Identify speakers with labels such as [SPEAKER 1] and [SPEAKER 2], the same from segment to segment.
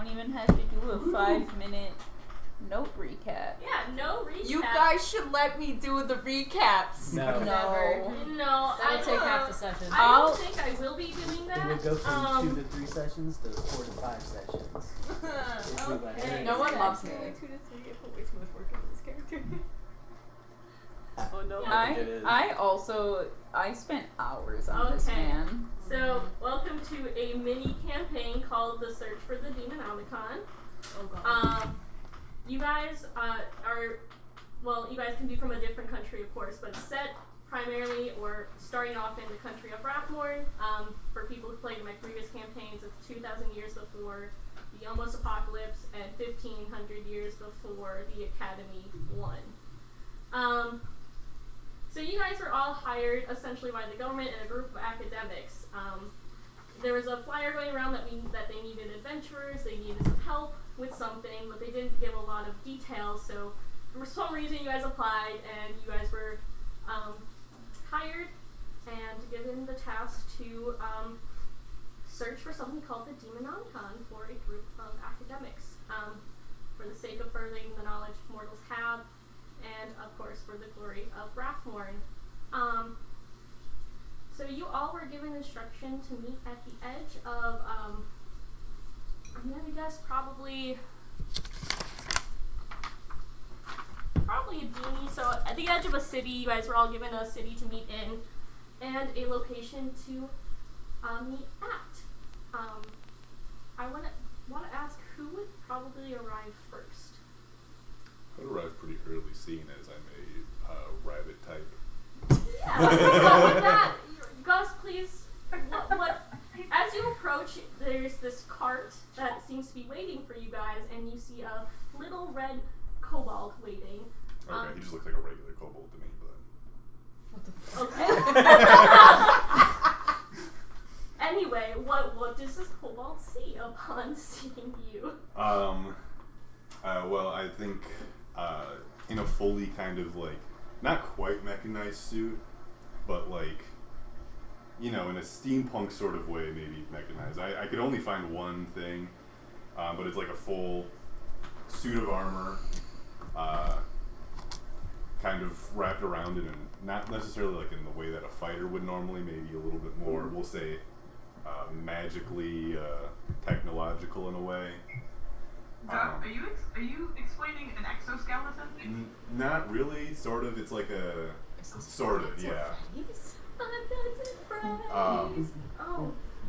[SPEAKER 1] don't even have to do a 5-minute note recap.
[SPEAKER 2] Yeah, no recap.
[SPEAKER 3] You guys should let me do the recaps.
[SPEAKER 4] No.
[SPEAKER 1] No.
[SPEAKER 2] No,
[SPEAKER 5] That'll take half the session.
[SPEAKER 2] I don't think I will be doing that.
[SPEAKER 4] It would go from 2 to 3 sessions to 4 to 5 sessions. If we let her.
[SPEAKER 3] No one loves me.
[SPEAKER 5] 2 to 3. I put way too much work into this character.
[SPEAKER 3] Oh no.
[SPEAKER 1] I spent hours on this man.
[SPEAKER 2] So, welcome to a mini campaign called The Search for the Demonomicon.
[SPEAKER 5] Oh god.
[SPEAKER 2] You guys you guys can be from a different country, of course, but set primarily or starting off in the country of Rathmorn. For people who played in my previous campaigns, it's 2,000 years before the Almost Apocalypse and 1,500 years before the Academy won. So you guys were all hired essentially by the government and a group of academics. There was a flyer going around that they needed adventurers, they needed some help with something, but they didn't give a lot of details. So for some reason you guys applied and you guys were hired and given the task to search for something called the Demonomicon for a group of academics, for the sake of furthering the knowledge mortals have, and of course for the glory of Rathmorn. So you all were given instruction to meet at the edge of, I'm gonna guess probably a dinghy. So at the edge of a city, you guys were all given a city to meet in, and a location to meet at. I want to ask who would probably arrive first.
[SPEAKER 6] I arrived pretty early, seeing as I'm a rabbit type.
[SPEAKER 2] Yeah. So with that, Gus, please. What? As you approach, there's this cart that seems to be waiting for you guys, and you see a little red kobold waiting.
[SPEAKER 6] Okay, he just looks like a regular kobold to me, but.
[SPEAKER 5] What the
[SPEAKER 2] Okay. Anyway, what does this kobold see upon seeing you?
[SPEAKER 6] Well, I think in a fully kind of like not quite mechanized suit, but like, you know, in a steampunk sort of way, maybe mechanized. I could only find one thing, but it's like a full suit of armor, kind of wrapped around it, and not necessarily like in the way that a fighter would normally, maybe a little bit more, we'll say, magically technological in a way.
[SPEAKER 7] Are you explaining an exoskeleton?
[SPEAKER 6] Not really, sort of. It's like a sort of, yeah.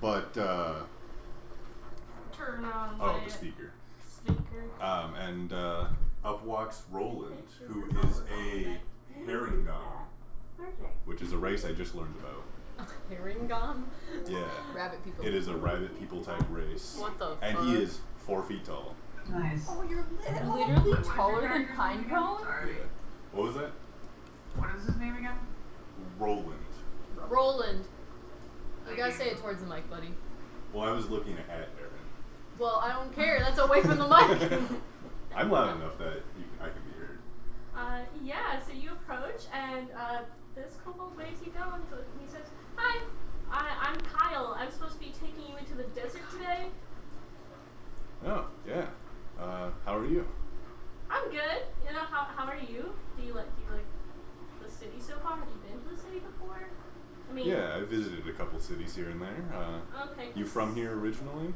[SPEAKER 6] But
[SPEAKER 2] turn on
[SPEAKER 6] the speaker. And up walks Roland, who is a Herringon, which is a race I just learned about.
[SPEAKER 5] Herringon?
[SPEAKER 6] Yeah.
[SPEAKER 3] Rabbit people.
[SPEAKER 6] It is a rabbit people type race.
[SPEAKER 5] What the
[SPEAKER 6] And
[SPEAKER 5] fuck?
[SPEAKER 6] he is 4 feet tall.
[SPEAKER 7] Nice.
[SPEAKER 3] Oh, you're
[SPEAKER 1] Literally taller than Pinecone?
[SPEAKER 7] Sorry.
[SPEAKER 6] What was that?
[SPEAKER 7] What is his name again?
[SPEAKER 6] Roland.
[SPEAKER 5] Roland. You gotta say it towards the mic, buddy.
[SPEAKER 6] Well, I was looking at Aaron.
[SPEAKER 5] Well, I don't care. That's away from the mic.
[SPEAKER 6] I'm loud enough that I can be heard.
[SPEAKER 2] Yeah, so you approach, and this kobold waves you down, and he says, "Hi, I'm Kyle. I'm supposed to be taking you into the desert today."
[SPEAKER 6] Oh, yeah. How are you?
[SPEAKER 2] I'm good. You know, how are you? Do you like the city so far? Have you been to the city before? I mean,
[SPEAKER 6] Yeah, I visited a couple cities here and there.
[SPEAKER 2] Okay.
[SPEAKER 6] You from here originally?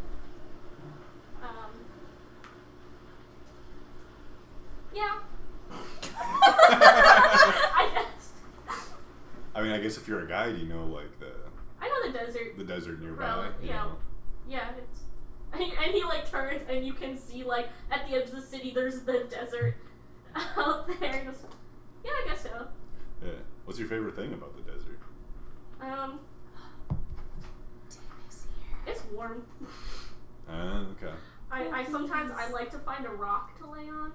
[SPEAKER 2] Yeah. I guess.
[SPEAKER 6] I mean, I guess if you're a guide, you know, like
[SPEAKER 2] I know the desert.
[SPEAKER 6] the desert nearby.
[SPEAKER 2] Well,
[SPEAKER 6] you
[SPEAKER 2] yeah.
[SPEAKER 6] know.
[SPEAKER 2] Yeah, it's. And he like turns, and you can see like at the edge of the city, there's the desert out there. He goes, yeah, I guess so.
[SPEAKER 6] Yeah. What's your favorite thing about the desert?
[SPEAKER 2] It's warm.
[SPEAKER 6] Okay.
[SPEAKER 2] I sometimes I like to find a rock to lay on.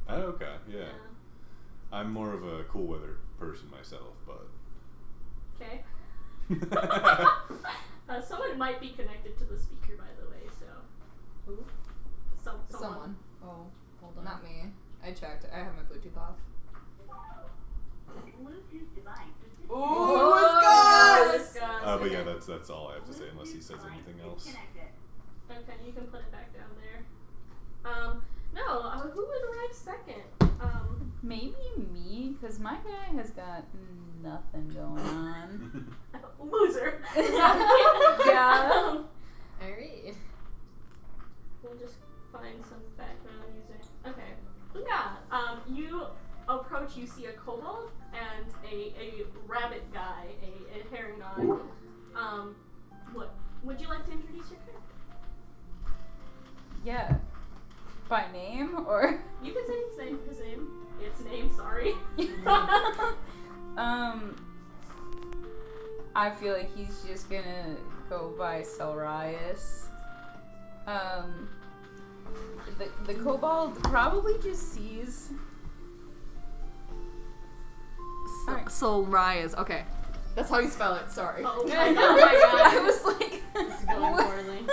[SPEAKER 6] Oh, okay. Yeah. I'm more of a cool weather person myself, but.
[SPEAKER 2] Okay. Someone might be connected to the speaker, by the way. So.
[SPEAKER 5] Who?
[SPEAKER 2] Someone.
[SPEAKER 3] Oh,
[SPEAKER 5] Hold on.
[SPEAKER 3] not me. I checked. I have my Bluetooth off. Ooh,
[SPEAKER 2] Oh,
[SPEAKER 3] Gus!
[SPEAKER 6] But yeah, that's all I have to say unless he says anything else.
[SPEAKER 2] Okay, you can put it back down there.
[SPEAKER 1] Maybe me, because my guy has got nothing going on.
[SPEAKER 2] Loser.
[SPEAKER 1] Yeah.
[SPEAKER 5] Alright.
[SPEAKER 2] We'll just find some background music. Okay. Yeah. You approach. You see a kobold and a rabbit guy, a hairy god. What would you like to introduce your character?
[SPEAKER 1] Yeah. By name, or?
[SPEAKER 2] You can say his name. His name. Its name. Sorry.
[SPEAKER 1] I feel like he's just gonna go by Selrius. The kobold probably just sees.
[SPEAKER 3] Solrias. Okay. That's how you spell it. Sorry.
[SPEAKER 2] Oh my
[SPEAKER 1] Oh
[SPEAKER 2] god.
[SPEAKER 1] my god! I was like,
[SPEAKER 5] This is going poorly.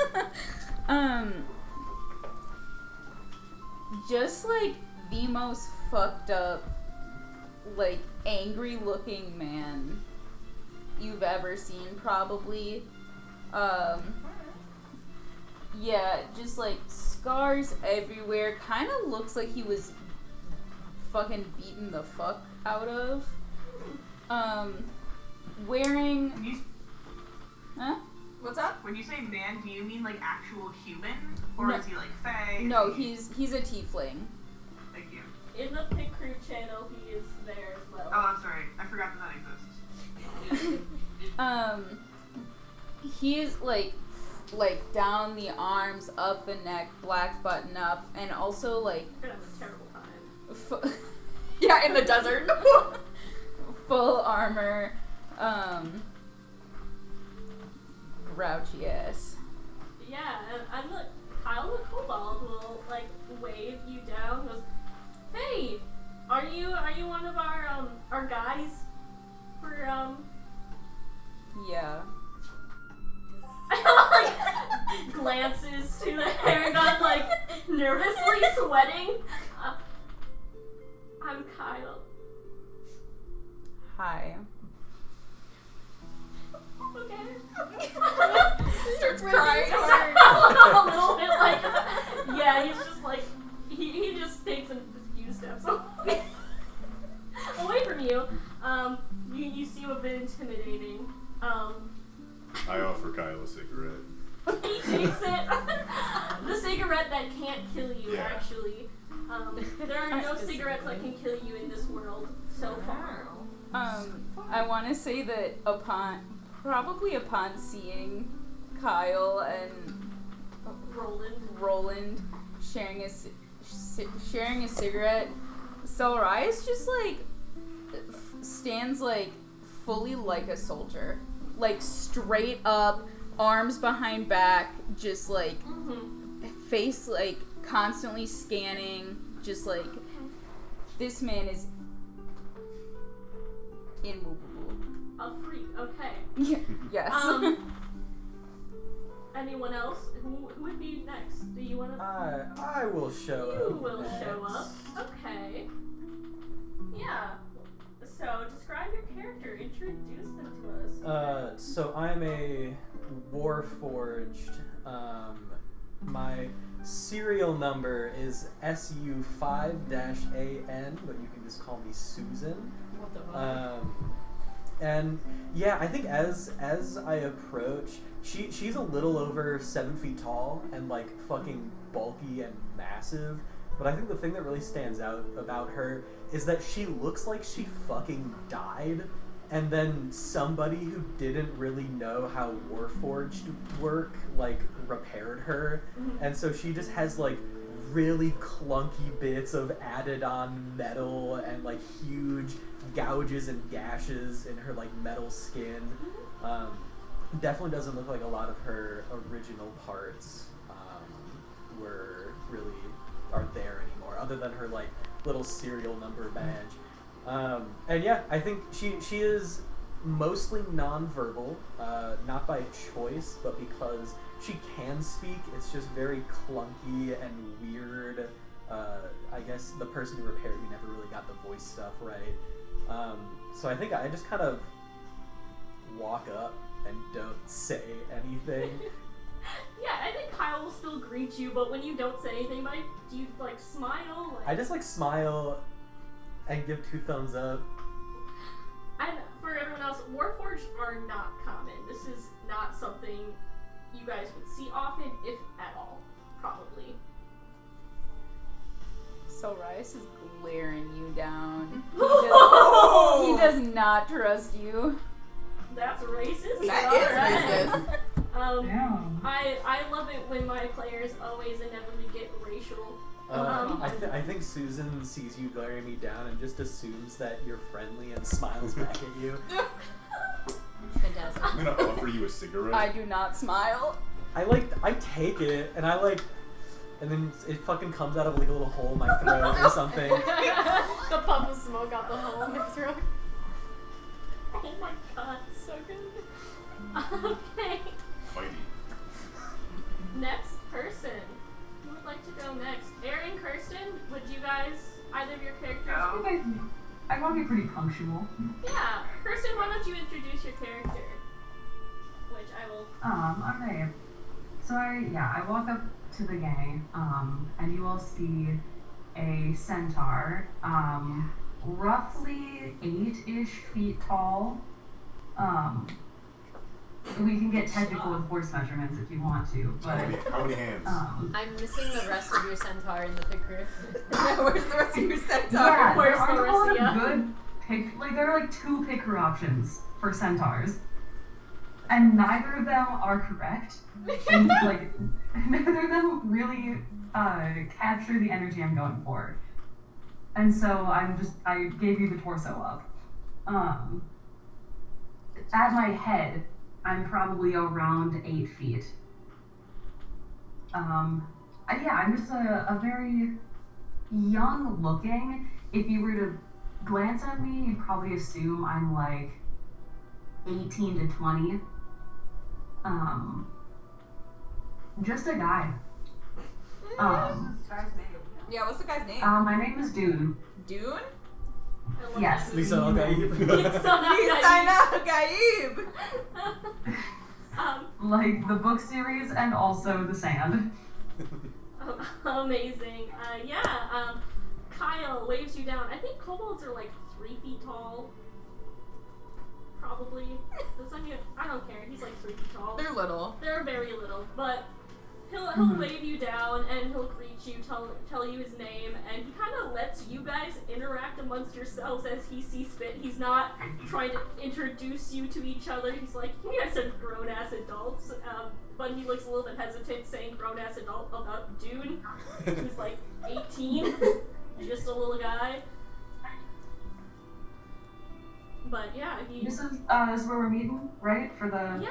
[SPEAKER 1] just like the most fucked up, like angry looking man you've ever seen, probably. Yeah, just like scars everywhere. Kind of looks like he was fucking beaten the fuck out of. Wearing.
[SPEAKER 7] When you,
[SPEAKER 1] Huh?
[SPEAKER 3] What's up?
[SPEAKER 7] when you say man, do you mean like actual human? Or
[SPEAKER 1] No.
[SPEAKER 7] is he like fae?
[SPEAKER 1] No, he's a tiefling.
[SPEAKER 7] Thank you.
[SPEAKER 2] In the Pit Crew channel, he is there as well.
[SPEAKER 7] Oh, I'm sorry. I forgot that exists.
[SPEAKER 1] He is like down the arms, up the neck, black button up, and also like
[SPEAKER 2] You're gonna have a terrible time.
[SPEAKER 3] Yeah, in the desert.
[SPEAKER 1] full armor, grouchy ass.
[SPEAKER 2] Yeah, and look, Kyle the Kobold will like wave you down. Goes, hey, are you one of our guys for
[SPEAKER 1] Yeah.
[SPEAKER 2] like glances to the hair god like nervously sweating. I'm Kyle.
[SPEAKER 1] Hi.
[SPEAKER 2] Okay.
[SPEAKER 3] Starts crying.
[SPEAKER 2] A little bit like, yeah, he's just like, he just takes a few steps away, away from you. You seem a bit intimidating.
[SPEAKER 6] I offer Kyle a cigarette.
[SPEAKER 2] He takes it. The cigarette that can't kill you,
[SPEAKER 6] Yeah.
[SPEAKER 2] actually. There are no cigarettes that can kill you in this world so far.
[SPEAKER 1] I want to say that upon seeing Kyle and Roland sharing a cigarette, Selrius just like stands like fully like a soldier, like straight up, arms behind back, just like face like constantly scanning, just like this man is immovable.
[SPEAKER 2] A freak, okay.
[SPEAKER 1] Yeah, yes.
[SPEAKER 2] Anyone else? Who would be next? Do you want to?
[SPEAKER 4] I will show up.
[SPEAKER 2] You will
[SPEAKER 4] next.
[SPEAKER 2] show up. Okay. Yeah. So describe your character. Introduce them to us.
[SPEAKER 4] So I'm a Warforged. My serial number is SU5-AN, but you can just call me Susan.
[SPEAKER 5] What the fuck?
[SPEAKER 4] And yeah, I think as I approach, she's a little over 7 feet tall and like fucking bulky and massive. But I think the thing that really stands out about her is that she looks like she fucking died, and then somebody who didn't really know how Warforged work like repaired her, and so she just has like really clunky bits of added on metal and like huge gouges and gashes in her like metal skin. Definitely doesn't look like a lot of her original parts aren't there anymore, other than her like little serial number badge. And yeah, I think she is mostly non-verbal, not by choice, but because she can speak. It's just very clunky and weird. I guess the person who repaired me never really got the voice stuff right. So I think I just kind of walk up and don't say anything.
[SPEAKER 2] Yeah, I think Kyle will still greet you, but when you don't say anything, do you like smile? Like,
[SPEAKER 4] I just like smile, I give 2 thumbs up.
[SPEAKER 2] And for everyone else, Warforged are not common. This is not something you guys would see often, if at all, probably.
[SPEAKER 1] So Rice is glaring you down. He does not trust you.
[SPEAKER 2] That's racist.
[SPEAKER 3] That is racist.
[SPEAKER 7] Damn.
[SPEAKER 2] I love it when my players always inevitably get racial.
[SPEAKER 4] I think Susan sees you glaring me down and just assumes that you're friendly and smiles back at you.
[SPEAKER 5] Fantastic.
[SPEAKER 6] I'm gonna offer you a cigarette.
[SPEAKER 1] I do not smile.
[SPEAKER 4] I take it and and then it fucking comes out of like a little hole in my throat or something.
[SPEAKER 5] The puff of smoke out the hole in my throat.
[SPEAKER 2] Oh my god.
[SPEAKER 5] So good.
[SPEAKER 2] Okay.
[SPEAKER 6] Fighty.
[SPEAKER 2] Next person. Who would like to go next? Aaron, Kirsten, would you guys, either of your characters?
[SPEAKER 7] I want to be pretty punctual.
[SPEAKER 2] Yeah. Kirsten, why don't you introduce your character? Which I will.
[SPEAKER 7] Okay. So I walk up to the gang, and you all see a centaur, roughly 8-ish feet tall. We can get technical with horse measurements if you want to, but
[SPEAKER 6] How many hands?
[SPEAKER 5] I'm missing the rest of your centaur in the picture.
[SPEAKER 3] Where's the rest of your centaur?
[SPEAKER 7] yeah, there
[SPEAKER 2] Where's
[SPEAKER 7] aren't a lot
[SPEAKER 2] Marcia?
[SPEAKER 7] of good there are like 2 picker options for centaurs, and neither of them are correct. And like neither of them really capture the energy I'm going for. And so I gave you the torso up. At my head, I'm probably around 8 feet. I'm just a very young looking. If you were to glance at me, you'd probably assume I'm like 18 to 20. Just a guy.
[SPEAKER 3] Yeah, what's the guy's name?
[SPEAKER 7] My name is Dune.
[SPEAKER 3] Dune?
[SPEAKER 2] I love
[SPEAKER 7] Yes.
[SPEAKER 2] that
[SPEAKER 4] Lisa,
[SPEAKER 2] movie.
[SPEAKER 4] okay.
[SPEAKER 2] Lisa,
[SPEAKER 3] Gaib!
[SPEAKER 7] Like the book series and also The Sand.
[SPEAKER 2] Amazing. Kyle waves you down. I think kobolds are like 3 feet tall. Probably. I don't care. He's like 3 feet tall.
[SPEAKER 3] They're little.
[SPEAKER 2] They're very little, but he'll wave you down and he'll greet you, tell you his name, and he kind of lets you guys interact amongst yourselves as he sees fit. He's not trying to introduce you to each other. He's like, you guys are grown ass adults, but he looks a little bit hesitant saying grown ass adult about Dune, who's like 18, just a little guy. But yeah,
[SPEAKER 7] This is where we're meeting, right? For the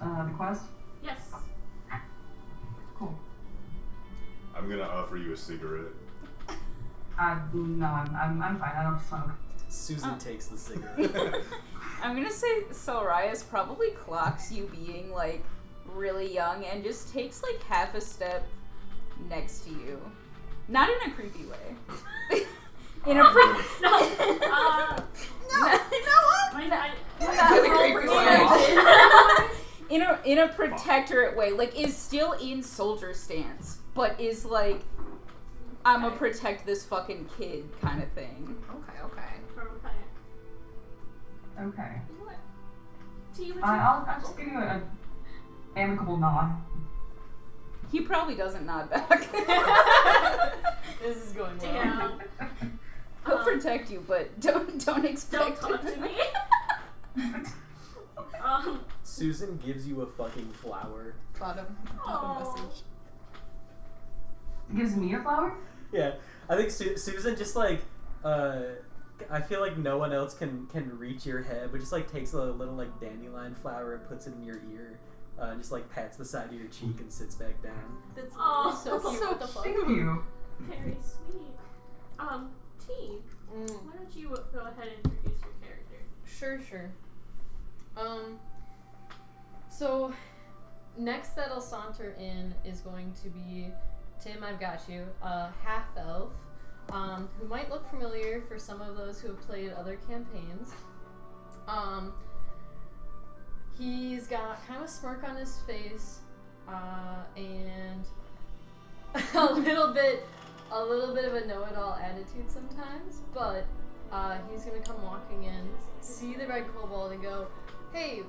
[SPEAKER 7] the quest.
[SPEAKER 2] Yes.
[SPEAKER 7] Cool.
[SPEAKER 6] I'm gonna offer you a cigarette.
[SPEAKER 7] No, I'm fine. I don't smoke.
[SPEAKER 4] Susan takes the cigarette.
[SPEAKER 1] I'm gonna say Sorayas probably clocks you being like really young and just takes like half a step next to you. Not in a creepy way. In a
[SPEAKER 2] No.
[SPEAKER 3] You know what?
[SPEAKER 1] in a protectorate way, like is still in soldier stance, but is like I'ma protect this fucking kid kind of thing.
[SPEAKER 7] Okay.
[SPEAKER 2] T, would you?
[SPEAKER 7] I'll just give you a amicable nod.
[SPEAKER 1] He probably doesn't nod back.
[SPEAKER 5] This is going well.
[SPEAKER 2] Damn.
[SPEAKER 1] He'll protect you, but don't expect
[SPEAKER 2] Don't talk
[SPEAKER 1] it.
[SPEAKER 2] to me.
[SPEAKER 4] Susan gives you a fucking flower.
[SPEAKER 3] Bottom
[SPEAKER 2] Aw.
[SPEAKER 3] message.
[SPEAKER 7] Gives me a flower?
[SPEAKER 4] Yeah, I think Susan just like, I feel like no one else can reach your head, but just like takes a little like dandelion flower and puts it in your ear, just like pats the side of your cheek and sits back down.
[SPEAKER 5] That's
[SPEAKER 2] Oh,
[SPEAKER 5] so cute.
[SPEAKER 2] so
[SPEAKER 5] What the fuck?
[SPEAKER 7] Thank you.
[SPEAKER 2] Very sweet. T, why don't you go ahead and introduce your character?
[SPEAKER 5] Sure. So next that I'll saunter in is going to be Tim. I've got you, a half elf, who might look familiar for some of those who have played other campaigns. He's got kind of a smirk on his face, and a little bit a little bit of a know-it-all attitude sometimes, but he's gonna come walking in, see the red kobold, and go, "Hey,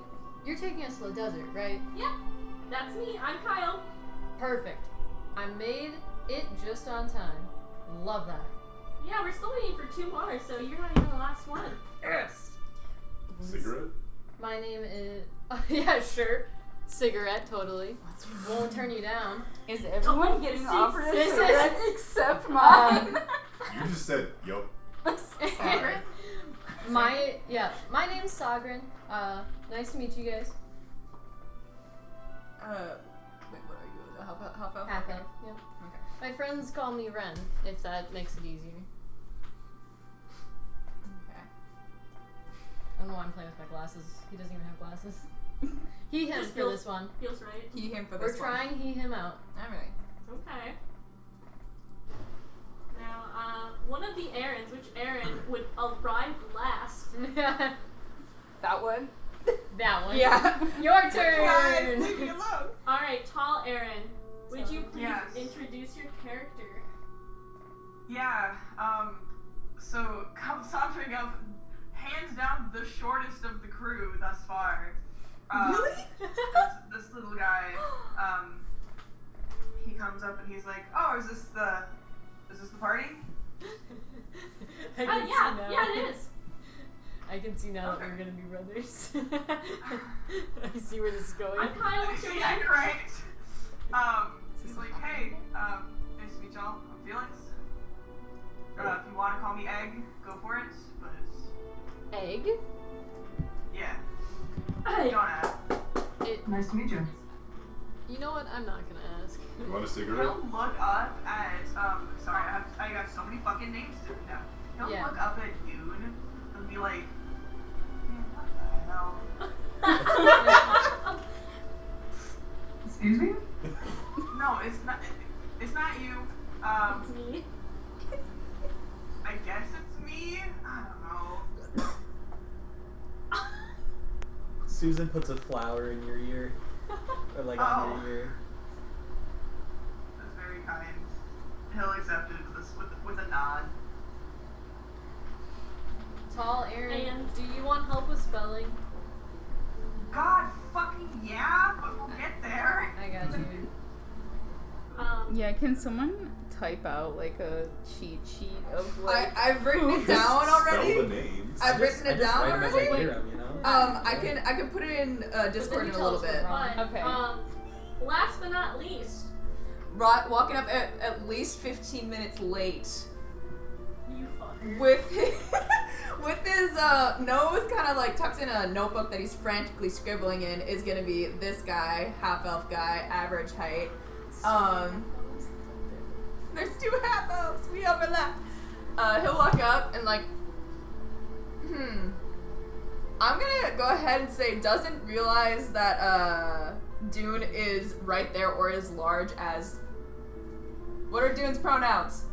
[SPEAKER 5] you're taking us to the desert, right?"
[SPEAKER 2] Yeah, that's me. I'm Kyle.
[SPEAKER 5] Perfect. I made it just on time. Love that.
[SPEAKER 2] Yeah, we're still waiting for 2 more, so you're not even the last one.
[SPEAKER 5] Yes.
[SPEAKER 6] Cigarette?
[SPEAKER 5] My name is. Yeah, sure. Cigarette, totally. Won't turn you down.
[SPEAKER 1] Is everyone getting offered a
[SPEAKER 5] This is-
[SPEAKER 1] cigarette except mine?
[SPEAKER 6] You just said, yup.
[SPEAKER 1] Sorry.
[SPEAKER 5] My name's Sagrin. Nice to meet you guys.
[SPEAKER 3] Wait, what are you? The half elf?
[SPEAKER 5] Half elf. Yeah.
[SPEAKER 3] Okay.
[SPEAKER 5] My friends call me Ren, if that makes it easier.
[SPEAKER 3] Okay.
[SPEAKER 5] I don't know why I'm playing with my glasses. He doesn't even have glasses. He, him
[SPEAKER 2] Just
[SPEAKER 5] for this one.
[SPEAKER 2] Feels right.
[SPEAKER 3] He, him for
[SPEAKER 5] We're
[SPEAKER 3] this one.
[SPEAKER 5] trying he, him out.
[SPEAKER 3] Alright.
[SPEAKER 2] Okay. Now, one of the errands, which errand would arrive last?
[SPEAKER 1] That one?
[SPEAKER 5] That one.
[SPEAKER 3] Yeah.
[SPEAKER 5] Your
[SPEAKER 3] Guys,
[SPEAKER 5] turn!
[SPEAKER 3] leave me alone.
[SPEAKER 2] Alright, tall Aaron. Would you please
[SPEAKER 8] Yes.
[SPEAKER 2] introduce your character?
[SPEAKER 8] Yeah, so something of hands down the shortest of the crew thus far.
[SPEAKER 3] Really?
[SPEAKER 8] This little guy, he comes up and he's like, "Oh, is this the party?"
[SPEAKER 5] I can see
[SPEAKER 2] Yeah,
[SPEAKER 5] now.
[SPEAKER 2] yeah, it is.
[SPEAKER 5] I can see now that
[SPEAKER 8] Okay.
[SPEAKER 5] we're gonna be brothers. I see where this is going.
[SPEAKER 2] I'm Kyle, what's your
[SPEAKER 8] Yeah,
[SPEAKER 2] name?
[SPEAKER 8] you're right. He's like, "Hey, nice to meet y'all. I'm Felix. If you want to call me Egg, go for it. But
[SPEAKER 5] Egg?
[SPEAKER 8] yeah,
[SPEAKER 2] Hey.
[SPEAKER 8] don't ask."
[SPEAKER 7] Nice to meet you.
[SPEAKER 5] You know what? I'm not gonna ask.
[SPEAKER 6] You want a cigarette?
[SPEAKER 8] He'll look up at sorry, I got so many fucking names to read down. He'll
[SPEAKER 5] Yeah.
[SPEAKER 8] look up at Dune and be like, "Man, what the hell?"
[SPEAKER 7] Excuse me?
[SPEAKER 8] No, it's not you.
[SPEAKER 2] It's me.
[SPEAKER 8] I guess it's me. I don't know.
[SPEAKER 4] Susan puts a flower in your ear. Or like on your ear.
[SPEAKER 8] That's very kind. He'll accept it with a nod.
[SPEAKER 5] Tall Aaron,
[SPEAKER 2] And-
[SPEAKER 5] do you want help with spelling?
[SPEAKER 8] God fucking yeah, but we'll get there.
[SPEAKER 5] I got you.
[SPEAKER 1] Yeah, can someone type out like a cheat sheet of like
[SPEAKER 3] I've written it down
[SPEAKER 6] Spell the
[SPEAKER 3] already.
[SPEAKER 6] names.
[SPEAKER 3] I've written it down
[SPEAKER 4] I just
[SPEAKER 3] already.
[SPEAKER 4] write 'em as I hear 'em, you know?
[SPEAKER 3] I can put it in Discord in a little bit.
[SPEAKER 2] But,
[SPEAKER 1] Okay.
[SPEAKER 2] last but not least,
[SPEAKER 3] Walking up at least 15 minutes late
[SPEAKER 2] you fucker.
[SPEAKER 3] with with his nose kind of like tucked in a notebook that he's frantically scribbling in is gonna be this guy, half elf guy, average height. There's 2 half elves. We overlap. He'll walk up and like, I'm gonna go ahead and say doesn't realize that Dune is right there or as large as. What are Dune's pronouns?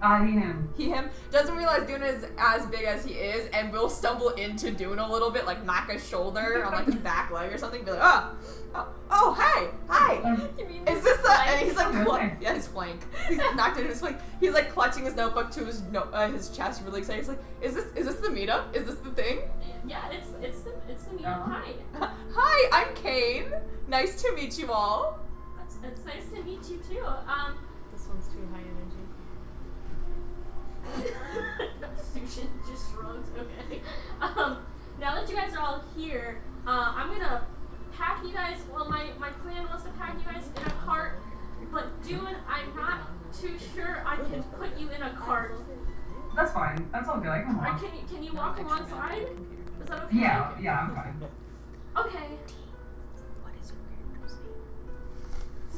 [SPEAKER 7] He, him.
[SPEAKER 3] He, him. Doesn't realize Dune is as big as he is and will stumble into Dune a little bit, like knock his shoulder on like his back leg or something. Be like, oh, hey, hi.
[SPEAKER 5] You mean
[SPEAKER 3] Is this the? And he's like,
[SPEAKER 7] Really?
[SPEAKER 3] yeah, his flank. He's knocked into his flank. He's like clutching his notebook to his his chest, really excited. He's like, is this the meetup? Is this the thing?
[SPEAKER 2] Yeah, it's the meetup.
[SPEAKER 7] Uh-huh.
[SPEAKER 2] Hi.
[SPEAKER 3] Hi, I'm Kane. Nice to meet you all.
[SPEAKER 2] It's nice to meet you too.
[SPEAKER 5] This one's too high energy.
[SPEAKER 2] Sushin just shrugs. Okay. Now that you guys are all here, I'm gonna pack you guys. Well, my plan was to pack you guys in a cart, but Dune, I'm not too sure I can put you in a cart.
[SPEAKER 7] That's fine. That's all good. I can
[SPEAKER 2] Or
[SPEAKER 7] walk.
[SPEAKER 2] can you walk alongside? Is that okay?
[SPEAKER 7] Yeah, I'm fine.
[SPEAKER 2] Okay.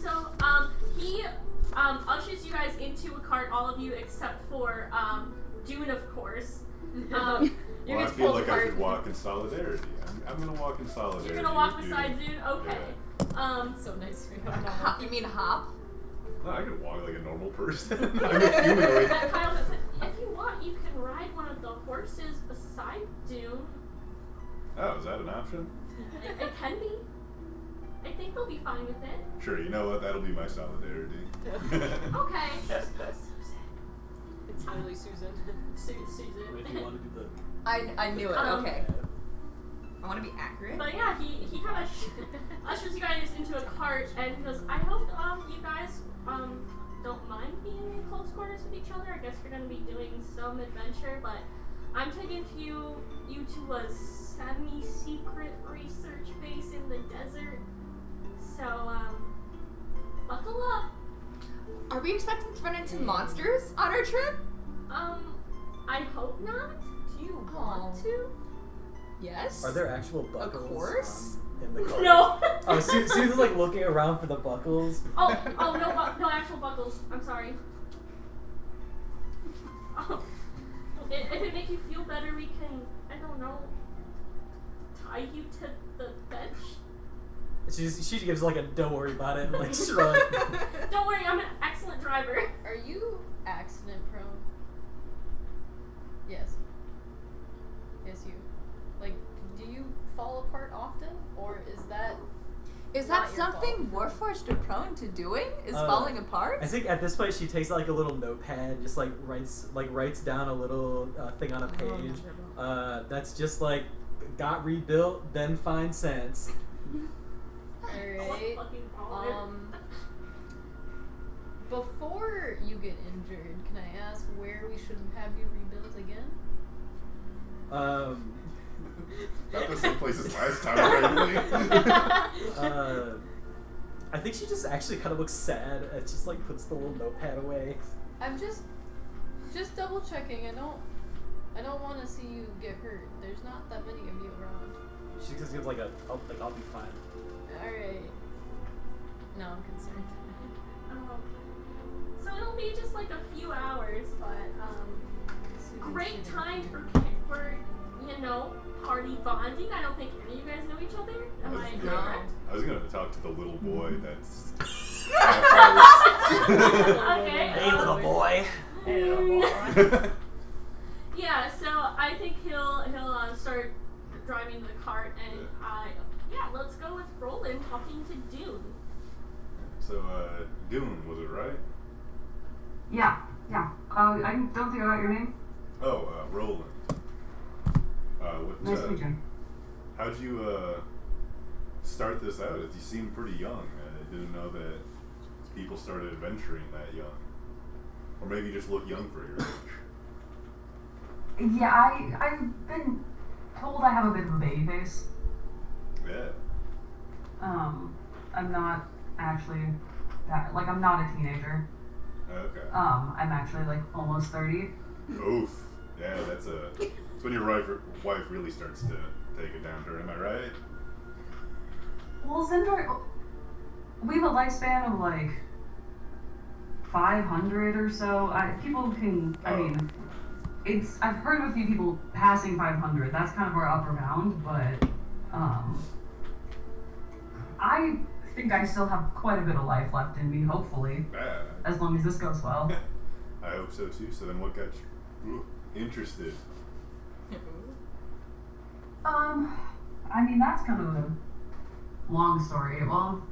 [SPEAKER 2] So, he ushers you guys into a cart, all of you except for Dune, of course.
[SPEAKER 5] You
[SPEAKER 6] Well, I
[SPEAKER 5] get
[SPEAKER 6] feel
[SPEAKER 5] pulled
[SPEAKER 6] like I
[SPEAKER 5] apart.
[SPEAKER 6] should walk in solidarity. I'm gonna walk in solidarity.
[SPEAKER 2] You're gonna walk
[SPEAKER 6] with
[SPEAKER 2] beside
[SPEAKER 6] Dune.
[SPEAKER 2] Dune? Okay.
[SPEAKER 5] So nice for you.
[SPEAKER 3] You mean hop?
[SPEAKER 6] No, I could walk like a normal person. I'm a humanoid.
[SPEAKER 2] Kyle says, if you want, you can ride one of the horses beside Dune.
[SPEAKER 6] Oh, is that an option?
[SPEAKER 2] It can be. I think they'll be fine with it.
[SPEAKER 6] Sure, you know what? That'll be my solidarity.
[SPEAKER 2] Okay.
[SPEAKER 8] Just
[SPEAKER 5] Susan.
[SPEAKER 2] Susan.
[SPEAKER 4] If you want to do the
[SPEAKER 3] I knew it. Okay. I want to be accurate.
[SPEAKER 2] But yeah, he kind of ushers you guys into a cart and he goes, I hope you guys don't mind being in close quarters with each other. I guess you're gonna be doing some adventure, but I'm taking you to a semi-secret research base in the desert. So buckle up.
[SPEAKER 3] Are we expecting to run into monsters on our trip?
[SPEAKER 2] I hope not.
[SPEAKER 5] Do you want to?
[SPEAKER 3] Yes.
[SPEAKER 4] Are there actual buckles?
[SPEAKER 3] Of course.
[SPEAKER 4] In the car?
[SPEAKER 2] No.
[SPEAKER 4] Oh, Susan's like looking around for the buckles.
[SPEAKER 2] No actual buckles. I'm sorry. Oh, if it makes you feel better, we can, I don't know, tie you to the bench.
[SPEAKER 4] She gives like a don't worry about it and like shrug.
[SPEAKER 2] Don't worry, I'm an excellent driver.
[SPEAKER 5] Are you accident prone? Yes. Yes, you. Like, do you fall apart often, or is that?
[SPEAKER 3] Is
[SPEAKER 5] not
[SPEAKER 3] that
[SPEAKER 5] your
[SPEAKER 3] something
[SPEAKER 5] fault?
[SPEAKER 3] Warforged are prone to doing? Is falling apart?
[SPEAKER 4] I think at this point she takes like a little notepad, and just like writes down a little thing on a page. That's just like got rebuilt, then find sense.
[SPEAKER 5] Alright. Before you get injured, can I ask where we should have you rebuilt again?
[SPEAKER 6] Not the same place as last time, apparently.
[SPEAKER 4] I think she just actually kind of looks sad and just like puts the little notepad away.
[SPEAKER 5] I'm just double checking. I don't want to see you get hurt. There's not that many of you around.
[SPEAKER 4] She just gives like I'll be fine.
[SPEAKER 5] Alright. No, I'm concerned.
[SPEAKER 2] So it'll be just like a few hours, but
[SPEAKER 5] Susan's
[SPEAKER 2] great
[SPEAKER 5] sitting
[SPEAKER 2] time
[SPEAKER 5] here.
[SPEAKER 2] for party bonding. I don't think any of you guys know each other. Am I correct?
[SPEAKER 6] I was gonna talk to the little boy that's.
[SPEAKER 2] Okay.
[SPEAKER 4] Hey, little boy. Hey, little boy.
[SPEAKER 2] Yeah, so I think he'll start driving the cart and let's go with Roland talking to Dune.
[SPEAKER 6] So, Dune, was it right?
[SPEAKER 7] Yeah. I don't think I got your name.
[SPEAKER 6] Oh, Roland.
[SPEAKER 7] Nice to meet you.
[SPEAKER 6] How'd you start this out? You seem pretty young. I didn't know that people started adventuring that young. Or maybe you just look young for your age.
[SPEAKER 7] Yeah, I've been told I have a bit of a baby face.
[SPEAKER 6] Yeah.
[SPEAKER 7] I'm not actually that, like, I'm not a teenager.
[SPEAKER 6] Okay.
[SPEAKER 7] I'm actually, like, almost 30.
[SPEAKER 6] Oof. Yeah, that's when your wife really starts to take a downturn, am I right?
[SPEAKER 7] Well, Zendor, we have a lifespan of, like, 500 or so. People can, I mean, I've heard of a few people passing 500. That's kind of our upper bound, but, I think I still have quite a bit of life left in me, hopefully.
[SPEAKER 6] Yeah.
[SPEAKER 7] As long as this goes well.
[SPEAKER 6] I hope so too. So then what got you interested?
[SPEAKER 7] I mean, that's kind of a long story. Well,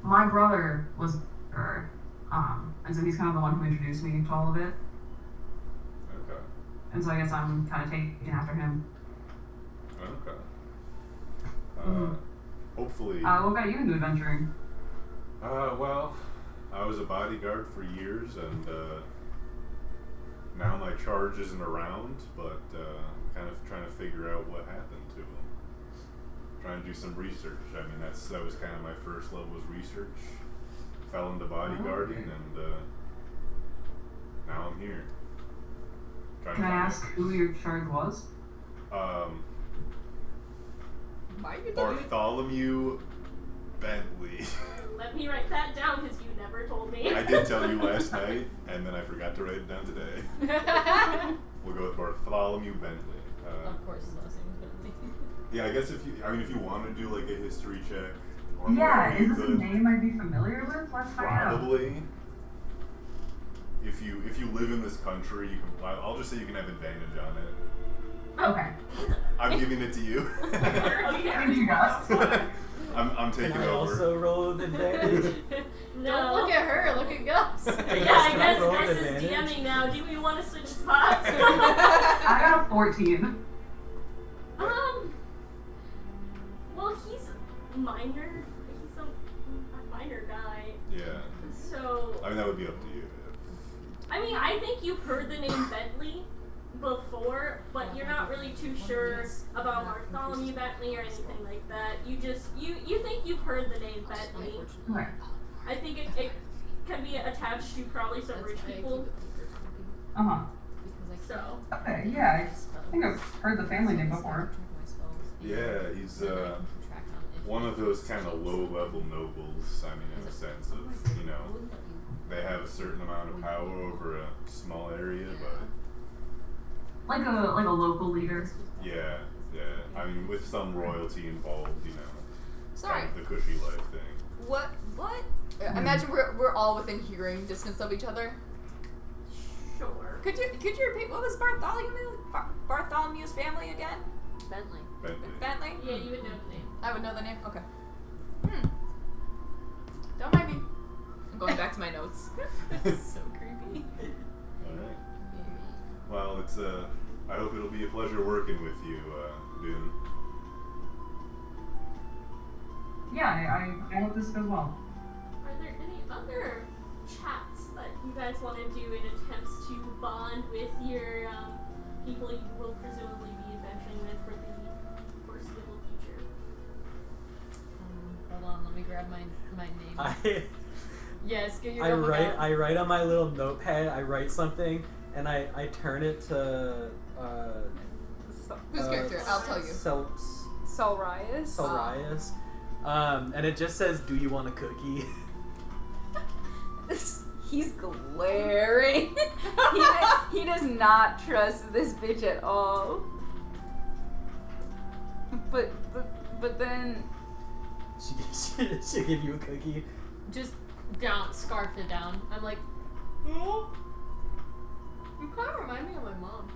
[SPEAKER 7] my brother was her, and so he's kind of the one who introduced me to all of it.
[SPEAKER 6] Okay.
[SPEAKER 7] And so I guess I'm kind of taking after him.
[SPEAKER 6] Okay. Hopefully.
[SPEAKER 7] What got you into adventuring?
[SPEAKER 6] Well, I was a bodyguard for years, and now my charge isn't around, but kind of trying to figure out what happened to him. Trying to do some research. I mean, that was kind of my first level was research. Fell into bodyguarding, and now I'm here.
[SPEAKER 7] Can I ask who your charge was?
[SPEAKER 6] Bartholomew Bentley.
[SPEAKER 2] Let me write that down because you never told me.
[SPEAKER 6] I did tell you last night, and then I forgot to write it down today. We'll go with Bartholomew Bentley.
[SPEAKER 5] Of course, his last name is Bentley.
[SPEAKER 6] Yeah, I guess if you want to do like a history check, or
[SPEAKER 7] Yeah,
[SPEAKER 6] you
[SPEAKER 7] is this a
[SPEAKER 6] could,
[SPEAKER 7] name I'd be familiar with? Let's find out.
[SPEAKER 6] probably. If you live in this country, you can. I'll just say you can have advantage on it.
[SPEAKER 7] Okay.
[SPEAKER 6] I'm giving it to you.
[SPEAKER 7] Thank you guys.
[SPEAKER 6] I'm taking
[SPEAKER 4] Can I
[SPEAKER 6] over.
[SPEAKER 4] also roll with advantage?
[SPEAKER 2] No.
[SPEAKER 5] Don't look at her, look at Gus.
[SPEAKER 2] Yeah,
[SPEAKER 4] Can
[SPEAKER 2] I
[SPEAKER 4] I
[SPEAKER 2] guess
[SPEAKER 4] roll
[SPEAKER 2] Gus
[SPEAKER 4] with
[SPEAKER 2] is
[SPEAKER 4] advantage?
[SPEAKER 2] DMing now. Do we want to switch spots?
[SPEAKER 7] 14.
[SPEAKER 2] Well, he's minor. He's a minor guy.
[SPEAKER 6] Yeah.
[SPEAKER 2] So,
[SPEAKER 6] I mean, that would be up to you.
[SPEAKER 2] I mean, I think you've heard the name Bentley before, but you're not really too sure about Bartholomew Bentley or anything like that. You think you've heard the name Bentley.
[SPEAKER 7] Okay.
[SPEAKER 2] I think it can be attached to probably some rich people.
[SPEAKER 7] Uh-huh.
[SPEAKER 2] So,
[SPEAKER 7] Okay, yeah, I think I've heard the family name before.
[SPEAKER 6] Yeah, he's one of those kind of low-level nobles. I mean, in the sense of, you know, they have a certain amount of power over a small area, but
[SPEAKER 7] Like a local leader.
[SPEAKER 6] yeah. I mean, with some royalty involved, you know,
[SPEAKER 3] Sorry.
[SPEAKER 6] kind of the cushy life thing.
[SPEAKER 3] What? I imagine we're all within hearing distance of each other.
[SPEAKER 2] sure.
[SPEAKER 3] Could you repeat what was Bartholomew's family again?
[SPEAKER 5] Bentley.
[SPEAKER 3] Bentley?
[SPEAKER 2] Yeah, you would know the name.
[SPEAKER 3] I would know the name. Okay. Don't mind me. I'm going back to my notes.
[SPEAKER 1] So creepy.
[SPEAKER 6] All right. Well, it's I hope it'll be a pleasure working with you, Dune.
[SPEAKER 7] Yeah, I hope this goes well.
[SPEAKER 2] Are there any other chats that you guys want to do in attempts to bond with your people you will presumably be adventuring with for the foreseeable future?
[SPEAKER 5] Hold on, let me grab my name. Yes, get your
[SPEAKER 4] I
[SPEAKER 5] notebook
[SPEAKER 4] write
[SPEAKER 5] out.
[SPEAKER 4] I write on my little notepad. I write something and I turn it to
[SPEAKER 3] Whose character? I'll tell you.
[SPEAKER 1] Solrius.
[SPEAKER 4] Solrius. And it just says, "Do you want a cookie?"
[SPEAKER 1] He's glaring. he does not trust this bitch at all. But then
[SPEAKER 4] She give you a cookie.
[SPEAKER 5] Just scarfed it down. I'm like, oh, you kind of remind me of my mom.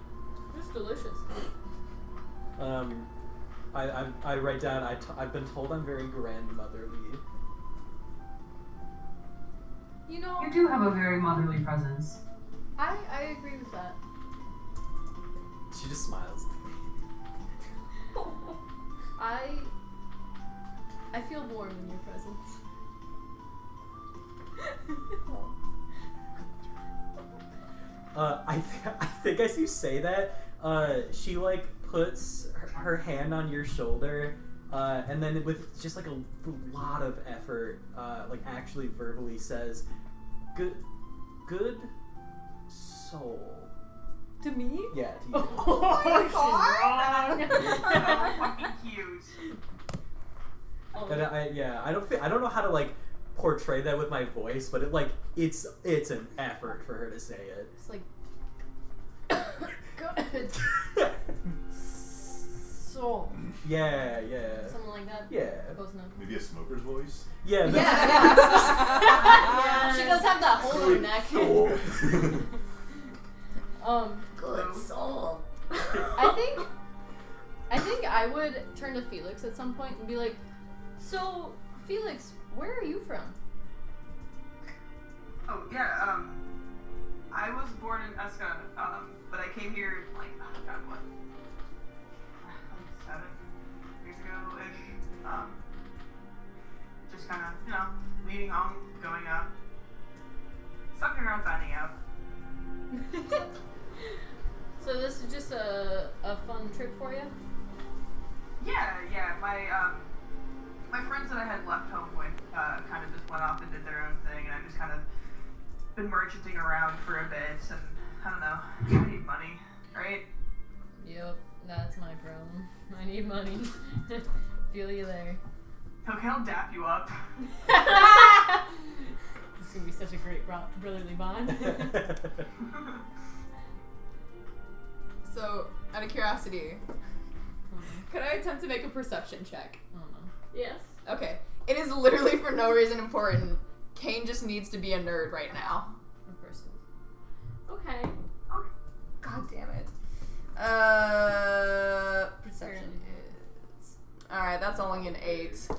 [SPEAKER 5] It's delicious.
[SPEAKER 4] I write down. I've been told I'm very grandmotherly.
[SPEAKER 5] You know,
[SPEAKER 7] You do have a very motherly presence.
[SPEAKER 5] I agree with that.
[SPEAKER 4] She just smiles.
[SPEAKER 5] I feel warm in your presence.
[SPEAKER 4] I think as you say that, she like puts her hand on your shoulder, and then with just like a lot of effort, like actually verbally says, "Good soul."
[SPEAKER 1] to me.
[SPEAKER 4] Yeah, to you.
[SPEAKER 5] Oh my
[SPEAKER 8] Fucking cute.
[SPEAKER 4] And I don't know how to like portray that with my voice, but it's an effort for her to say it.
[SPEAKER 5] It's like, good soul.
[SPEAKER 4] Yeah.
[SPEAKER 5] Something like that.
[SPEAKER 4] Yeah.
[SPEAKER 5] Close enough.
[SPEAKER 6] Maybe a smoker's voice?
[SPEAKER 4] Yeah.
[SPEAKER 5] Yeah, she does have that hole in her neck.
[SPEAKER 6] Soul.
[SPEAKER 3] Good soul.
[SPEAKER 5] I think I would turn to Felix at some point and be like, so Felix, where are you from?
[SPEAKER 8] Oh yeah, I was born in Eska, but I came here like, oh god, what? 7 years ago-ish. Just kind of, leaving home, going up, sucking around, finding out.
[SPEAKER 5] So this is just a fun trip for you?
[SPEAKER 8] Yeah. My friends that I had left home with kind of just went off and did their own thing, and I've just kind of been merchanting around for a bit, and I don't know, I need money, right?
[SPEAKER 5] Yep, that's my problem. I need money. Feel you there.
[SPEAKER 8] Okay, I'll dap you up.
[SPEAKER 5] This is gonna be such a great brotherly bond.
[SPEAKER 3] So, out of curiosity, could I attempt to make a perception check?
[SPEAKER 5] I don't know.
[SPEAKER 2] Yes.
[SPEAKER 3] Okay. It is literally for no reason important. Kane just needs to be a nerd right now.
[SPEAKER 5] Of course it is.
[SPEAKER 2] Okay.
[SPEAKER 3] God damn it. Perception is... Alright, that's only an 8.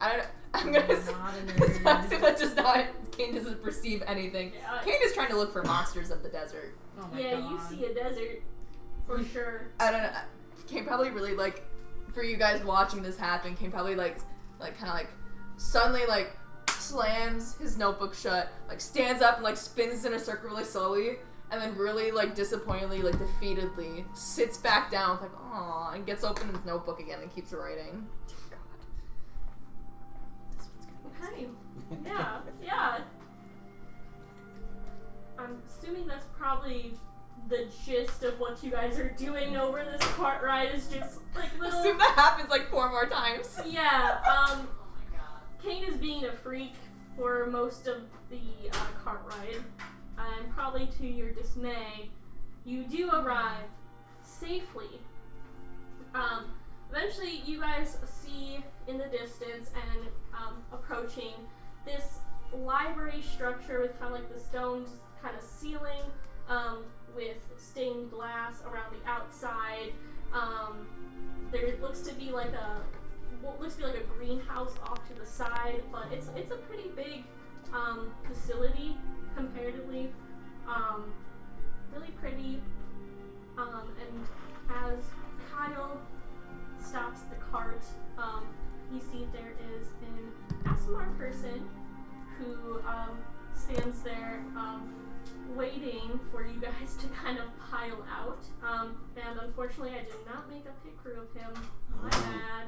[SPEAKER 3] I'm gonna say
[SPEAKER 5] Not a nerd.
[SPEAKER 3] that just not... Kane doesn't perceive anything.
[SPEAKER 2] Yeah,
[SPEAKER 3] Kane is trying to look for monsters of the desert.
[SPEAKER 5] Oh my
[SPEAKER 2] yeah,
[SPEAKER 5] god.
[SPEAKER 2] you see a desert. For sure.
[SPEAKER 3] I don't know. Kane probably really like, for you guys watching this happen, Kane probably like kind of like suddenly like slams his notebook shut, like stands up and like spins in a circle really slowly, and then really like disappointedly, like defeatedly sits back down with like aw, and gets open his notebook again and keeps writing. Dear God. This one's gonna be
[SPEAKER 2] Okay. Yeah. I'm assuming that's probably the gist of what you guys are doing over this cart ride is just like little.
[SPEAKER 3] Assume that happens like 4 more times.
[SPEAKER 2] Yeah. Kane is being a freak for most of the cart ride, and probably to your dismay, you do arrive safely. Eventually, you guys see in the distance and approaching this library structure with kind of like the stone kind of ceiling, with stained glass around the outside. There looks to be like what looks to be like a greenhouse off to the side, but it's a pretty big facility comparatively. Really pretty. And as Kyle stops the cart, you see there is an Asmar person who stands there waiting for you guys to kind of pile out. And unfortunately I did not make a picture of him. My bad.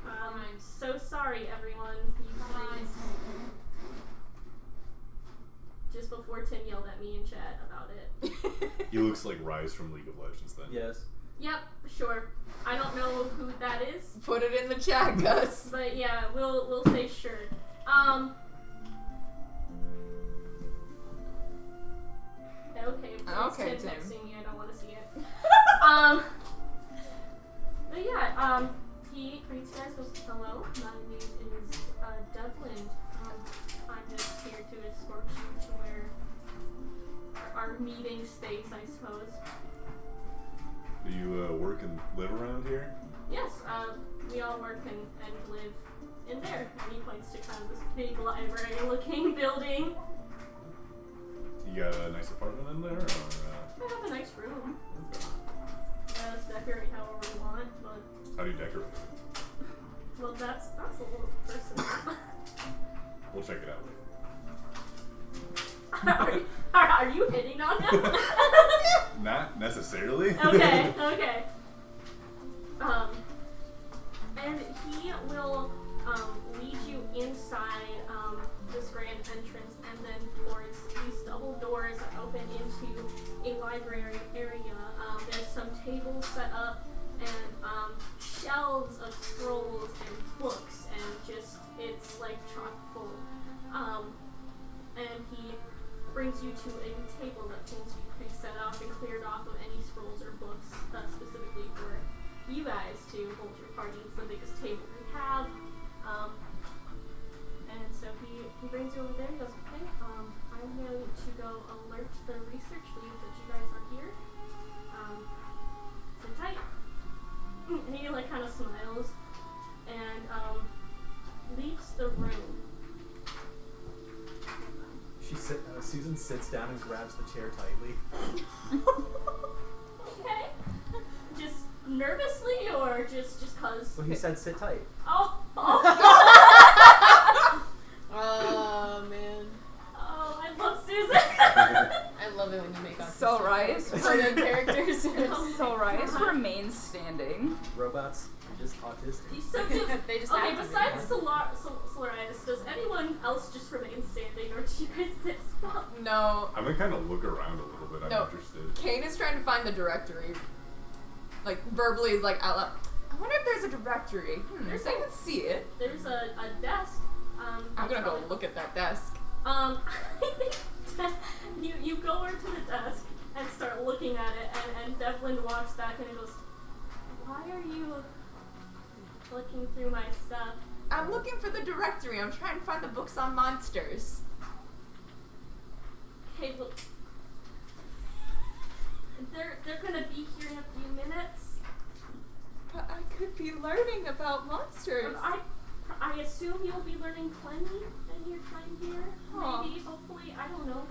[SPEAKER 2] I'm so sorry, everyone. You guys. Just before Tim yelled at me in chat about it.
[SPEAKER 6] He looks like Rise from League of Legends then.
[SPEAKER 4] Yes.
[SPEAKER 2] Yep, sure. I don't know who that is,
[SPEAKER 3] Put it in the chat, Gus.
[SPEAKER 2] but yeah, we'll say sure. Okay, it's
[SPEAKER 3] Okay,
[SPEAKER 2] Tim
[SPEAKER 3] Tim.
[SPEAKER 2] texting me. I don't want to see it. But yeah, he greets you guys with hello. My name is Devlin. I'm just here to escort you to where our meeting space, I suppose.
[SPEAKER 6] Do you work and live around here?
[SPEAKER 2] Yes, we all work and live in there. And he points to kind of this big library-looking building.
[SPEAKER 6] You got a nice apartment in there, or?
[SPEAKER 2] I have a nice room. Let us decorate however we want, but
[SPEAKER 6] How do you decorate?
[SPEAKER 2] well, that's a little personal.
[SPEAKER 6] We'll check it
[SPEAKER 2] are,
[SPEAKER 6] out.
[SPEAKER 2] are you hitting on him?
[SPEAKER 6] Not necessarily.
[SPEAKER 2] Okay. And he will lead you inside this grand entrance and then towards these double doors that open into a library area. There's some tables set up and shelves of scrolls and books, and just it's like chock full. And he brings you to a table that seems to be pretty set up and cleared off of any scrolls or books specifically for you guys to hold your party. It's the biggest table we have. And so he brings you over there. He goes, okay, I'm going to go alert the research lead that you guys are here. Sit tight. And he like kind of smiles and leaves the room.
[SPEAKER 4] Susan sits down and grabs the chair tightly.
[SPEAKER 2] Okay. Just nervously or just cause?
[SPEAKER 4] Well, he said sit tight.
[SPEAKER 2] Oh.
[SPEAKER 5] Oh man,
[SPEAKER 2] Oh, I love Susan.
[SPEAKER 5] I love it when you make up
[SPEAKER 1] So Rise,
[SPEAKER 5] the characters.
[SPEAKER 1] so Rise remains standing.
[SPEAKER 4] Robots are just autistic.
[SPEAKER 2] These subjects.
[SPEAKER 5] They just
[SPEAKER 2] Okay,
[SPEAKER 5] have to be.
[SPEAKER 2] besides Solarius, does anyone else just remain standing, or do you guys sit spot?
[SPEAKER 3] No.
[SPEAKER 6] I'm gonna kind of look around a little bit. I'm
[SPEAKER 3] No.
[SPEAKER 6] interested.
[SPEAKER 3] Kane is trying to find the directory. Like, verbally is like out loud. I wonder if there's a directory. There's I can see it.
[SPEAKER 2] There's a desk.
[SPEAKER 3] I'm gonna go look at that desk.
[SPEAKER 2] I think that you go over to the desk and start looking at it, and Devlin walks back and he goes, "Why are you looking through my stuff?"
[SPEAKER 3] I'm looking for the directory. I'm trying to find the books on monsters.
[SPEAKER 2] Okay, look. They're gonna be here in a few minutes.
[SPEAKER 3] But I could be learning about monsters.
[SPEAKER 2] I assume you'll be learning plenty in your time here.
[SPEAKER 3] Aw.
[SPEAKER 2] Maybe, hopefully, I don't know.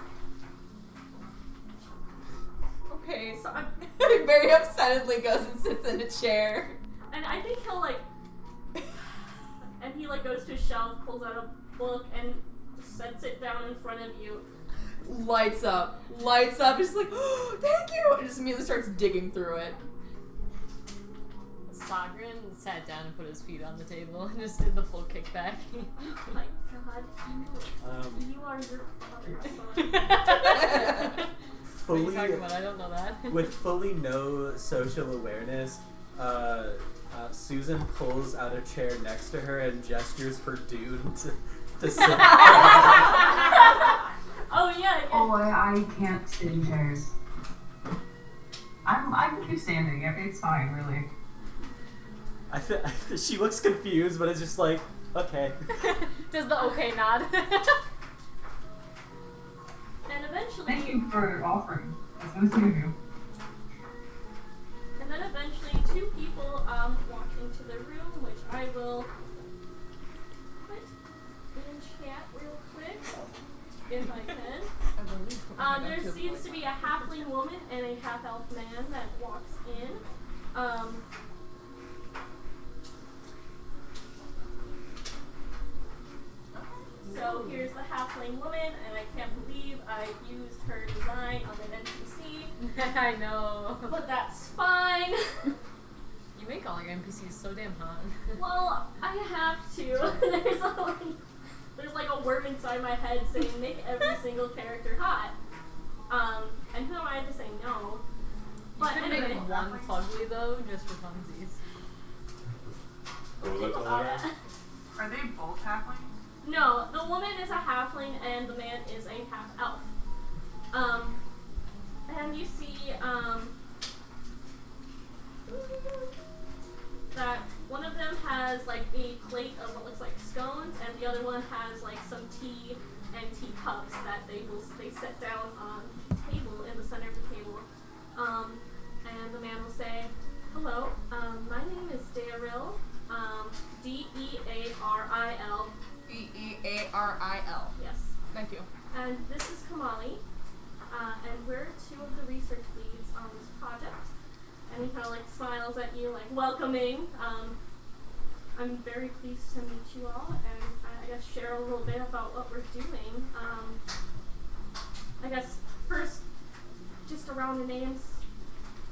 [SPEAKER 3] Okay.
[SPEAKER 2] So
[SPEAKER 3] very upsettedly goes and sits in a chair.
[SPEAKER 2] And I think he'll like, and he like goes to his shelf, pulls out a book, and sets it down in front of you.
[SPEAKER 3] Lights up. He's like, oh, thank you! And just immediately starts digging through it.
[SPEAKER 5] Sagrin sat down and put his feet on the table and just did the full kickback.
[SPEAKER 2] Oh my God, you are your father's son.
[SPEAKER 5] What are you
[SPEAKER 4] Fully,
[SPEAKER 5] talking about? I don't know that.
[SPEAKER 4] with fully no social awareness, Susan pulls out a chair next to her and gestures for Dune to sit.
[SPEAKER 2] Oh yeah.
[SPEAKER 7] Oh, I can't sit in chairs. I can keep standing. It's fine, really.
[SPEAKER 4] She looks confused, but it's just like, okay.
[SPEAKER 5] Does the okay nod?
[SPEAKER 2] And eventually,
[SPEAKER 7] Thank you for offering. That's nice of you.
[SPEAKER 2] and then eventually, two people walk into the room, which I will put in chat real quick, if I can. There seems to be a halfling woman and a half-elf man that walks in. So here's the halfling woman, and I can't believe I used her design on an NPC,
[SPEAKER 5] I know.
[SPEAKER 2] but that's fine.
[SPEAKER 5] You make all your NPCs so damn hot.
[SPEAKER 2] Well, I have to. There's like a word inside my head saying make every single character hot. And who am I to say no? But
[SPEAKER 5] You could
[SPEAKER 2] anyway,
[SPEAKER 5] make one fugly though, just for funsies.
[SPEAKER 6] What was that
[SPEAKER 2] think
[SPEAKER 6] called
[SPEAKER 2] about
[SPEAKER 6] again?
[SPEAKER 2] it.
[SPEAKER 8] Are they both halflings?
[SPEAKER 2] No, the woman is a halfling and the man is a half elf. And you see, that one of them has like a plate of what looks like scones, and the other one has like some tea and teacups that they set down on the table in the center of the table. And the man will say, "Hello, my name is Dearil, Dearil.
[SPEAKER 3] Dearil.
[SPEAKER 2] Yes.
[SPEAKER 3] Thank you.
[SPEAKER 2] And this is Kamali, and we're two of the research leads on this project." And he kind of like smiles at you, like welcoming. I'm very pleased to meet you all, and I guess share a little bit about what we're doing. I guess first, just a round of names.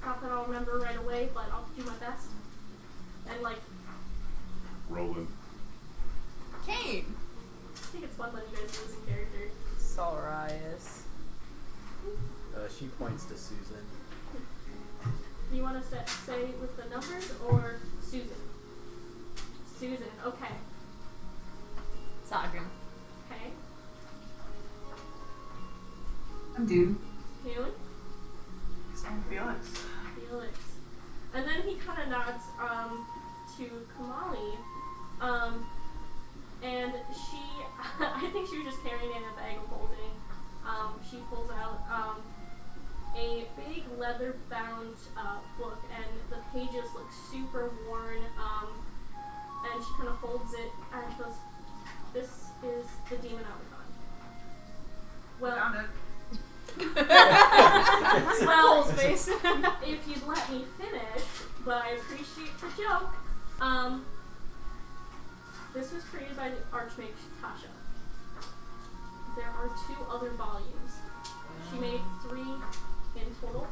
[SPEAKER 2] Not that I'll remember right away, but I'll do my best. And like,
[SPEAKER 6] Roland.
[SPEAKER 3] Kane.
[SPEAKER 2] I think it's fun when you guys use a character.
[SPEAKER 1] Solarius.
[SPEAKER 4] She points to Susan.
[SPEAKER 2] Do you want to say with the numbers or Susan? Susan, okay.
[SPEAKER 5] Sagrim.
[SPEAKER 2] Okay.
[SPEAKER 7] I'm Dune.
[SPEAKER 2] June?
[SPEAKER 8] And Felix.
[SPEAKER 2] Felix. And then he kind of nods to Kamali. And she, I think she was just carrying in a bag of holding. She pulls out a big leather-bound book, and the pages look super worn. And she kind of holds it, and she goes, "This is the Demonomicon." Well,
[SPEAKER 8] Found it.
[SPEAKER 2] well, if you'd let me finish, but I appreciate the joke. This was created by the Archmage Tasha. There are 2 other volumes. She made 3 in total.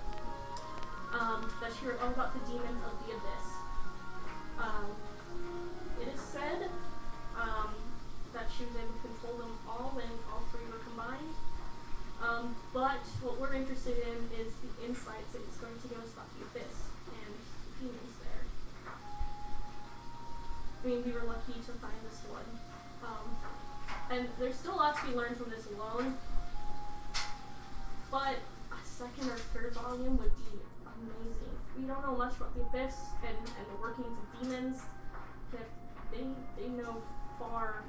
[SPEAKER 2] That she wrote all about the demons of the abyss. It is said that she was able to control them all when all 3 were combined. But what we're interested in is the insights it's going to give us about the abyss and the demons there. I mean, we were lucky to find this one. And there's still a lot to be learned from this alone. But a 2nd or 3rd volume would be amazing. We don't know much about the abyss and the workings of demons. Yet they know far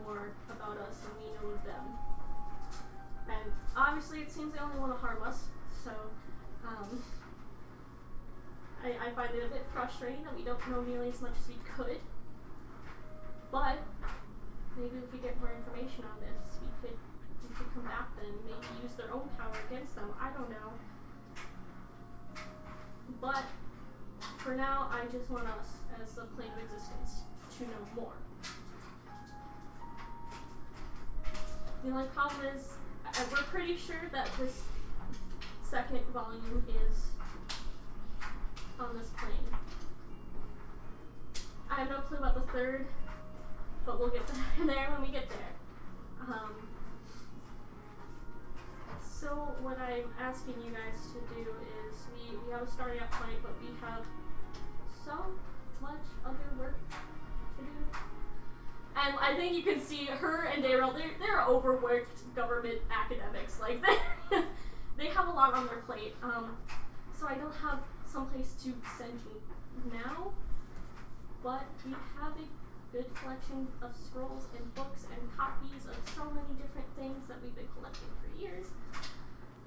[SPEAKER 2] more about us than we know of them. And obviously it seems they only want to harm us, so I find it a bit frustrating that we don't know nearly as much as we could. But maybe if we get more information on this, we could combat them, maybe use their own power against them. I don't know. But for now, I just want us, as a plane of existence, to know more. The only problem is, we're pretty sure that this second volume is on this plane. I have no clue about the third, but we'll get there when we get there. So what I'm asking you guys to do is, we have a starting up point, but we have so much other work to do. And I think you can see her and Daryl, they're overworked government academics. Like, they have a lot on their plate. So I don't have someplace to send you now, but we have a good collection of scrolls and books and copies of so many different things that we've been collecting for years.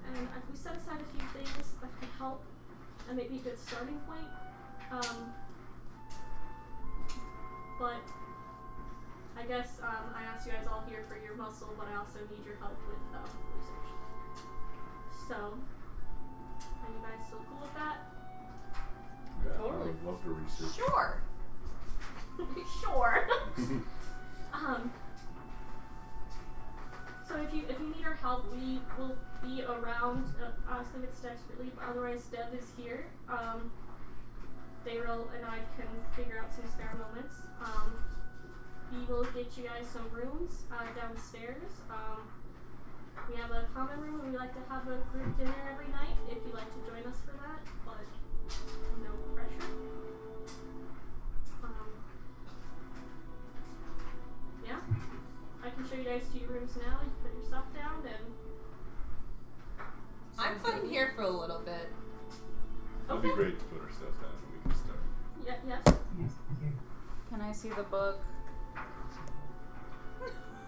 [SPEAKER 2] And we set aside a few things that could help and maybe a good starting point. But I guess I asked you guys all here for your muscle, but I also need your help with research. So, are you guys still cool with that?
[SPEAKER 6] Yeah,
[SPEAKER 5] Totally.
[SPEAKER 6] I would love to research.
[SPEAKER 3] Sure.
[SPEAKER 2] Sure. So if you need our help, we will be around. Honestly, it's desperately. Otherwise, Deb is here. Daryl and I can figure out some spare moments. We will get you guys some rooms downstairs. We have a common room and we like to have a group dinner every night if you'd like to join us for that, but no pressure. Yeah, I can show you guys to your rooms now. You can put your stuff down and...
[SPEAKER 3] I'm fine here for a little bit.
[SPEAKER 6] It'd be great to put our stuff down and we can start.
[SPEAKER 2] Yes.
[SPEAKER 7] Yes, thank you.
[SPEAKER 1] Can I see the book?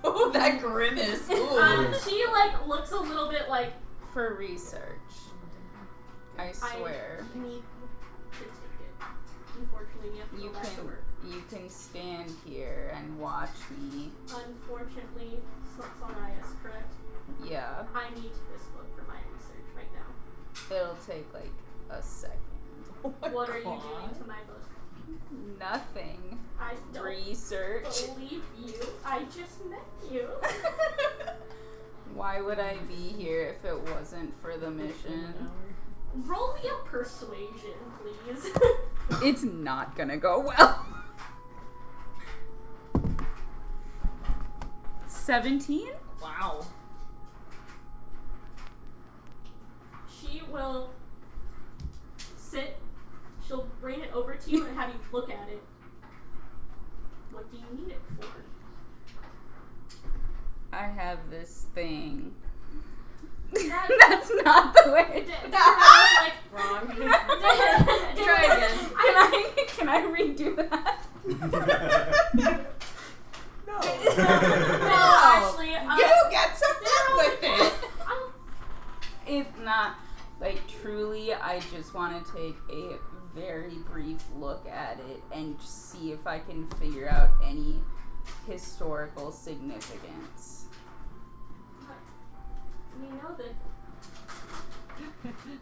[SPEAKER 3] Oh, that grimace. Ooh.
[SPEAKER 2] She looks a little bit like...
[SPEAKER 1] For research. I swear.
[SPEAKER 2] I need to take it. Unfortunately, we have to go back to work.
[SPEAKER 1] You can stand here and watch me.
[SPEAKER 2] Unfortunately, Sorias, correct?
[SPEAKER 1] Yeah.
[SPEAKER 2] I need this book for my research right now.
[SPEAKER 1] It'll take like a second.
[SPEAKER 3] Oh my
[SPEAKER 2] What are you
[SPEAKER 3] God.
[SPEAKER 2] doing to my book?
[SPEAKER 1] Nothing.
[SPEAKER 2] I don't
[SPEAKER 1] Research.
[SPEAKER 2] believe you. I just met you.
[SPEAKER 1] Why would I be here if it wasn't for the mission?
[SPEAKER 2] Roll me a persuasion, please.
[SPEAKER 1] It's not gonna go well. 17?
[SPEAKER 3] Wow.
[SPEAKER 2] She will sit. She'll bring it over to you and have you look at it. What do you need it for?
[SPEAKER 1] I have this thing.
[SPEAKER 2] That-
[SPEAKER 1] That's not the way.
[SPEAKER 5] Wrong.
[SPEAKER 2] Try
[SPEAKER 5] again.
[SPEAKER 1] Can I redo that?
[SPEAKER 3] No.
[SPEAKER 2] No, actually,
[SPEAKER 3] You get some fun with it.
[SPEAKER 1] It's not like truly. I just want to take a very brief look at it and just see if I can figure out any historical significance.
[SPEAKER 2] we know that.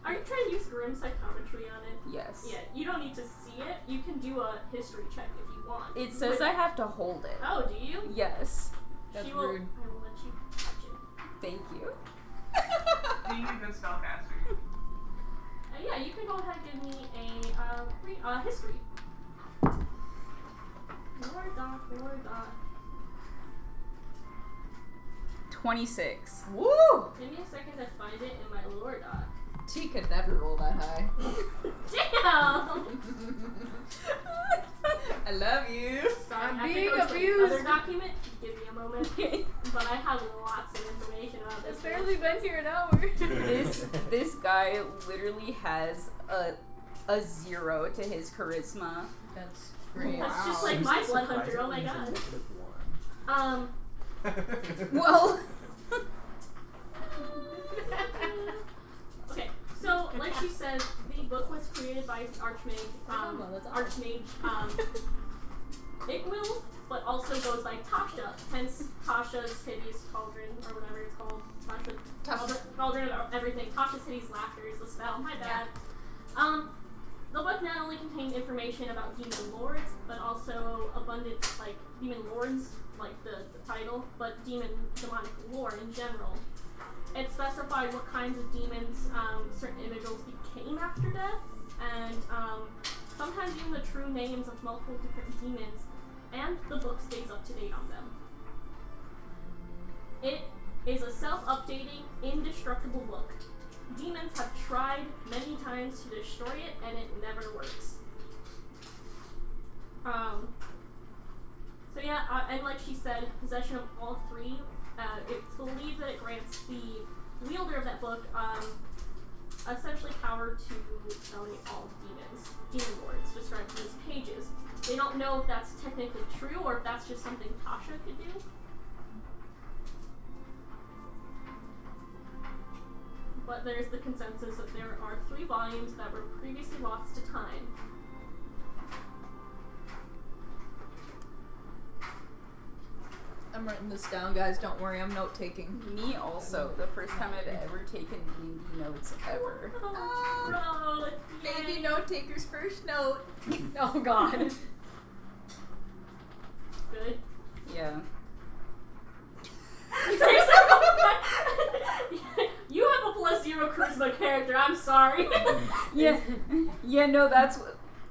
[SPEAKER 2] Are you trying to use grim psychometry on it?
[SPEAKER 1] Yes.
[SPEAKER 2] Yeah, you don't need to see it. You can do a history check if you want.
[SPEAKER 1] It says I have to hold it.
[SPEAKER 2] Oh, do you?
[SPEAKER 1] Yes.
[SPEAKER 5] That's
[SPEAKER 2] she will,
[SPEAKER 5] rude.
[SPEAKER 2] I will let you touch it.
[SPEAKER 1] Thank you.
[SPEAKER 8] Being a good spellcaster.
[SPEAKER 2] Yeah, you can go ahead and give me a history. Lore dot.
[SPEAKER 1] 26.
[SPEAKER 3] Woo!
[SPEAKER 2] Give me a second to find it in my lore dot.
[SPEAKER 3] T could never roll that high.
[SPEAKER 2] Damn!
[SPEAKER 3] I love you.
[SPEAKER 2] Sorry,
[SPEAKER 5] I'm
[SPEAKER 2] I have to
[SPEAKER 5] being
[SPEAKER 2] go to
[SPEAKER 5] abused.
[SPEAKER 2] another document. Give me a moment. But I have lots of information about this.
[SPEAKER 5] It's barely been here an hour.
[SPEAKER 1] This guy literally has a 0 to his charisma.
[SPEAKER 5] That's great.
[SPEAKER 2] That's just
[SPEAKER 3] Wow.
[SPEAKER 2] like my blood hunter. Oh my god.
[SPEAKER 1] Well,
[SPEAKER 2] Okay, so like she said, the book was created by Archmage,
[SPEAKER 5] that's awesome.
[SPEAKER 2] Ickwill, but also goes by Tasha, hence Tasha's Hideous Cauldron, or whatever it's called.
[SPEAKER 3] Tasha's-
[SPEAKER 2] Cauldron of everything. Tasha's Hideous Laughter is the spell, my bad. The book not only contained information about demon lords, but also abundant, like, demon lords, like the title, but demonic lore in general. It specified what kinds of demons certain individuals became after death, and sometimes even the true names of multiple different demons, and the book stays up to date on them. It is a self-updating, indestructible book. Demons have tried many times to destroy it, and it never works. So yeah, and like she said, possession of all three, it's believed that it grants the wielder of that book essentially power to eliminate all demon lords described in these pages. They don't know if that's technically true or if that's just something Tasha could do. But there's the consensus that there are 3 volumes that were previously lost to time.
[SPEAKER 3] I'm writing this down, guys. Don't worry, I'm note taking.
[SPEAKER 1] Me also. The first time I've ever taken D&D notes ever.
[SPEAKER 2] Oh,
[SPEAKER 3] Baby note taker's first note.
[SPEAKER 5] Oh god.
[SPEAKER 2] Good.
[SPEAKER 1] Yeah.
[SPEAKER 2] You have a +0 charisma character, I'm sorry.
[SPEAKER 1] Yeah. Yeah, no, that's...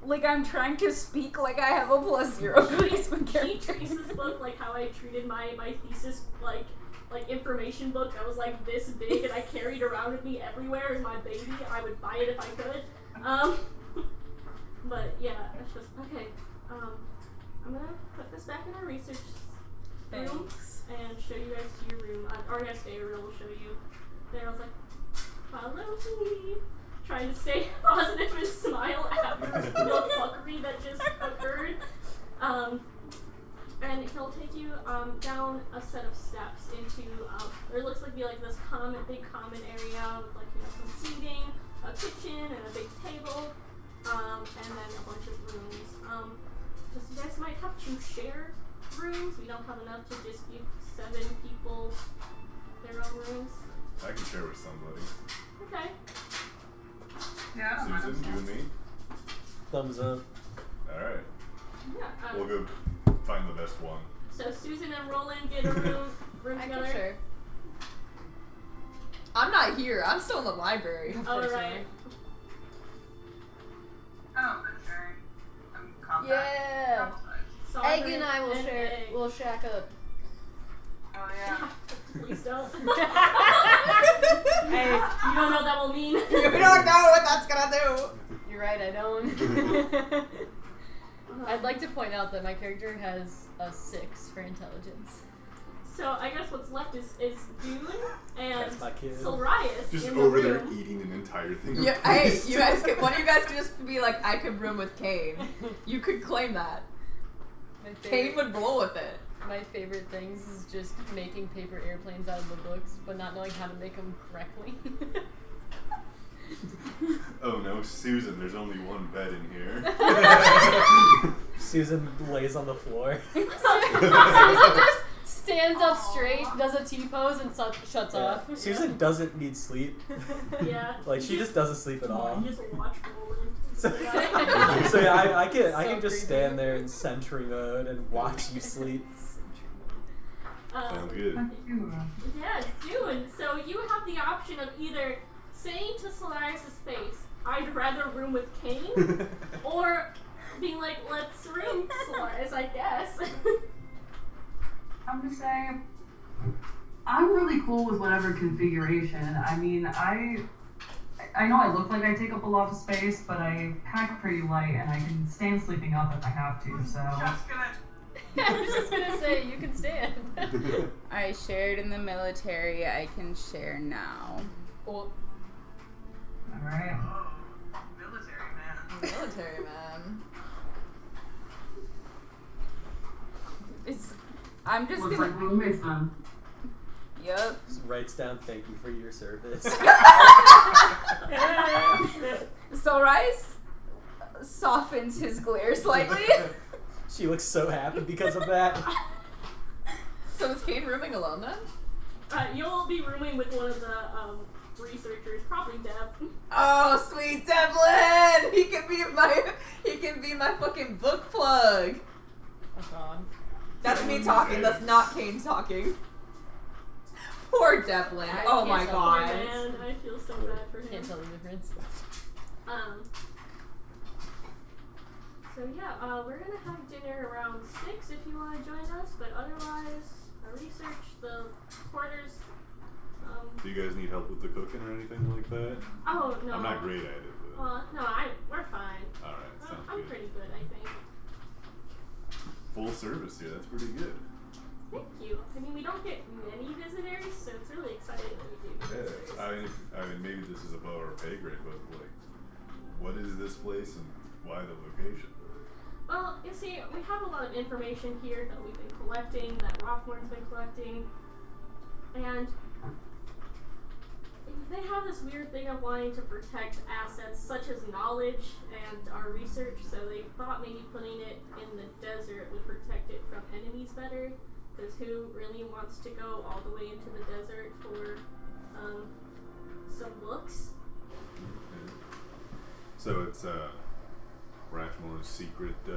[SPEAKER 1] Like, I'm trying to speak like I have a +0 charisma
[SPEAKER 2] She
[SPEAKER 1] character.
[SPEAKER 2] treats this book like how I treated my thesis, like information book that was like this big and I carried around with me everywhere as my baby. I would buy it if I could. But yeah, that's just, okay. I'm gonna put this back in our research room
[SPEAKER 1] Thanks.
[SPEAKER 2] and show you guys to your room. Our guest Ariel will show you. There, I was like, follow me. Trying to stay positive and smile after the fuckery that just occurred. And he'll take you down a set of steps into, there looks like this big common area with some seating, a kitchen, and a big table, and then a bunch of rooms. Just you guys might have to share rooms. We don't have enough to just give 7 people their own rooms.
[SPEAKER 6] I can share with somebody.
[SPEAKER 2] Okay.
[SPEAKER 8] Yeah, I don't mind.
[SPEAKER 6] Susan, you and me?
[SPEAKER 4] Thumbs up.
[SPEAKER 6] Alright.
[SPEAKER 2] Yeah.
[SPEAKER 6] We'll go find the best one.
[SPEAKER 2] So Susan and Roland get a room
[SPEAKER 3] I
[SPEAKER 2] together.
[SPEAKER 3] can share. I'm not here. I'm still in the library.
[SPEAKER 2] Oh, right.
[SPEAKER 8] Oh, I'm sharing. I'm compact.
[SPEAKER 3] Yeah.
[SPEAKER 8] Travel size.
[SPEAKER 3] Egg
[SPEAKER 2] Sovereign
[SPEAKER 3] and I will
[SPEAKER 2] and
[SPEAKER 3] share.
[SPEAKER 2] Egg.
[SPEAKER 3] We'll shack up.
[SPEAKER 8] Oh yeah.
[SPEAKER 2] Please don't.
[SPEAKER 5] Hey,
[SPEAKER 2] You don't know what that will mean.
[SPEAKER 3] We don't know what that's gonna do.
[SPEAKER 5] you're right, I don't. I'd like to point out that my character has a 6 for intelligence.
[SPEAKER 2] So I guess what's left is Dune and
[SPEAKER 4] That's my kid.
[SPEAKER 2] Solarius
[SPEAKER 6] Just
[SPEAKER 2] in the
[SPEAKER 6] over there
[SPEAKER 2] room.
[SPEAKER 6] eating an entire thing.
[SPEAKER 3] Yeah, hey, you guys could, one of you guys could just be like, I could room with Kane. You could claim that.
[SPEAKER 5] My
[SPEAKER 3] Kane
[SPEAKER 5] favorite,
[SPEAKER 3] would roll with it.
[SPEAKER 5] my favorite things is just making paper airplanes out of the books, but not knowing how to make them correctly.
[SPEAKER 6] Oh no, Susan, there's only one bed in here.
[SPEAKER 4] Susan lays on the floor.
[SPEAKER 5] Susan just stands up straight, does a T-pose, and shuts off.
[SPEAKER 4] Susan doesn't need sleep.
[SPEAKER 2] Yeah.
[SPEAKER 4] Like, she just doesn't sleep at all.
[SPEAKER 2] You just watch Roland.
[SPEAKER 4] So, so yeah, I can
[SPEAKER 5] So
[SPEAKER 4] just
[SPEAKER 5] creepy.
[SPEAKER 4] stand there in sentry mode and watch you sleep.
[SPEAKER 6] Sounds good.
[SPEAKER 2] Yeah, Dune. So you have the option of either saying to Solarius' face, I'd rather room with Kane, or being like, let's room Solarius, I guess.
[SPEAKER 7] I'm gonna say I'm really cool with whatever configuration. I mean, I know I look like I take up a lot of space, but I pack pretty light and I can stand sleeping up if I have to. So
[SPEAKER 8] Just gonna.
[SPEAKER 5] I was just gonna say, you can stand.
[SPEAKER 1] I shared in the military. I can share now.
[SPEAKER 5] Well,
[SPEAKER 7] all right.
[SPEAKER 8] Oh, military man.
[SPEAKER 3] Military man.
[SPEAKER 1] I'm just
[SPEAKER 7] Looks
[SPEAKER 1] gonna.
[SPEAKER 7] like roommates then.
[SPEAKER 1] Yup.
[SPEAKER 4] Just writes down, thank you for your service.
[SPEAKER 1] So Rice softens his glare slightly.
[SPEAKER 4] She looks so happy because of that.
[SPEAKER 3] So is Kane rooming alone then?
[SPEAKER 2] You'll be rooming with one of the researchers, probably Deb.
[SPEAKER 3] Oh, sweet Devlin! He can be my fucking book plug.
[SPEAKER 5] Oh god.
[SPEAKER 3] That's me talking. That's not Kane talking. Poor Devlin.
[SPEAKER 5] I
[SPEAKER 3] Oh
[SPEAKER 5] can't
[SPEAKER 3] my
[SPEAKER 5] tell.
[SPEAKER 2] Poor
[SPEAKER 3] god.
[SPEAKER 2] man, I feel so bad for him.
[SPEAKER 5] Can't tell the difference.
[SPEAKER 2] So yeah, we're gonna have dinner around 6 if you want to join us, but otherwise, research the quarters.
[SPEAKER 6] Do you guys need help with the cooking or anything like that?
[SPEAKER 2] Oh no.
[SPEAKER 6] I'm not great at it, but.
[SPEAKER 2] No, we're fine.
[SPEAKER 6] Alright, sounds
[SPEAKER 2] I'm
[SPEAKER 6] good.
[SPEAKER 2] pretty good, I think.
[SPEAKER 6] Full service here, that's pretty good.
[SPEAKER 2] Thank you. I mean, we don't get many visitors, so it's really exciting that we do. Visitors.
[SPEAKER 6] Yeah, I mean, maybe this is above our pay grade, but like, what is this place and why the location?
[SPEAKER 2] Well, you see, we have a lot of information here that we've been collecting, that Rothmorn's been collecting, and they have this weird thing of wanting to protect assets such as knowledge and our research, so they thought maybe putting it in the desert would protect it from enemies better, because who really wants to go all the way into the desert for some books?
[SPEAKER 6] So it's Rathmore's secret
[SPEAKER 2] A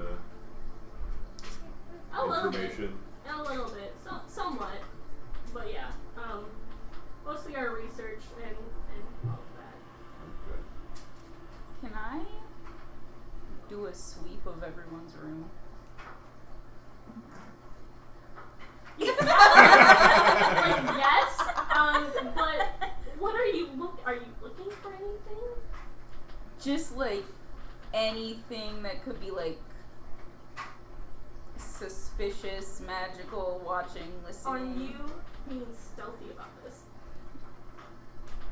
[SPEAKER 2] little bit.
[SPEAKER 6] information.
[SPEAKER 2] A little bit. Somewhat. But yeah. Mostly our research and all of that.
[SPEAKER 6] Okay.
[SPEAKER 1] Can I do a sweep of everyone's room?
[SPEAKER 2] Yes. But what are you looking for anything?
[SPEAKER 1] Just like anything that could be like suspicious, magical, watching, listening.
[SPEAKER 2] Are you being stealthy about this?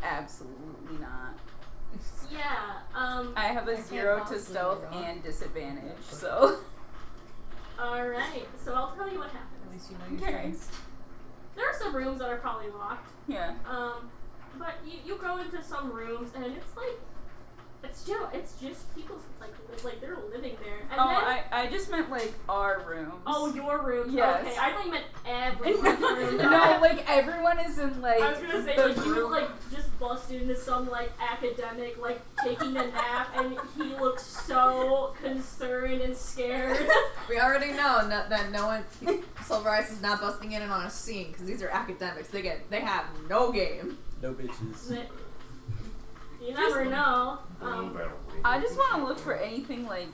[SPEAKER 1] Absolutely not.
[SPEAKER 2] Yeah.
[SPEAKER 1] I have a
[SPEAKER 5] can't
[SPEAKER 1] 0 to
[SPEAKER 5] possibly
[SPEAKER 1] stealth
[SPEAKER 5] be wrong.
[SPEAKER 1] and disadvantage, so.
[SPEAKER 2] Alright, so I'll tell you what
[SPEAKER 5] At
[SPEAKER 2] happens.
[SPEAKER 5] least you know your
[SPEAKER 1] Okay.
[SPEAKER 5] strengths.
[SPEAKER 2] There are some rooms that are probably locked.
[SPEAKER 1] Yeah.
[SPEAKER 2] But you go into some rooms and it's like, it's just people's, like they're living there. And
[SPEAKER 1] Oh,
[SPEAKER 2] then,
[SPEAKER 1] I just meant like our rooms.
[SPEAKER 2] oh, your rooms.
[SPEAKER 1] Yes.
[SPEAKER 2] Okay, I thought you meant everyone's room.
[SPEAKER 1] No, like everyone is in like.
[SPEAKER 2] I was gonna say,
[SPEAKER 1] the
[SPEAKER 2] like, you
[SPEAKER 1] room.
[SPEAKER 2] like just busted into some like academic, like taking a nap, and he looks so concerned and scared.
[SPEAKER 3] We already know that no one, Silver Ice is not busting in and on a scene because these are academics. They have no game.
[SPEAKER 4] No bitches.
[SPEAKER 2] You never know.
[SPEAKER 1] I just want to look for anything like.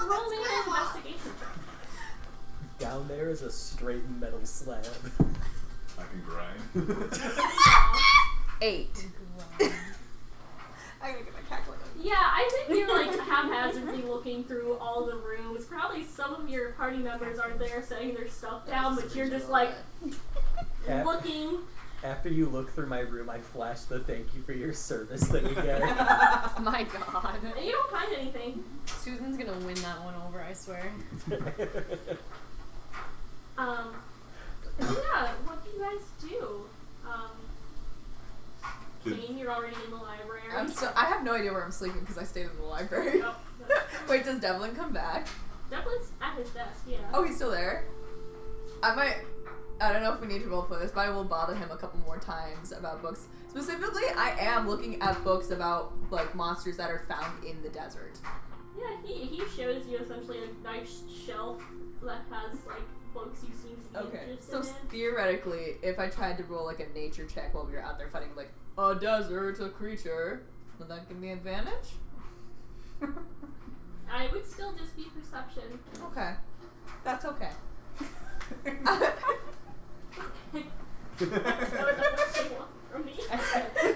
[SPEAKER 2] Roll me an investigation check.
[SPEAKER 4] Down there is a straight metal slab.
[SPEAKER 6] I can grind.
[SPEAKER 1] 8.
[SPEAKER 3] I'm gonna get my calculator.
[SPEAKER 2] Yeah, I think you're like haphazardly looking through all the rooms. Probably some of your party members are there setting their stuff down, but you're just like looking.
[SPEAKER 4] After you look through my room, I flash the thank you for your service thing again.
[SPEAKER 5] My god.
[SPEAKER 2] And you don't find anything.
[SPEAKER 5] Susan's gonna win that one over, I swear.
[SPEAKER 2] Yeah, what do you guys do? Jane, you're already in the library.
[SPEAKER 3] I have no idea where I'm sleeping because I stayed in the library.
[SPEAKER 2] Oh,
[SPEAKER 3] Wait, does Devlin come back?
[SPEAKER 2] Devlin's at his desk, yeah.
[SPEAKER 3] Oh, he's still there? I don't know if we need to roleplay this, but I will bother him a couple more times about books. Specifically, I am looking at books about, like, monsters that are found in the desert.
[SPEAKER 2] Yeah, he shows you essentially a nice shelf that has, like, books you seem to be
[SPEAKER 3] Okay,
[SPEAKER 2] interested
[SPEAKER 3] so
[SPEAKER 2] in.
[SPEAKER 3] theoretically, if I tried to roll, like, a nature check while we were out there fighting, like, a desert, a creature, would that give me advantage?
[SPEAKER 2] I would still just be perception.
[SPEAKER 3] Okay. That's okay.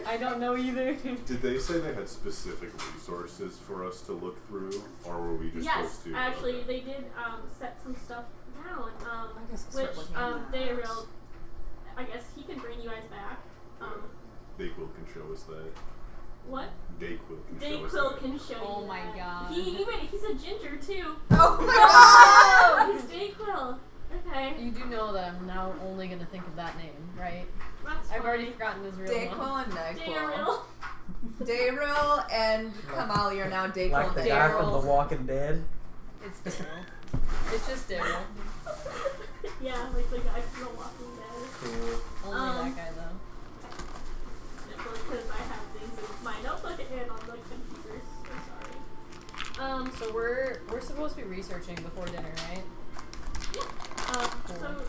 [SPEAKER 5] I don't know either.
[SPEAKER 6] Did they say they had specific resources for us to look through, or were we just
[SPEAKER 2] Yes,
[SPEAKER 6] supposed to?
[SPEAKER 2] actually, they did set some stuff down.
[SPEAKER 3] I guess I'll start
[SPEAKER 2] Which
[SPEAKER 3] looking at that.
[SPEAKER 2] Dayrill, I guess he can bring you guys back.
[SPEAKER 6] Dayquil can show us that.
[SPEAKER 2] What?
[SPEAKER 6] Dayquil can show us
[SPEAKER 2] Dayquil
[SPEAKER 6] that.
[SPEAKER 2] can show you.
[SPEAKER 5] Oh my
[SPEAKER 2] that.
[SPEAKER 5] god.
[SPEAKER 2] He's a ginger too.
[SPEAKER 3] Oh my god!
[SPEAKER 2] He's Dayquil. Okay.
[SPEAKER 5] You do know that I'm now only gonna think of that name, right?
[SPEAKER 2] That's
[SPEAKER 5] I've
[SPEAKER 2] fine.
[SPEAKER 5] already forgotten his real one.
[SPEAKER 3] Dayquil and Nyquil.
[SPEAKER 2] Dayrill.
[SPEAKER 3] Daryl and Kamali are now Dayquil
[SPEAKER 4] Like
[SPEAKER 3] and
[SPEAKER 4] the
[SPEAKER 3] Daryl.
[SPEAKER 4] guy from The Walking Dead.
[SPEAKER 5] It's Daryl. It's just Daryl.
[SPEAKER 2] Yeah, like the guy from The Walking Dead.
[SPEAKER 4] Cool.
[SPEAKER 5] Only that guy though.
[SPEAKER 2] Because I have things in my
[SPEAKER 5] So we're supposed to be researching before dinner, right?
[SPEAKER 2] So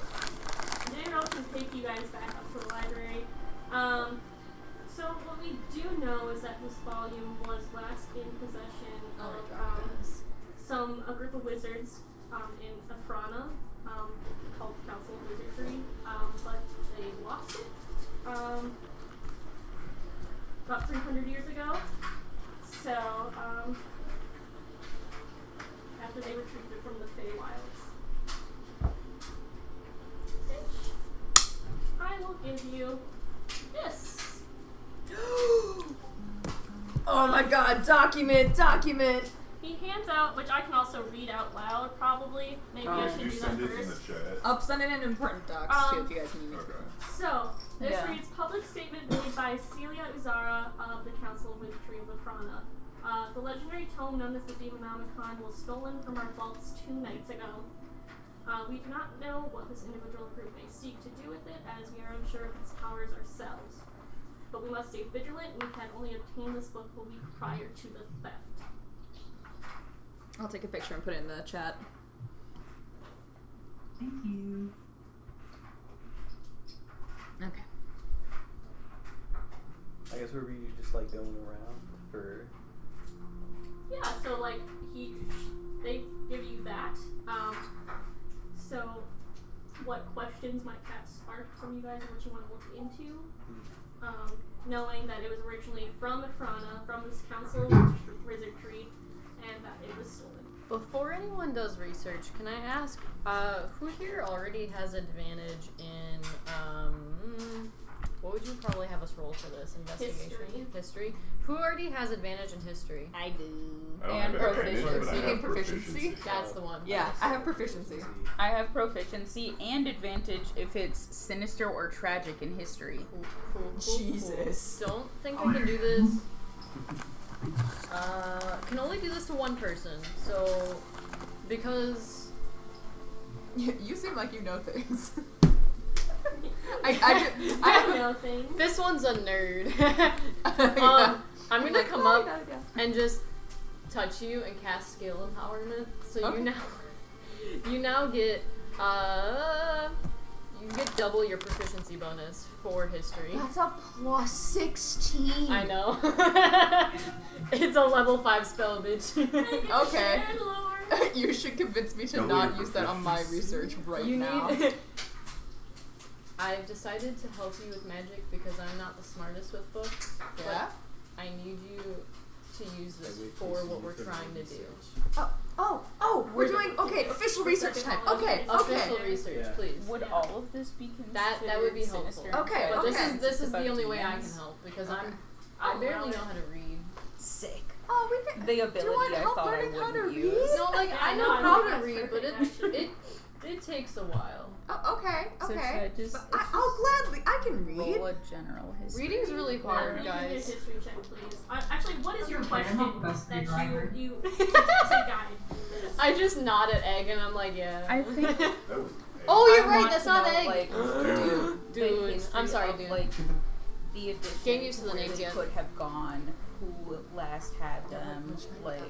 [SPEAKER 2] dinner can take you guys back up to the library. So what we do know is that this volume was last in possession of a group of wizards in Afrana, called Council of Wizardry, but they lost it about 300 years ago. So after they retrieved it from the Feywilds. I will give you this.
[SPEAKER 3] Oh my god, document!
[SPEAKER 2] He hands out, which I can also read out loud, probably. Maybe I should
[SPEAKER 6] you
[SPEAKER 2] do that
[SPEAKER 6] send it in the
[SPEAKER 2] first.
[SPEAKER 6] chat?
[SPEAKER 3] I'll send it in important docs too if you guys need me to.
[SPEAKER 6] Okay.
[SPEAKER 2] So, this
[SPEAKER 1] Yeah.
[SPEAKER 2] reads, public statement made by Celia Uzara of the Council of Wizardry of Afrana. The legendary tome known as the Demonomicon was stolen from our vaults 2 nights ago. We do not know what this individual group may seek to do with it, as we are unsure of its powers ourselves. But we must stay vigilant, and we can only obtain this book a week prior to the theft.
[SPEAKER 3] I'll take a picture and put it in the chat.
[SPEAKER 7] Thank you.
[SPEAKER 3] Okay.
[SPEAKER 4] I guess were we just like going around for?
[SPEAKER 2] Yeah, so like they give you that. So what questions might that spark from you guys, and what you want to look into? Knowing that it was originally from Afrana, from this Council of Wizardry, and that it was stolen.
[SPEAKER 5] Before anyone does research, can I ask who here already has advantage in what would you probably have us roll for this investigation? History. Who already has advantage in history?
[SPEAKER 1] I do.
[SPEAKER 6] I don't
[SPEAKER 1] And
[SPEAKER 6] have advantage, but I
[SPEAKER 3] proficiency.
[SPEAKER 6] have
[SPEAKER 3] Proficiency?
[SPEAKER 5] That's the one.
[SPEAKER 3] Yeah, I have proficiency.
[SPEAKER 1] I have proficiency and advantage if it's sinister or tragic in history.
[SPEAKER 5] Cool.
[SPEAKER 3] Jesus.
[SPEAKER 5] Don't think I can do this. Can only do this to one person. So, because
[SPEAKER 3] You seem like you know things.
[SPEAKER 2] I don't know things.
[SPEAKER 5] this one's a nerd.
[SPEAKER 3] Yeah.
[SPEAKER 5] I'm gonna
[SPEAKER 3] Like,
[SPEAKER 5] come
[SPEAKER 3] oh,
[SPEAKER 5] up
[SPEAKER 3] yeah.
[SPEAKER 5] and just touch you and cast skill empowerment. So
[SPEAKER 3] Okay.
[SPEAKER 5] you now get you get double your proficiency bonus for history.
[SPEAKER 3] That's a plus 16.
[SPEAKER 5] I know. It's a level 5 spell, bitch.
[SPEAKER 3] Okay.
[SPEAKER 2] Shared lore.
[SPEAKER 3] You should convince me to
[SPEAKER 6] Double
[SPEAKER 3] not
[SPEAKER 6] your
[SPEAKER 3] use that on my
[SPEAKER 6] proficiency.
[SPEAKER 3] research right
[SPEAKER 5] You
[SPEAKER 3] now.
[SPEAKER 5] need. I've decided to help you with magic because I'm not the smartest with books.
[SPEAKER 3] Yeah?
[SPEAKER 5] But I need you to use this
[SPEAKER 4] Wait,
[SPEAKER 5] for
[SPEAKER 4] please,
[SPEAKER 5] what
[SPEAKER 4] you
[SPEAKER 5] we're
[SPEAKER 4] can
[SPEAKER 5] trying to do.
[SPEAKER 4] research.
[SPEAKER 3] We're doing, okay, official research time. Okay,
[SPEAKER 5] Official
[SPEAKER 3] okay.
[SPEAKER 5] research,
[SPEAKER 4] Yeah.
[SPEAKER 5] please.
[SPEAKER 1] Would
[SPEAKER 2] Yeah.
[SPEAKER 1] all of this be considered
[SPEAKER 5] That would be helpful.
[SPEAKER 1] sinister?
[SPEAKER 3] Okay,
[SPEAKER 5] But
[SPEAKER 3] okay.
[SPEAKER 5] this is
[SPEAKER 1] About
[SPEAKER 5] the only way I
[SPEAKER 1] demons?
[SPEAKER 5] can help because
[SPEAKER 3] Okay.
[SPEAKER 5] I
[SPEAKER 2] Oh,
[SPEAKER 5] barely
[SPEAKER 2] wow.
[SPEAKER 5] know how to read.
[SPEAKER 1] Sick.
[SPEAKER 3] Oh, we can.
[SPEAKER 1] The
[SPEAKER 3] Do you
[SPEAKER 1] ability
[SPEAKER 3] want
[SPEAKER 1] I
[SPEAKER 3] help
[SPEAKER 1] thought I
[SPEAKER 3] learning how to
[SPEAKER 1] wouldn't
[SPEAKER 3] read?
[SPEAKER 1] use.
[SPEAKER 5] No, like
[SPEAKER 2] Yeah,
[SPEAKER 5] I know
[SPEAKER 2] no, I
[SPEAKER 5] how
[SPEAKER 2] think
[SPEAKER 5] to
[SPEAKER 2] that's
[SPEAKER 5] read, but
[SPEAKER 2] perfect,
[SPEAKER 5] it takes a while.
[SPEAKER 3] Oh, okay,
[SPEAKER 1] So should
[SPEAKER 3] okay.
[SPEAKER 1] I just,
[SPEAKER 3] But I'll gladly. I can read.
[SPEAKER 1] roll a general history?
[SPEAKER 5] Reading's really hard,
[SPEAKER 2] Can you do your
[SPEAKER 5] guys.
[SPEAKER 2] history check, please? Actually, what is your
[SPEAKER 7] Okay,
[SPEAKER 2] question
[SPEAKER 7] I'm not the best
[SPEAKER 2] that
[SPEAKER 7] driver.
[SPEAKER 2] you to guide?
[SPEAKER 5] I just nod at Egg and I'm like, yeah.
[SPEAKER 1] I think-
[SPEAKER 6] That was.
[SPEAKER 5] Oh, you're
[SPEAKER 1] I
[SPEAKER 5] right.
[SPEAKER 1] want
[SPEAKER 5] That's
[SPEAKER 1] to
[SPEAKER 5] not
[SPEAKER 1] know,
[SPEAKER 5] Egg.
[SPEAKER 1] Like,
[SPEAKER 6] Dude.
[SPEAKER 1] the
[SPEAKER 5] Dude,
[SPEAKER 1] history
[SPEAKER 5] I'm sorry,
[SPEAKER 1] of,
[SPEAKER 5] dude.
[SPEAKER 1] Like, the edition
[SPEAKER 5] Getting used to the
[SPEAKER 1] where
[SPEAKER 5] names,
[SPEAKER 1] they
[SPEAKER 5] yeah.
[SPEAKER 1] could have gone, who last had them, like,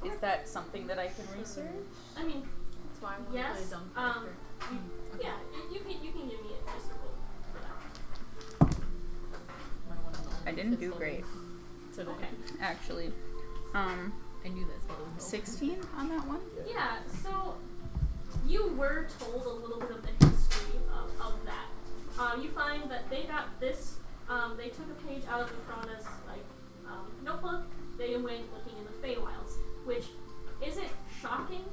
[SPEAKER 1] is that something that I can research?
[SPEAKER 2] I mean,
[SPEAKER 5] That's why I want to
[SPEAKER 2] yes.
[SPEAKER 5] play dumb character.
[SPEAKER 2] Yeah, you can give me a just a roll for that.
[SPEAKER 5] My one and only
[SPEAKER 1] I didn't do
[SPEAKER 5] fifth
[SPEAKER 1] great,
[SPEAKER 5] level today.
[SPEAKER 2] Okay.
[SPEAKER 1] actually.
[SPEAKER 5] I knew this. That would help.
[SPEAKER 1] 16 on that one?
[SPEAKER 2] Yeah, so you were told a little bit of the history of that. You find that they got this, they took a page out of the Frana's notebook, they went looking in the Feywilds, which isn't shocking,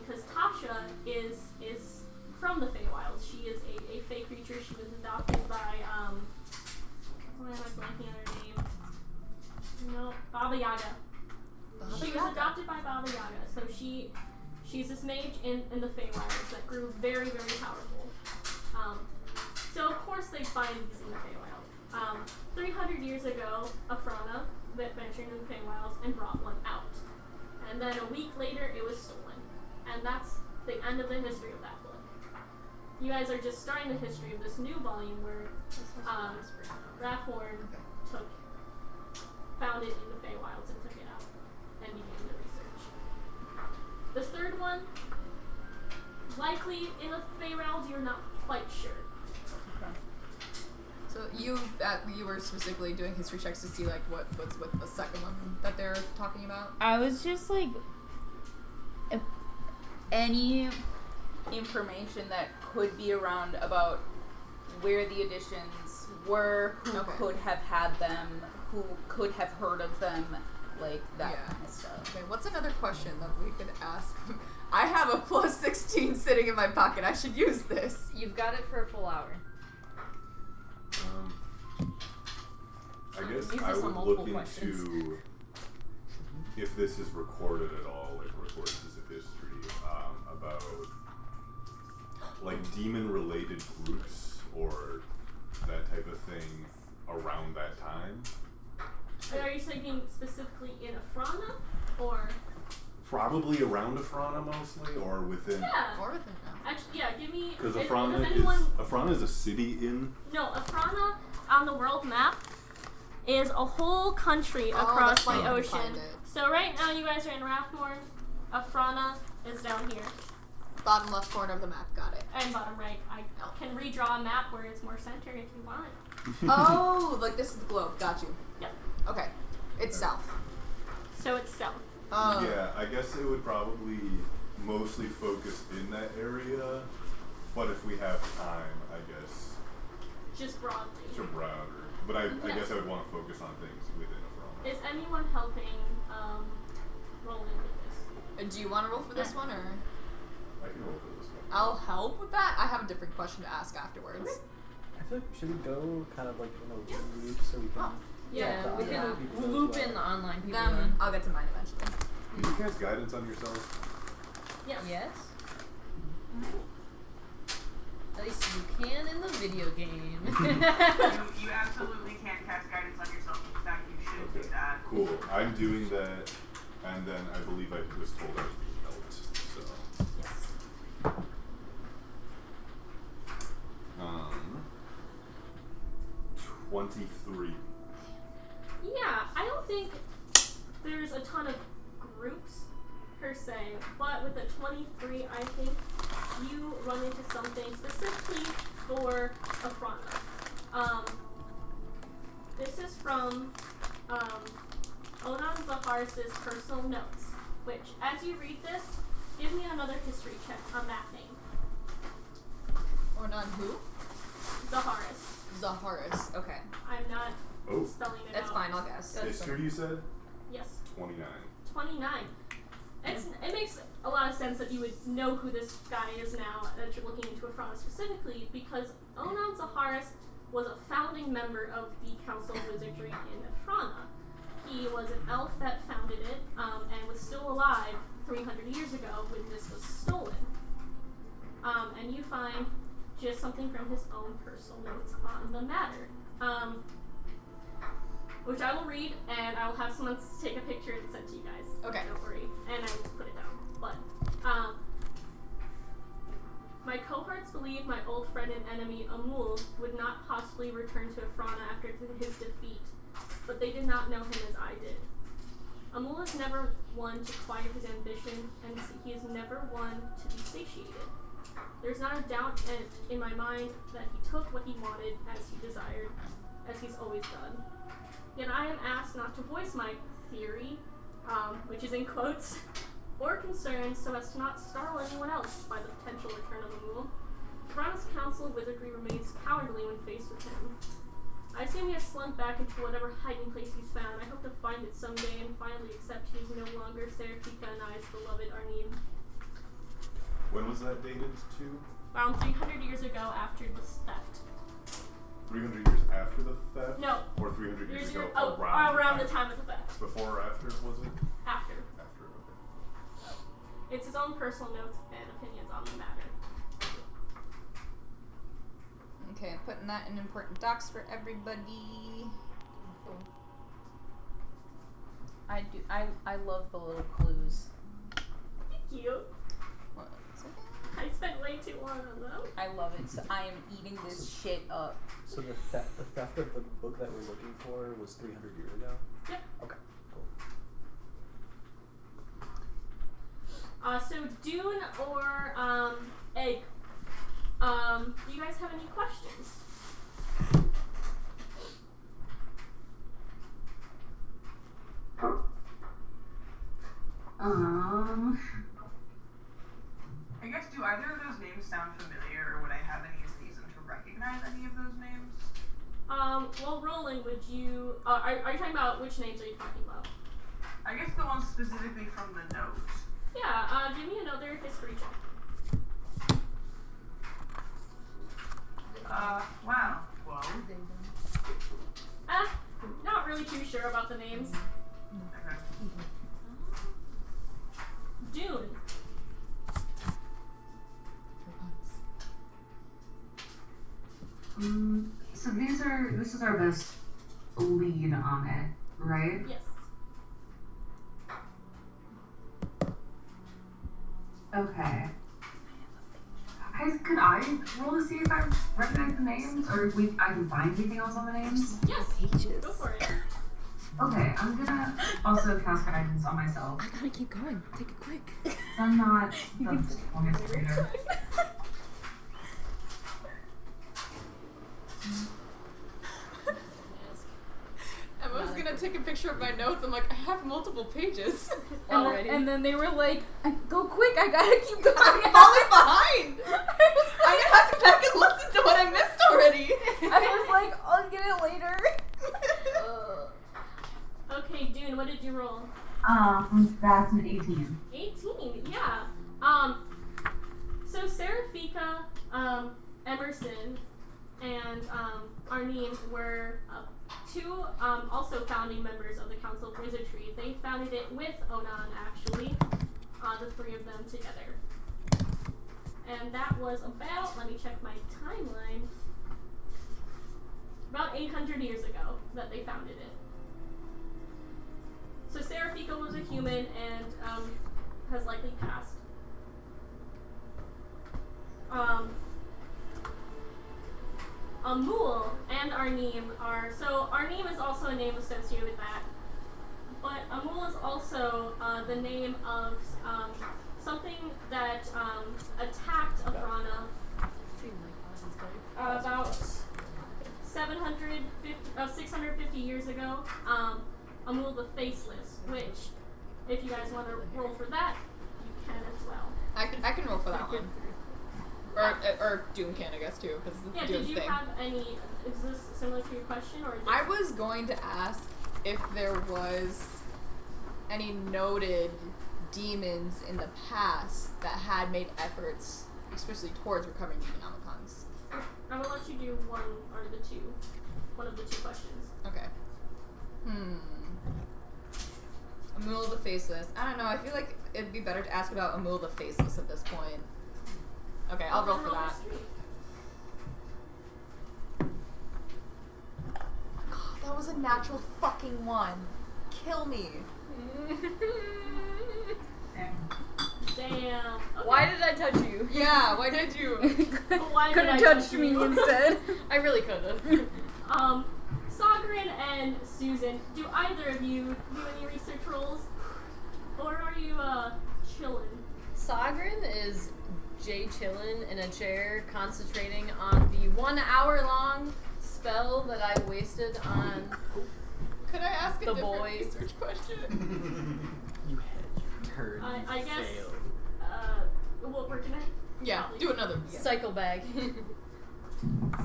[SPEAKER 2] because Tasha is from the Feywilds. She is a fey creature. She was adopted by, why am I blanking on her name? No, Baba Yaga. She was adopted by Baba Yaga, so she's this mage in the Feywilds that grew very, very powerful. So of course they find these in the Feywild. 300 years ago, Afrana ventured into the Feywilds and brought one out. And then a week later, it was stolen. And that's the end of the history of that book. You guys are just starting the history of this new volume where Rathhorn found it in the Feywilds and took it out and began the research. one. Likely in the Fey realms, you're not quite sure.
[SPEAKER 3] So you were specifically doing history checks to see like what's with the second one that they're talking about?
[SPEAKER 1] I was just like, if any information that could be around about where the additions were, who
[SPEAKER 3] Okay.
[SPEAKER 1] could have had them, who could have heard of them, like that
[SPEAKER 3] Yeah.
[SPEAKER 1] kind of stuff.
[SPEAKER 3] Okay, what's another question that we could ask? I have a plus 16 sitting in my pocket. I should use this.
[SPEAKER 5] You've got it for a full hour.
[SPEAKER 6] I guess
[SPEAKER 5] Use
[SPEAKER 6] I
[SPEAKER 5] this on
[SPEAKER 6] would
[SPEAKER 5] multiple
[SPEAKER 6] look
[SPEAKER 5] questions.
[SPEAKER 6] into if this is recorded at all, like recorded piece of history, about like demon-related groups or that type of thing around that time.
[SPEAKER 2] Are you thinking specifically in Afrana, or?
[SPEAKER 6] Probably around Afrana mostly, or within.
[SPEAKER 2] Yeah.
[SPEAKER 3] Or with it now.
[SPEAKER 2] Actually, yeah. Give me.
[SPEAKER 6] Because
[SPEAKER 2] does
[SPEAKER 6] Afrana
[SPEAKER 2] anyone?
[SPEAKER 6] is a city in.
[SPEAKER 2] No, Afrana on the world map is a whole country
[SPEAKER 3] Oh,
[SPEAKER 2] across
[SPEAKER 3] that's why
[SPEAKER 2] the
[SPEAKER 3] you can
[SPEAKER 2] ocean.
[SPEAKER 3] find it.
[SPEAKER 2] So right now you guys are in Rathmorn. Afrana is down here.
[SPEAKER 3] Bottom left corner of the map. Got it.
[SPEAKER 2] And bottom right. I can redraw a map where it's more centered if you want.
[SPEAKER 3] Oh, like this is the globe. Got you.
[SPEAKER 2] Yep.
[SPEAKER 3] Okay. It's south.
[SPEAKER 2] So it's south.
[SPEAKER 3] Oh.
[SPEAKER 6] Yeah, I guess it would probably mostly focus in that area, but if we have time, I guess
[SPEAKER 2] Just broadly.
[SPEAKER 6] to broader. But I
[SPEAKER 2] Yes.
[SPEAKER 6] guess I would want to focus on things within Afrana.
[SPEAKER 2] Is anyone helping rolling with this?
[SPEAKER 3] Do you want to roll for this one, or
[SPEAKER 6] I can roll for this one.
[SPEAKER 3] I'll help with that? I have a different question to ask afterwards.
[SPEAKER 4] I feel like should we go kind of like in a loop so we can.
[SPEAKER 3] Oh.
[SPEAKER 5] Yeah,
[SPEAKER 4] the
[SPEAKER 5] we can
[SPEAKER 4] online people as
[SPEAKER 5] loop
[SPEAKER 4] well?
[SPEAKER 5] in the online people.
[SPEAKER 3] Then
[SPEAKER 5] then.
[SPEAKER 3] I'll get to mine eventually.
[SPEAKER 6] Do you guys guidance on yourself?
[SPEAKER 2] Yes.
[SPEAKER 5] Yes. At least you can in the video game.
[SPEAKER 8] You absolutely can't cast guidance on yourself. In fact, you should do that.
[SPEAKER 6] Cool. I'm doing that, and then I believe I was told I was being helped. So.
[SPEAKER 2] Yes.
[SPEAKER 6] 23.
[SPEAKER 2] Yeah, I don't think there's a ton of groups per se, but with the 23, I think you run into something specifically for Afrana. This is from Onan Zaharis' personal notes, which, as you read this, give me another history check on that name.
[SPEAKER 3] Or not who?
[SPEAKER 2] Zaharis.
[SPEAKER 3] Zaharis. Okay.
[SPEAKER 2] I'm not
[SPEAKER 6] Oh,
[SPEAKER 2] spelling it
[SPEAKER 3] That's
[SPEAKER 2] out.
[SPEAKER 3] fine, I'll guess.
[SPEAKER 6] history you said?
[SPEAKER 2] Yes.
[SPEAKER 6] 29.
[SPEAKER 2] 29. It makes a lot of sense that you would know who this guy is now that you're looking into Afrana specifically, because Onan Zaharis was a founding member of the Council of Wizardry in Afrana. He was an elf that founded it and was still alive 300 years ago when this was stolen. And you find just something from his own personal notes on the matter. Which I will read, and I will have someone take a picture and send to you guys.
[SPEAKER 3] Okay.
[SPEAKER 2] Don't worry. And I will put it down. But, my cohorts believe my old friend and enemy, Amul, would not possibly return to Afrana after his defeat, but they did not know him as I did. Amul is never one to quiet his ambition, and he is never one to be satiated. There's not a doubt in my mind that he took what he wanted as he desired, as he's always done. Yet I am asked not to voice my theory, which is in quotes, or concerns so as to not startle anyone else by the potential return of Amul. Afrana's Council of Wizardry remains cowardly when faced with him. I assume he has slunk back into whatever hiding place he's found. I hope to find it someday and finally accept he is no longer Serafika and I's beloved Arnim.
[SPEAKER 6] When was that dated to?
[SPEAKER 2] Around 300 years ago after the theft.
[SPEAKER 6] 300 years after the theft?
[SPEAKER 2] No.
[SPEAKER 6] Or 300 years ago
[SPEAKER 2] around the time of the theft.
[SPEAKER 6] Before or after, was it?
[SPEAKER 2] After.
[SPEAKER 6] After, okay.
[SPEAKER 2] It's his own personal notes and opinions on the matter.
[SPEAKER 3] Okay, I'm putting that in important docs for everybody.
[SPEAKER 1] I love the little clues.
[SPEAKER 2] Thank you.
[SPEAKER 3] What is it?
[SPEAKER 2] I spent way too long on them.
[SPEAKER 1] I love it. So I am eating this shit up.
[SPEAKER 4] So the theft of the book that we're looking for was 300 years ago?
[SPEAKER 2] Yep.
[SPEAKER 4] Okay,
[SPEAKER 2] So Dune or Egg. Do you guys have any questions?
[SPEAKER 8] I guess, do either of those names sound familiar, or would I have any reason to recognize any of those names?
[SPEAKER 2] Well, Roland, would you, are you talking about, which names are you talking about?
[SPEAKER 8] I guess the ones specifically from the note.
[SPEAKER 2] Yeah, give me another history check.
[SPEAKER 8] Wow. Whoa.
[SPEAKER 2] Not really too sure about the names.
[SPEAKER 8] Okay.
[SPEAKER 2] Dune.
[SPEAKER 7] So this is our best lead on it, right?
[SPEAKER 2] Yes.
[SPEAKER 7] Okay. Guys, could I roll to see if I recognize the names, or if I can find anything else on the names?
[SPEAKER 2] Yes.
[SPEAKER 1] Pages.
[SPEAKER 2] Go for it.
[SPEAKER 7] Okay, I'm gonna also cast guidance on myself.
[SPEAKER 1] I gotta keep going. Take it quick.
[SPEAKER 7] I'm not the strongest reader.
[SPEAKER 3] Emma was gonna take a picture of my notes. I'm like, I have multiple pages.
[SPEAKER 1] And then they were like, go quick, I gotta keep going.
[SPEAKER 3] I'm falling behind. I'm gonna have to go back and listen to what I missed already.
[SPEAKER 1] I was like, I'll get it later.
[SPEAKER 2] Okay, Dune, what did you roll?
[SPEAKER 7] That's an 18.
[SPEAKER 2] 18, yeah. So Serafika, Emerson, and Arnim were two also founding members of the Council of Wizardry. They founded it with Onan, actually, the three of them together. And that was about, let me check my timeline, about 800 years ago that they founded it. So Serafika was a human and has likely passed. Amul and Arnim are, so Arnim is also a name associated with that, but Amul is also the name of something that attacked Afrana about 650 years ago. Amul the Faceless, which, if you guys want to roll for that, you can as well.
[SPEAKER 3] I can roll for that one. Or Doom can, I guess, too, because it's
[SPEAKER 2] Yeah,
[SPEAKER 3] Doom's
[SPEAKER 2] did you
[SPEAKER 3] thing.
[SPEAKER 2] have any, is this similar to your question, or is it?
[SPEAKER 3] I was going to ask if there was any noted demons in the past that had made efforts, especially towards recovering Demonomicons.
[SPEAKER 2] I will let you do one of the two questions.
[SPEAKER 3] Okay. Amul the Faceless. I don't know, I feel like it'd be better to ask about Amul the Faceless at this point. Okay, I'll roll for that. God, that was a natural fucking one. Kill me.
[SPEAKER 2] Damn. Okay.
[SPEAKER 5] Why did I touch you?
[SPEAKER 3] Yeah, why did you?
[SPEAKER 2] Why did
[SPEAKER 1] Could
[SPEAKER 2] I
[SPEAKER 1] have
[SPEAKER 2] touch
[SPEAKER 1] touched me
[SPEAKER 2] you?
[SPEAKER 1] instead.
[SPEAKER 5] I really could have.
[SPEAKER 2] Sogrin and Susan, do either of you do any research rolls? Or are you, chillin'?
[SPEAKER 5] Sogrin is Jay chillin' in a chair, concentrating on the 1 hour long spell that I wasted on
[SPEAKER 3] Could I ask a
[SPEAKER 5] The
[SPEAKER 3] different
[SPEAKER 5] boy.
[SPEAKER 3] research question?
[SPEAKER 4] You had your turn.
[SPEAKER 2] I
[SPEAKER 4] you
[SPEAKER 2] guess,
[SPEAKER 4] failed.
[SPEAKER 2] well, we're gonna
[SPEAKER 3] Yeah, do another. Yeah.
[SPEAKER 5] cycle bag.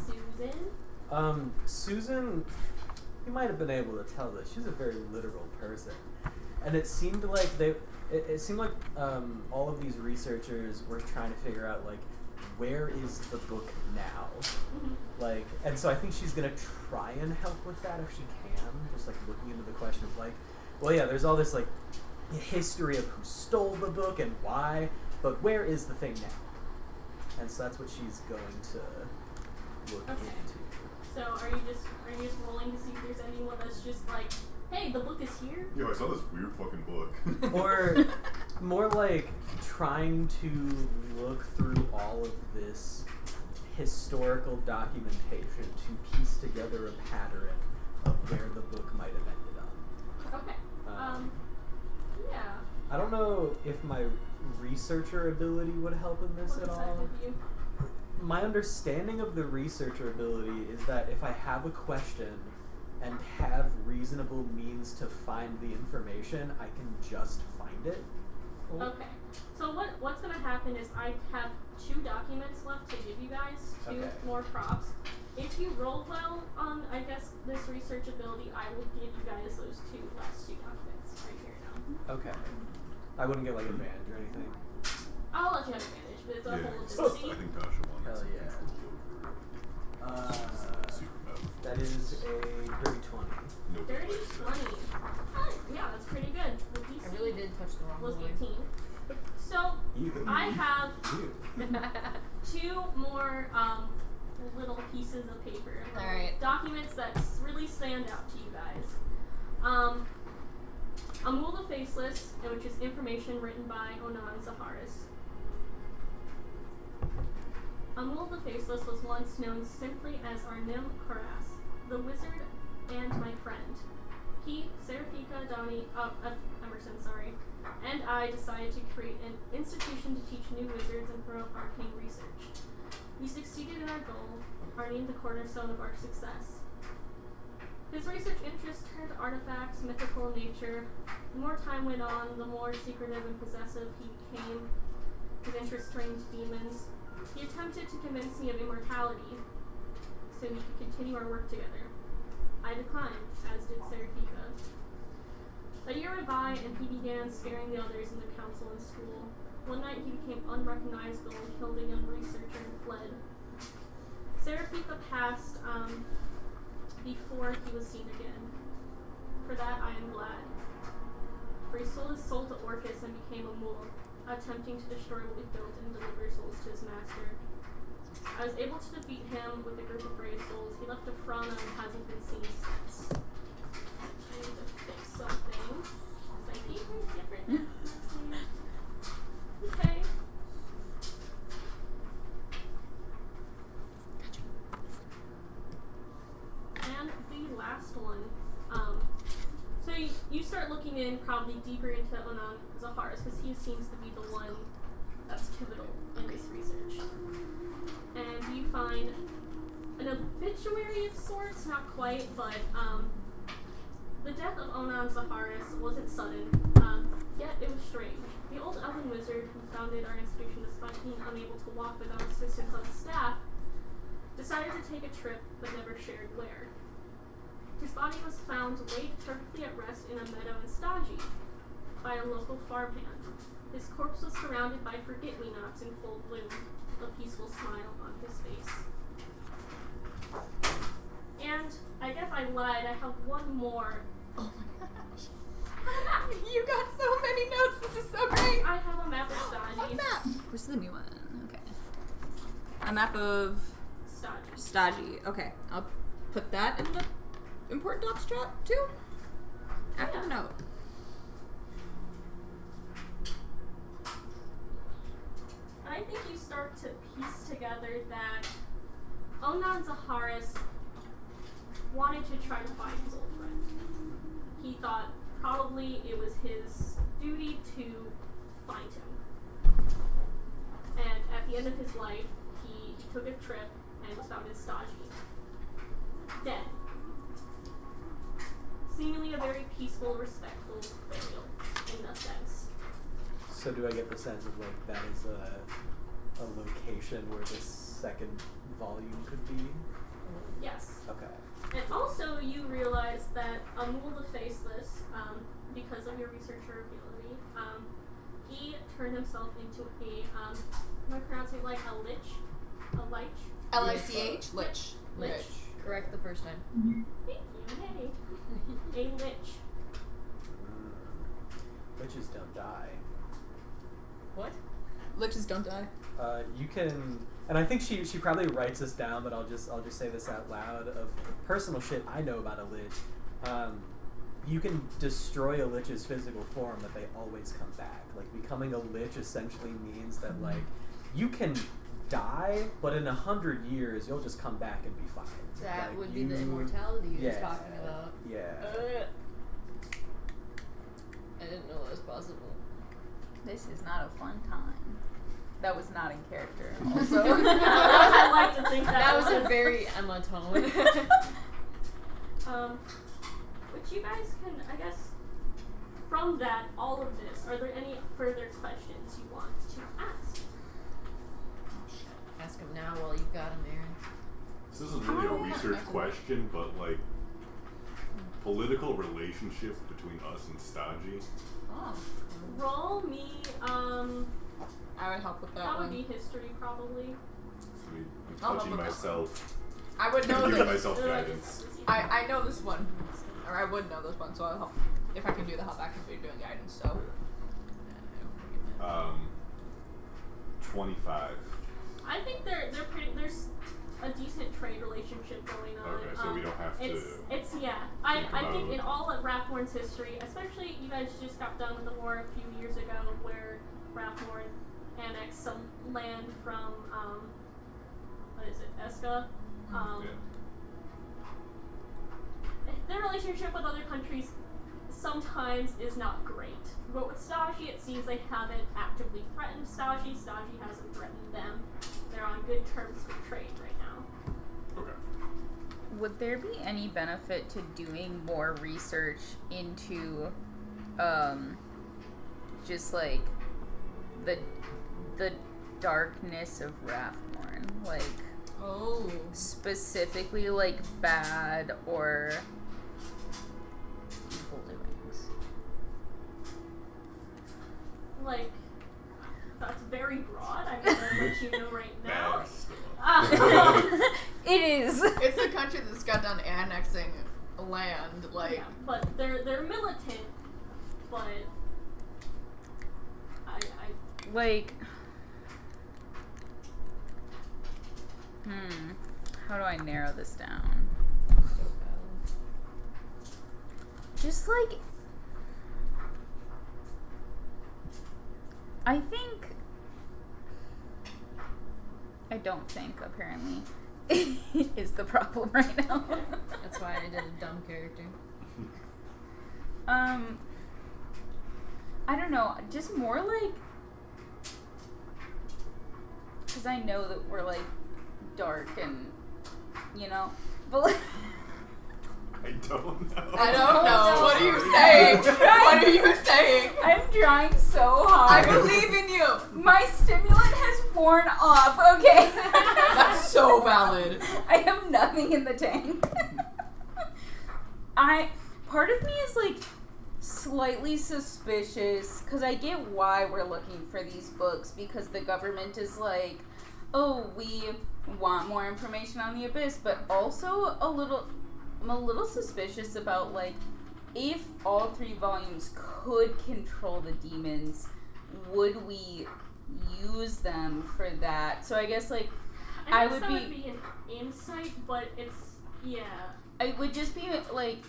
[SPEAKER 2] Susan?
[SPEAKER 4] Susan, you might have been able to tell this. She's a very literal person, and it seemed like it seemed like all of these researchers were trying to figure out like where is the book now, like, and so I think she's gonna try and help with that if she can, just like looking into the question of like, well, yeah, there's all this like history of who stole the book and why, but where is the thing now? And so that's what she's going to look
[SPEAKER 2] Okay.
[SPEAKER 4] into.
[SPEAKER 2] So are you just rolling to see if there's anyone that's just like, hey, the book is here?
[SPEAKER 6] Yo, I saw this weird fucking book.
[SPEAKER 4] Or more like trying to look through all of this historical documentation to piece together a pattern of where the book might have ended up.
[SPEAKER 2] Okay. Yeah.
[SPEAKER 4] I don't know know if my researcher ability would help in this
[SPEAKER 2] What
[SPEAKER 4] at
[SPEAKER 2] does that
[SPEAKER 4] all.
[SPEAKER 2] give you?
[SPEAKER 4] My understanding of the researcher ability is that if I have a question and have reasonable means to find the information, I can just find it.
[SPEAKER 2] Okay. So what's gonna happen is I have 2 documents left to give you guys, 2
[SPEAKER 4] Okay.
[SPEAKER 2] more props. If you roll well on, I guess, this research ability, I will give you guys those last 2 documents right here now.
[SPEAKER 4] Okay. I wouldn't get like advantage or anything.
[SPEAKER 2] I'll let you have advantage, but it's a whole
[SPEAKER 6] I
[SPEAKER 2] ability.
[SPEAKER 6] think Tasha won.
[SPEAKER 4] Hell yeah.
[SPEAKER 6] Super bad.
[SPEAKER 4] That is a dirty 20.
[SPEAKER 6] No
[SPEAKER 2] Dirty
[SPEAKER 6] place.
[SPEAKER 2] 20. Yeah, that's pretty good. The DC
[SPEAKER 5] I really did touch the wrong
[SPEAKER 2] was
[SPEAKER 5] one.
[SPEAKER 2] 18. So
[SPEAKER 4] You.
[SPEAKER 2] I have
[SPEAKER 4] You.
[SPEAKER 2] 2 more little pieces of paper.
[SPEAKER 5] Alright.
[SPEAKER 2] Documents that really stand out to you guys. Amul the Faceless, which is information written by Onan Zaharis. Amul the Faceless was once known simply as Arnim Karas, the wizard and my friend. He, Serafika, Emerson, and I decided to create an institution to teach new wizards and promote arcane research. We succeeded in our goal, Arnim the cornerstone of our success. His research interests turned to artifacts, mythical nature. The more time went on, the more secretive and possessive he became. His interest turned to demons. He attempted to convince me of immortality, so we could continue our work together. I declined, as did Serafika. A year went by, and he began scaring the others in the council and school. One night he became unrecognizable and killed a young researcher and fled. Serafika passed before he was seen again. For that I am glad. For he sold his soul to Orcus and became a mule, attempting to destroy what we built and deliver souls to his master. I was able to defeat him with a group of brave souls. He left a Frana and hasn't been seen since. I need to fix something. I keep things different. Okay. And the last one. So you start looking in probably deeper into Onan Zaharis because he seems to be the one that's pivotal in this research. And you find an obituary of sorts, not quite, but the death of Onan Zaharis wasn't sudden, yet it was strange. The old elven wizard who founded our institution despite being unable to walk without assistance on staff decided to take a trip but never shared where. His body was found laid perfectly at rest in a meadow in Stagi by a local farmhand. His corpse was surrounded by forget-me-nots in full bloom, a peaceful smile on his face. And I guess I lied, I have one more.
[SPEAKER 3] Oh my gosh. You got so many notes. This is so great.
[SPEAKER 2] I have a map of Stagi.
[SPEAKER 3] A map. Where's the new one? Okay. A map of
[SPEAKER 2] Stagi.
[SPEAKER 3] Stagi. Okay. I'll put that in the important docs chat too. After the note.
[SPEAKER 2] I think you start to piece together that Onan Zaharis wanted to try to find his old friend. He thought probably it was his duty to find him. And at the end of his life, he took a trip and was found in Stagi. Dead. Seemingly a very peaceful, respectful burial, in a sense.
[SPEAKER 4] So do I get the sense of like that is a location where this second volume could be?
[SPEAKER 2] Yes.
[SPEAKER 4] Okay.
[SPEAKER 2] And also, you realize that Amul the Faceless, because of your researcher ability, he turned himself into a, am I pronouncing it like a lich? A lich?
[SPEAKER 3] L-I-C-H? Lich.
[SPEAKER 5] Lich. Correct the first time.
[SPEAKER 2] Thank you, hey. A lich.
[SPEAKER 4] Witches don't die.
[SPEAKER 5] What?
[SPEAKER 3] Liches don't die.
[SPEAKER 4] You can, and I think she probably writes this down, but I'll just say this out loud of personal shit I know about a lich. You can destroy a lich's physical form, but they always come back. Like becoming a lich essentially means that like you can die, but in 100 years you'll just come back and be fine.
[SPEAKER 5] That
[SPEAKER 4] Like,
[SPEAKER 5] would be the immortality you was
[SPEAKER 4] yeah,
[SPEAKER 5] talking about.
[SPEAKER 4] Yeah.
[SPEAKER 5] I didn't know that was possible.
[SPEAKER 1] is not a fun time. That was not in character. Also,
[SPEAKER 2] I like to think
[SPEAKER 5] That was a very Emma tone.
[SPEAKER 2] Which you guys can, I guess, from that, all of this, are there any further questions you want to ask?
[SPEAKER 5] Ask him now while you've got him, Aaron.
[SPEAKER 6] This isn't really a research question, but like political relationship between us and Staji.
[SPEAKER 3] Oh.
[SPEAKER 2] Roll me,
[SPEAKER 3] I would help with that
[SPEAKER 2] that would
[SPEAKER 3] one.
[SPEAKER 2] be history, probably.
[SPEAKER 6] Sweet. I'm
[SPEAKER 3] I'll
[SPEAKER 6] touching
[SPEAKER 3] look at
[SPEAKER 6] myself.
[SPEAKER 3] I would know
[SPEAKER 6] I'm giving
[SPEAKER 3] that.
[SPEAKER 6] myself guidance.
[SPEAKER 3] I know this one, or I would know this one, so I'll help. If I can do the help, I can be doing guidance. So.
[SPEAKER 6] 25.
[SPEAKER 2] I think they're pretty. There's a decent trade relationship going on.
[SPEAKER 6] Okay, so we don't have to.
[SPEAKER 2] It's yeah. I think in all of Rathmorn's history, especially you guys just got done with the war a few years ago, where Rathmorn annexed some land from what is it, Eska. Their relationship with other countries sometimes is not great. But with Staji, it seems they haven't actively threatened Staji. Staji hasn't threatened them. They're on good terms for trade right now.
[SPEAKER 6] Okay.
[SPEAKER 1] would there be any benefit to doing more research into, just like the darkness of Rathmorn, like specifically like bad or evil doings?
[SPEAKER 2] Like, that's very broad. I'm gonna let you know right now.
[SPEAKER 6] Bad stuff.
[SPEAKER 1] It is.
[SPEAKER 3] It's the country that's got done annexing land, like.
[SPEAKER 2] Yeah, but they're militant, but I
[SPEAKER 1] Like, how do I narrow this down?
[SPEAKER 5] So valid.
[SPEAKER 1] Just like, I don't think, apparently, is the problem right now.
[SPEAKER 5] That's why I did a dumb character.
[SPEAKER 1] I don't know, just more like, because I know that we're like dark and, you know, but like,
[SPEAKER 6] I don't know.
[SPEAKER 3] I don't know. What are you saying? What are you saying?
[SPEAKER 1] I'm trying so
[SPEAKER 3] I
[SPEAKER 1] hard.
[SPEAKER 3] believe in you.
[SPEAKER 1] My stimulant has worn off, okay?
[SPEAKER 3] That's so valid.
[SPEAKER 1] I have nothing in the tank. Part of me is like slightly suspicious, because I get why we're looking for these books, because the government is like, oh, we want more information on the Abyss, but also I'm a little suspicious about, like, if all 3 volumes could control the demons, would we use them for that? So I guess, like,
[SPEAKER 2] I guess that would be an insight, but it's, yeah.
[SPEAKER 1] It would just be, like,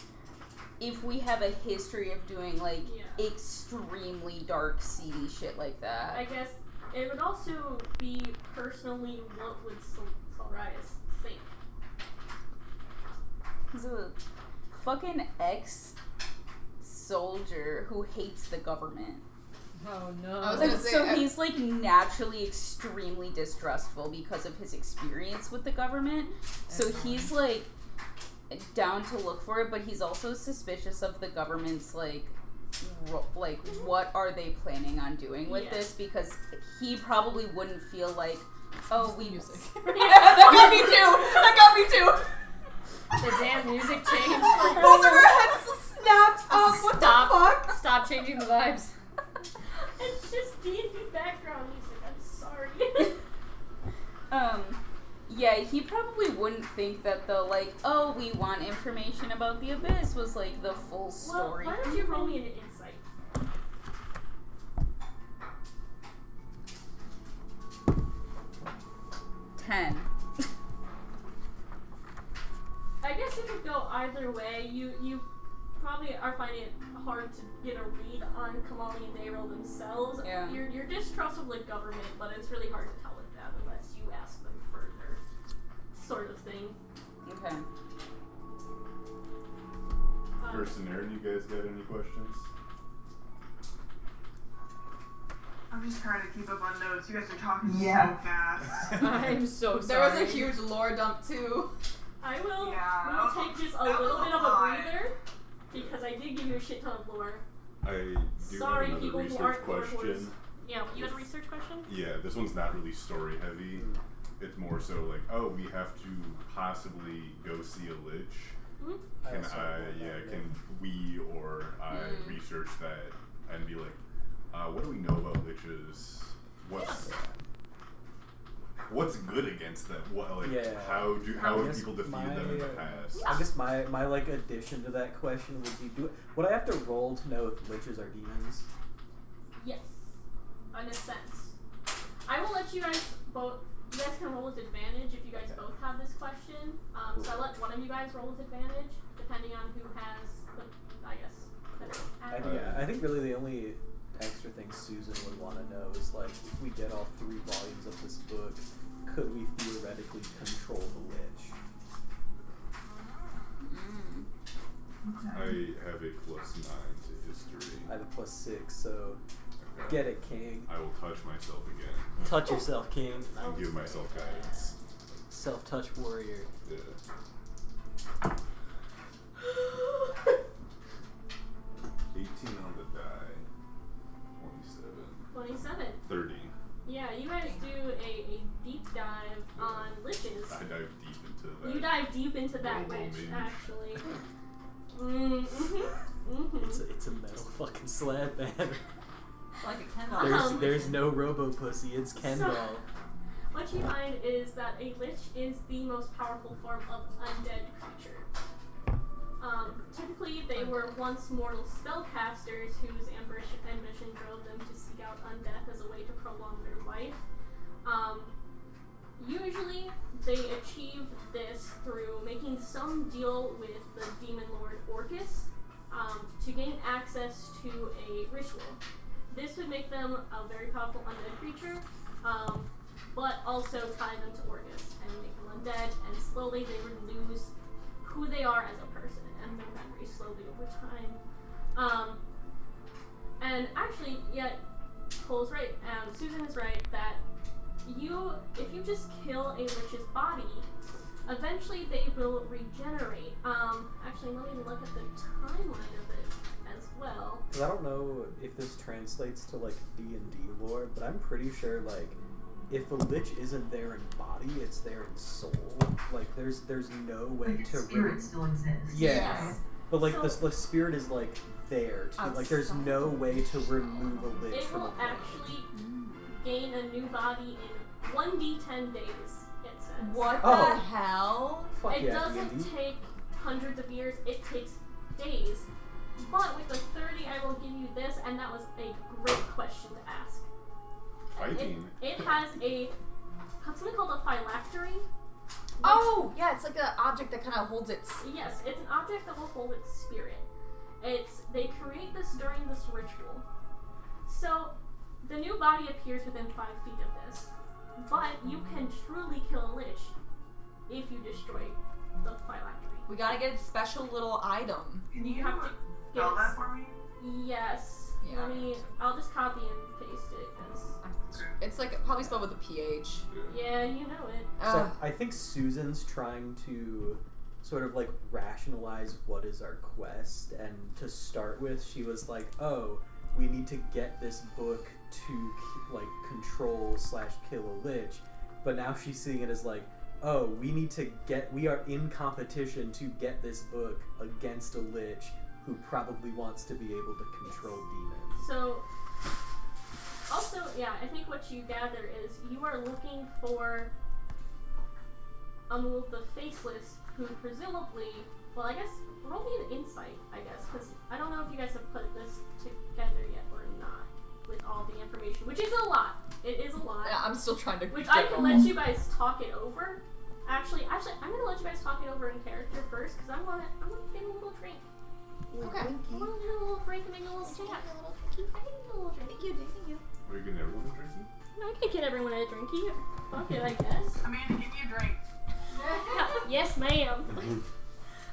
[SPEAKER 1] if we have a history of doing, like, extremely dark, seedy shit like that.
[SPEAKER 2] I guess it would also be personally what would Solarius think.
[SPEAKER 1] He's a fucking ex-soldier who hates the government.
[SPEAKER 5] Oh no.
[SPEAKER 3] I was gonna say,
[SPEAKER 1] So he's like naturally extremely distrustful because of his experience with the government. So he's like down to look for it, but he's also suspicious of the government's like what are they planning on doing with this, because he probably wouldn't feel like, oh, we
[SPEAKER 3] music. That got me too.
[SPEAKER 5] The damn music changed.
[SPEAKER 3] Both of our heads snapped up. What the fuck?
[SPEAKER 5] Stop changing the vibes.
[SPEAKER 2] It's just D&D background music. I'm sorry.
[SPEAKER 1] Yeah, he probably wouldn't think that the, like, oh, we want information about the Abyss was, like, the full story.
[SPEAKER 2] Well, why don't you roll me an insight?
[SPEAKER 1] $10.
[SPEAKER 2] I guess it could go either way. You probably are finding it hard to get a read on Kamali and Daryl themselves.
[SPEAKER 1] Yeah.
[SPEAKER 2] You're distrustful of the government, but it's really hard to tell with them unless you ask them further, sort of thing.
[SPEAKER 1] Okay.
[SPEAKER 6] First and Aaron, you guys got any questions?
[SPEAKER 8] I'm just trying to keep up on notes. You guys are talking
[SPEAKER 7] Yeah.
[SPEAKER 8] so fast.
[SPEAKER 5] I'm so
[SPEAKER 3] There was
[SPEAKER 5] sorry.
[SPEAKER 3] a huge lore dump too.
[SPEAKER 2] I will
[SPEAKER 8] Yeah,
[SPEAKER 2] we'll take just a
[SPEAKER 8] that
[SPEAKER 2] little
[SPEAKER 8] was
[SPEAKER 2] bit
[SPEAKER 8] a
[SPEAKER 2] of a
[SPEAKER 8] lot.
[SPEAKER 2] breather because I did give you a shit ton of lore.
[SPEAKER 6] I do
[SPEAKER 2] Sorry,
[SPEAKER 6] have another
[SPEAKER 2] people who
[SPEAKER 6] research
[SPEAKER 2] aren't lore
[SPEAKER 6] question.
[SPEAKER 2] whores. Yeah, you have a research question?
[SPEAKER 6] Yeah, this one's not really story heavy. It's more so like, oh, we have to possibly go see a lich.
[SPEAKER 2] Hmm?
[SPEAKER 6] Can
[SPEAKER 4] also
[SPEAKER 6] I,
[SPEAKER 4] want
[SPEAKER 6] yeah,
[SPEAKER 4] that,
[SPEAKER 6] can we or I research that and be like, what do we know about liches? What's good against them? What like
[SPEAKER 4] Yeah.
[SPEAKER 6] how
[SPEAKER 4] I
[SPEAKER 6] have
[SPEAKER 4] guess
[SPEAKER 6] people defeated
[SPEAKER 4] my,
[SPEAKER 6] them in the past?
[SPEAKER 4] I guess my like addition to that question would be: would I have to roll to know if liches are demons?
[SPEAKER 2] Yes. In a sense. I will let you guys both. You guys can roll with advantage if you guys both have this question. So I let one of you guys roll with advantage, depending on who has the, I guess, better.
[SPEAKER 4] I think really the only extra thing Susan would want to know is like, if we get all 3 volumes of this book, could we theoretically control the lich?
[SPEAKER 6] I have a +9 to history.
[SPEAKER 4] I have a +6, so get it, King.
[SPEAKER 6] I will touch myself again.
[SPEAKER 4] Touch yourself, King.
[SPEAKER 6] And give myself guidance.
[SPEAKER 4] Self-touch warrior.
[SPEAKER 6] Yeah. 18 on the die.
[SPEAKER 2] 27.
[SPEAKER 6] 30.
[SPEAKER 2] Yeah, you guys do a deep dive on liches.
[SPEAKER 6] I dive deep into that.
[SPEAKER 2] You dive deep into that
[SPEAKER 6] Robo
[SPEAKER 2] lich,
[SPEAKER 6] mage.
[SPEAKER 2] actually.
[SPEAKER 4] It's a metal fucking slab, man.
[SPEAKER 3] It's like a Ken doll.
[SPEAKER 4] There's no robo pussy. It's Ken
[SPEAKER 2] So-
[SPEAKER 4] doll.
[SPEAKER 2] What you find is that a lich is the most powerful form of undead creature. Typically, they were once mortal spellcasters whose ambition drove them to seek out undeath as a way to prolong their life. Usually, they achieve this through making some deal with the demon lord Orcus to gain access to a ritual. This would make them a very powerful undead creature, but also tie them to Orcus and make them undead, and slowly they would lose who they are as a person and their memories slowly over time. And actually, yeah, Cole's right, Susan is right, that if you just kill a lich's body, eventually they will regenerate. Actually, let me look at the timeline of it as well.
[SPEAKER 4] 'Cause I don't know if this translates to like D&D lore, but I'm pretty sure like if the lich isn't there in body, it's there in soul. Like there's no way
[SPEAKER 7] Like,
[SPEAKER 4] to
[SPEAKER 7] spirit still exists.
[SPEAKER 4] Yeah.
[SPEAKER 3] Yes.
[SPEAKER 4] But like
[SPEAKER 2] So-
[SPEAKER 4] the spirit is like there too. Like there's no way to remove a lich
[SPEAKER 2] It
[SPEAKER 4] from a
[SPEAKER 2] will
[SPEAKER 4] body.
[SPEAKER 2] actually gain a new body in 1d10 days, it says.
[SPEAKER 3] What
[SPEAKER 4] Oh.
[SPEAKER 3] the hell?
[SPEAKER 4] Fuck
[SPEAKER 2] It
[SPEAKER 4] yeah,
[SPEAKER 2] doesn't
[SPEAKER 4] D&D.
[SPEAKER 2] take hundreds of years, it takes days. But with the 30, I will give you this, and that was a great question to ask.
[SPEAKER 6] Fighting.
[SPEAKER 2] It has something called a phylactery.
[SPEAKER 3] Oh, yeah, it's like an object that kind of holds its.
[SPEAKER 2] Yes, it's an object that will hold its spirit. They create this during this ritual. So the new body appears within 5 feet of this, but you can truly kill a lich if you destroy the phylactery.
[SPEAKER 3] We gotta get its special little item.
[SPEAKER 8] Can
[SPEAKER 2] You
[SPEAKER 8] you
[SPEAKER 2] have to get
[SPEAKER 8] spell that
[SPEAKER 2] its-
[SPEAKER 8] for me?
[SPEAKER 2] Yes.
[SPEAKER 3] Yeah.
[SPEAKER 2] I'll just copy and paste it. 'Cause
[SPEAKER 3] It's like probably spelled with a PH.
[SPEAKER 2] yeah, you know it.
[SPEAKER 4] So I think Susan's trying to sort of like rationalize what is our quest, and to start with, she was like, "Oh, we need to get this book to like control / kill a lich," but now she's seeing it as like, "Oh, we are in competition to get this book against a lich who probably wants to be able to control demons."
[SPEAKER 2] So, also, yeah, I think what you gather is you are looking for Amul the Faceless, who presumably, well, I guess, roll me an insight, I guess, because I don't know if you guys have put this together yet or not, with all the information, which is a lot. It is a lot.
[SPEAKER 3] Yeah, I'm still trying to.
[SPEAKER 2] Which
[SPEAKER 3] get
[SPEAKER 2] I
[SPEAKER 3] it
[SPEAKER 2] can
[SPEAKER 3] all.
[SPEAKER 2] let you guys talk it over. Actually, I'm gonna let you guys talk it over in character first, because I'm gonna get a little drink.
[SPEAKER 3] Okay.
[SPEAKER 2] I want to get a little drink and make a little snack. I can get a little drink.
[SPEAKER 3] Thank you.
[SPEAKER 6] Are you getting everyone drinking?
[SPEAKER 2] I can get everyone a drinky. Fuck it, I guess.
[SPEAKER 8] Amanda, give me a drink.
[SPEAKER 2] Yes, ma'am.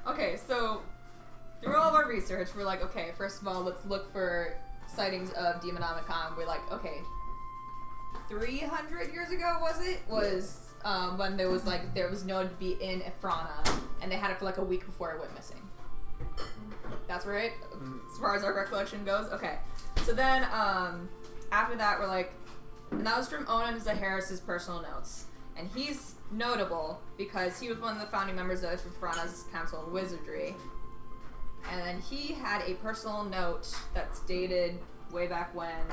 [SPEAKER 3] Okay, so through all of our research, we're like, okay, first of all, let's look for sightings of Demonomicon. We're like, okay, 300 years ago, was when there was known to be in Ifrana, and they had it for like a week before it went missing. That's right, as far as our recollection goes. Okay, so then after that we're like, and that was from Onan Zaharis' personal notes, and he's notable because he was one of the founding members of Ifrana's Council of Wizardry, and then he had a personal note that's dated way back when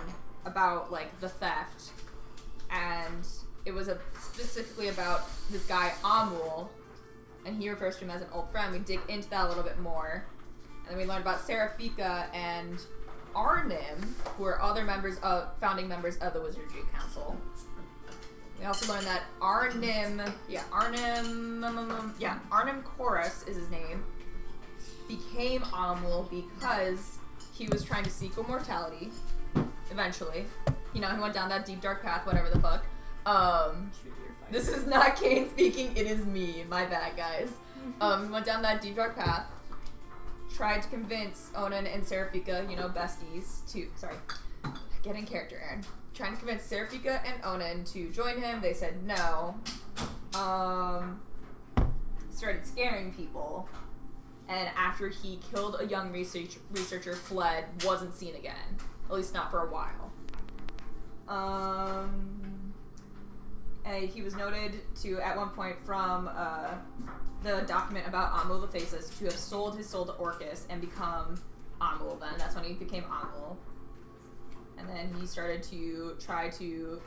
[SPEAKER 3] about like the theft, and it was specifically about this guy Amul, and he refers to him as an old friend. We dig into that a little bit more, and then we learned about Serafika and Arnim, who are other founding members of the Wizardry Council. We also learned that Arnim Chorus is his name, became Amul because he was trying to seek immortality. Eventually, he went down that deep dark path, whatever the fuck. This is not Kane speaking, it is me. My bad, guys. He went down that deep dark path, tried to convince Onan and Serafika, besties, get in character, Aaron. Trying to convince Serafika and Onan to join him. They said no. Started scaring people. And after he killed a young researcher, fled, wasn't seen again. At least not for a while. He was noted to, at one point from the document about Amul the Faceless, to have sold his soul to Orcus and become Amul then. That's when he became Amul. And then he started to try to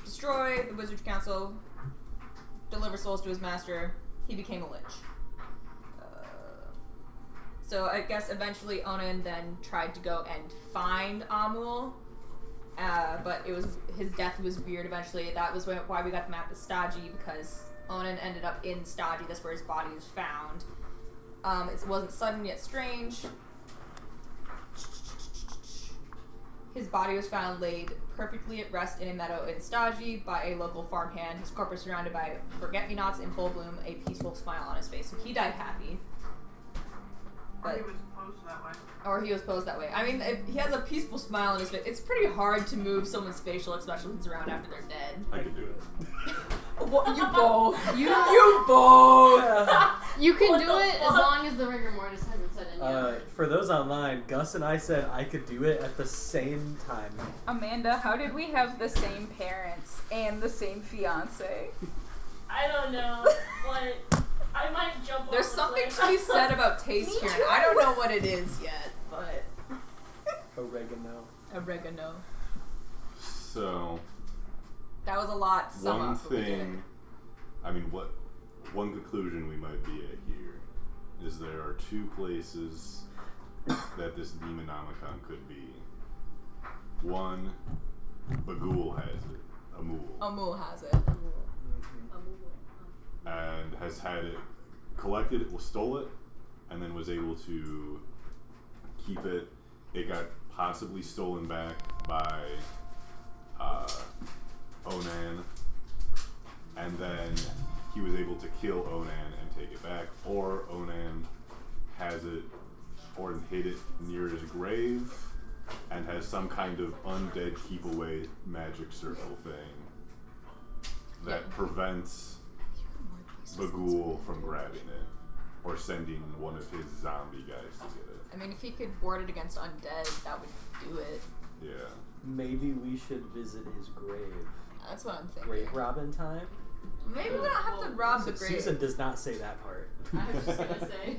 [SPEAKER 3] destroy the Wizardry Council, deliver souls to his master. He became a lich. So I guess eventually Onan then tried to go and find Amul, but his death was weird eventually. That was why we got the map of Stagi, because Onan ended up in Stagi. That's where his body was found. It wasn't sudden yet strange. His body was found laid perfectly at rest in a meadow in Stagi by a local farmhand. His corpse surrounded by forget-me-nots in full bloom, a peaceful smile on his face. So he died happy.
[SPEAKER 8] Or he was posed that way.
[SPEAKER 3] Or he was posed that way. I mean, if he has a peaceful smile on his face. It's pretty hard to move someone's facial expressions around after they're dead.
[SPEAKER 6] I could do it.
[SPEAKER 3] What, you both. You both.
[SPEAKER 5] You can do it as long as the rigor mortis hasn't set in yet.
[SPEAKER 4] For those online, Gus and I said I could do it at the same time.
[SPEAKER 1] Amanda, how did we have the same parents and the same fiance?
[SPEAKER 2] I don't know. Like, I might jump
[SPEAKER 3] There's
[SPEAKER 2] off the
[SPEAKER 3] something
[SPEAKER 2] cliff.
[SPEAKER 3] to be said about taste here. And I don't know what it is yet, but oregano.
[SPEAKER 6] So
[SPEAKER 3] That was a lot to sum
[SPEAKER 6] one
[SPEAKER 3] up. but we did it.
[SPEAKER 6] thing, one conclusion we might be at here is there are two places that this Demonomicon could be. One, Bagul has it.
[SPEAKER 3] Amul has it.
[SPEAKER 6] And has had it collected, stole it, and then was able to keep it. It got possibly stolen back by Onan, and then he was able to kill Onan and take it back, or Onan has it or hid it near his grave and has some kind of undead keep away magic circle thing that prevents Bagul from grabbing it or sending one of his zombie guys to get it.
[SPEAKER 3] I mean, if he could ward it against undead, that would do it.
[SPEAKER 6] Yeah.
[SPEAKER 4] Maybe we should visit his grave.
[SPEAKER 3] That's what I'm thinking.
[SPEAKER 4] Grave robbing time?
[SPEAKER 3] Maybe we don't have to rob the grave.
[SPEAKER 4] Susan does not say that part.
[SPEAKER 5] I was just gonna say.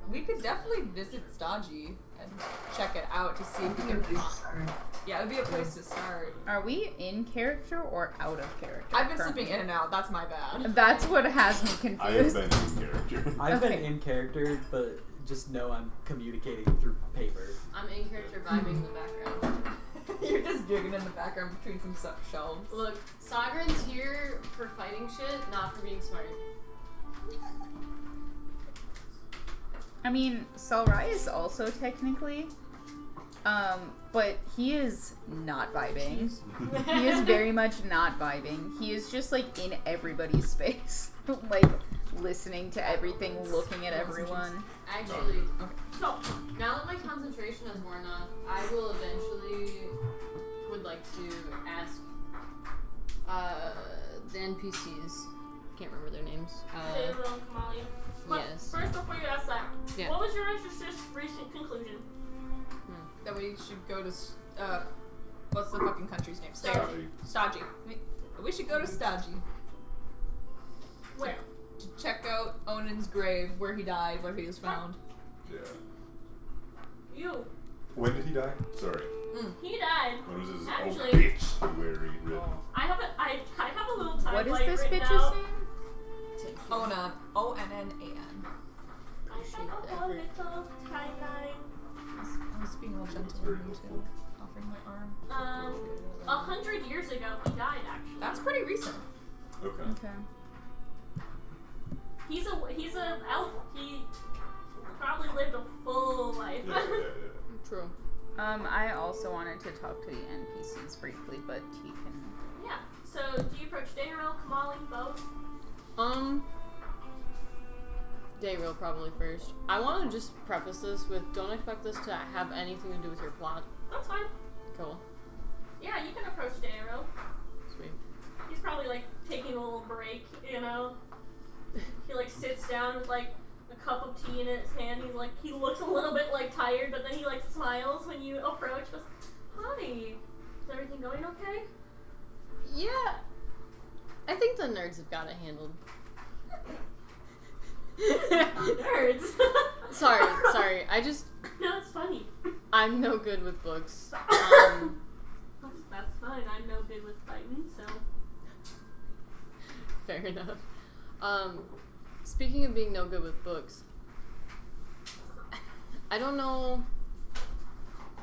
[SPEAKER 3] We could definitely visit Stagi and check it out to see if we can find. Yeah, it would be a place to start.
[SPEAKER 1] Are we in character or out of character?
[SPEAKER 3] I've been
[SPEAKER 1] currently?
[SPEAKER 3] slipping in and out. That's my bad.
[SPEAKER 1] That's what has me
[SPEAKER 6] I have
[SPEAKER 1] confused.
[SPEAKER 6] been in character.
[SPEAKER 4] I've been
[SPEAKER 1] Okay.
[SPEAKER 4] in character, but just know I'm communicating through paper.
[SPEAKER 5] I'm in character vibing in the background.
[SPEAKER 3] You're just jigging in the background between some shelves.
[SPEAKER 5] Look, Sagrin's here for fighting shit, not for being smart.
[SPEAKER 1] I mean, Salrai is also technically, but he is not vibing. He is very much not vibing. He is just like in everybody's space, like listening to everything, looking at everyone.
[SPEAKER 5] Actually,
[SPEAKER 2] So,
[SPEAKER 5] now that my concentration has worn off, I will eventually would like to ask The NPCs. Can't remember their names.
[SPEAKER 2] Daryl and Kamali. But
[SPEAKER 5] Yes.
[SPEAKER 2] first, before you ask that,
[SPEAKER 5] Yeah.
[SPEAKER 2] what was your recent conclusion?
[SPEAKER 3] That we should go to, what's the fucking country's name?
[SPEAKER 6] Stodgy.
[SPEAKER 3] Stodgy. We should go to Stodgy
[SPEAKER 2] Where?
[SPEAKER 3] to check out Onan's grave, where he died, where he was found.
[SPEAKER 6] Yeah.
[SPEAKER 2] You.
[SPEAKER 6] When did he die? Sorry.
[SPEAKER 2] He died.
[SPEAKER 6] When was his
[SPEAKER 2] Actually-
[SPEAKER 6] bitch wary written?
[SPEAKER 2] I have a little timeline
[SPEAKER 1] What is this
[SPEAKER 2] written
[SPEAKER 1] bitch's
[SPEAKER 2] out.
[SPEAKER 1] name?
[SPEAKER 3] Onan. Onnan.
[SPEAKER 2] I have a little timeline.
[SPEAKER 3] I was being all gentle with you too, offering my arm.
[SPEAKER 2] 100 years ago, he died. Actually,
[SPEAKER 3] That's pretty recent.
[SPEAKER 6] Okay.
[SPEAKER 1] Okay.
[SPEAKER 2] he's a elf. He probably lived a full life.
[SPEAKER 6] Yeah.
[SPEAKER 5] True.
[SPEAKER 1] I also wanted to talk to the NPCs briefly, but he can.
[SPEAKER 2] Yeah. So, do you approach Daryl, Kamali, both?
[SPEAKER 5] Dayreal probably first. I want to just preface this with, don't expect this to have anything to do with your plot.
[SPEAKER 2] That's fine.
[SPEAKER 5] Cool.
[SPEAKER 2] Yeah, you can approach Daryl.
[SPEAKER 5] Sweet.
[SPEAKER 2] He's probably like taking a little break, you know. He like sits down with like a cup of tea in his hand. He looks a little bit like tired, but then he like smiles when you approach. Goes, "Hi, is everything going okay?"
[SPEAKER 5] Yeah. I think the nerds have got it handled.
[SPEAKER 2] Nerds.
[SPEAKER 5] Sorry.
[SPEAKER 2] No, it's funny.
[SPEAKER 5] I'm no good with books.
[SPEAKER 2] That's fine. I'm no good with fighting, so.
[SPEAKER 5] Fair enough. Speaking of being no good with books, I don't know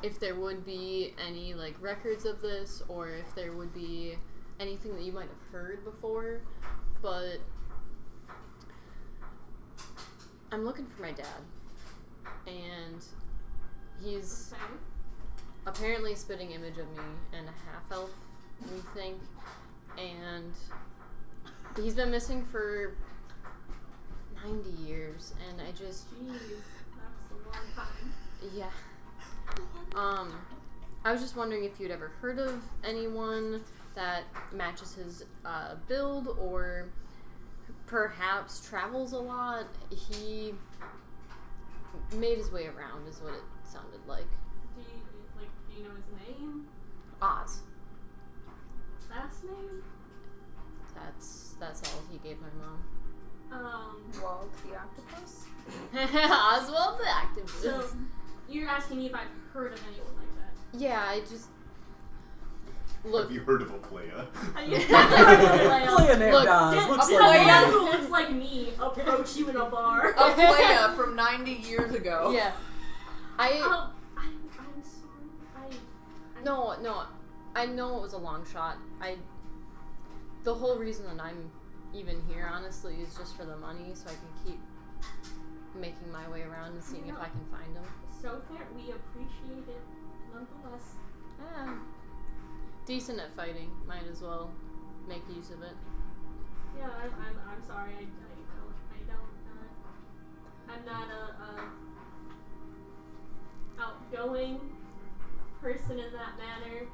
[SPEAKER 5] if there would be any like records of this, or if there would be anything that you might have heard before, but I'm looking for my dad, and he's apparently a spitting image of me and a half-elf, we think, and he's been missing for 90 years, and I just...
[SPEAKER 2] Jeez, that's a long time.
[SPEAKER 5] Yeah. I was just wondering if you'd ever heard of anyone that matches his build, or perhaps travels a lot. He made his way around, is what it sounded like.
[SPEAKER 2] Do you know his name?
[SPEAKER 5] Oz.
[SPEAKER 2] Last name?
[SPEAKER 5] That's all he gave my mom.
[SPEAKER 1] Wald the octopus?
[SPEAKER 5] Oswald the Activist.
[SPEAKER 2] So, you're asking me if I've heard of anyone like that?
[SPEAKER 5] Yeah, I just... Look.
[SPEAKER 6] Have you heard of a playa?
[SPEAKER 4] Playa named
[SPEAKER 5] Look,
[SPEAKER 4] Oz. Looks
[SPEAKER 2] A
[SPEAKER 4] like
[SPEAKER 2] playa
[SPEAKER 4] me.
[SPEAKER 2] who looks like me approach you in a bar.
[SPEAKER 3] A playa from 90 years ago.
[SPEAKER 5] Yeah.
[SPEAKER 2] I'm sorry.
[SPEAKER 5] No, I know it was a long shot. The whole reason that I'm even here, honestly, is just for the money, so I can keep making my way around and seeing if I can find him.
[SPEAKER 2] So fair. We appreciate it, nonetheless.
[SPEAKER 5] Decent at fighting. Might as well make use of it.
[SPEAKER 2] Yeah, I'm sorry. I'm not a outgoing person in that manner.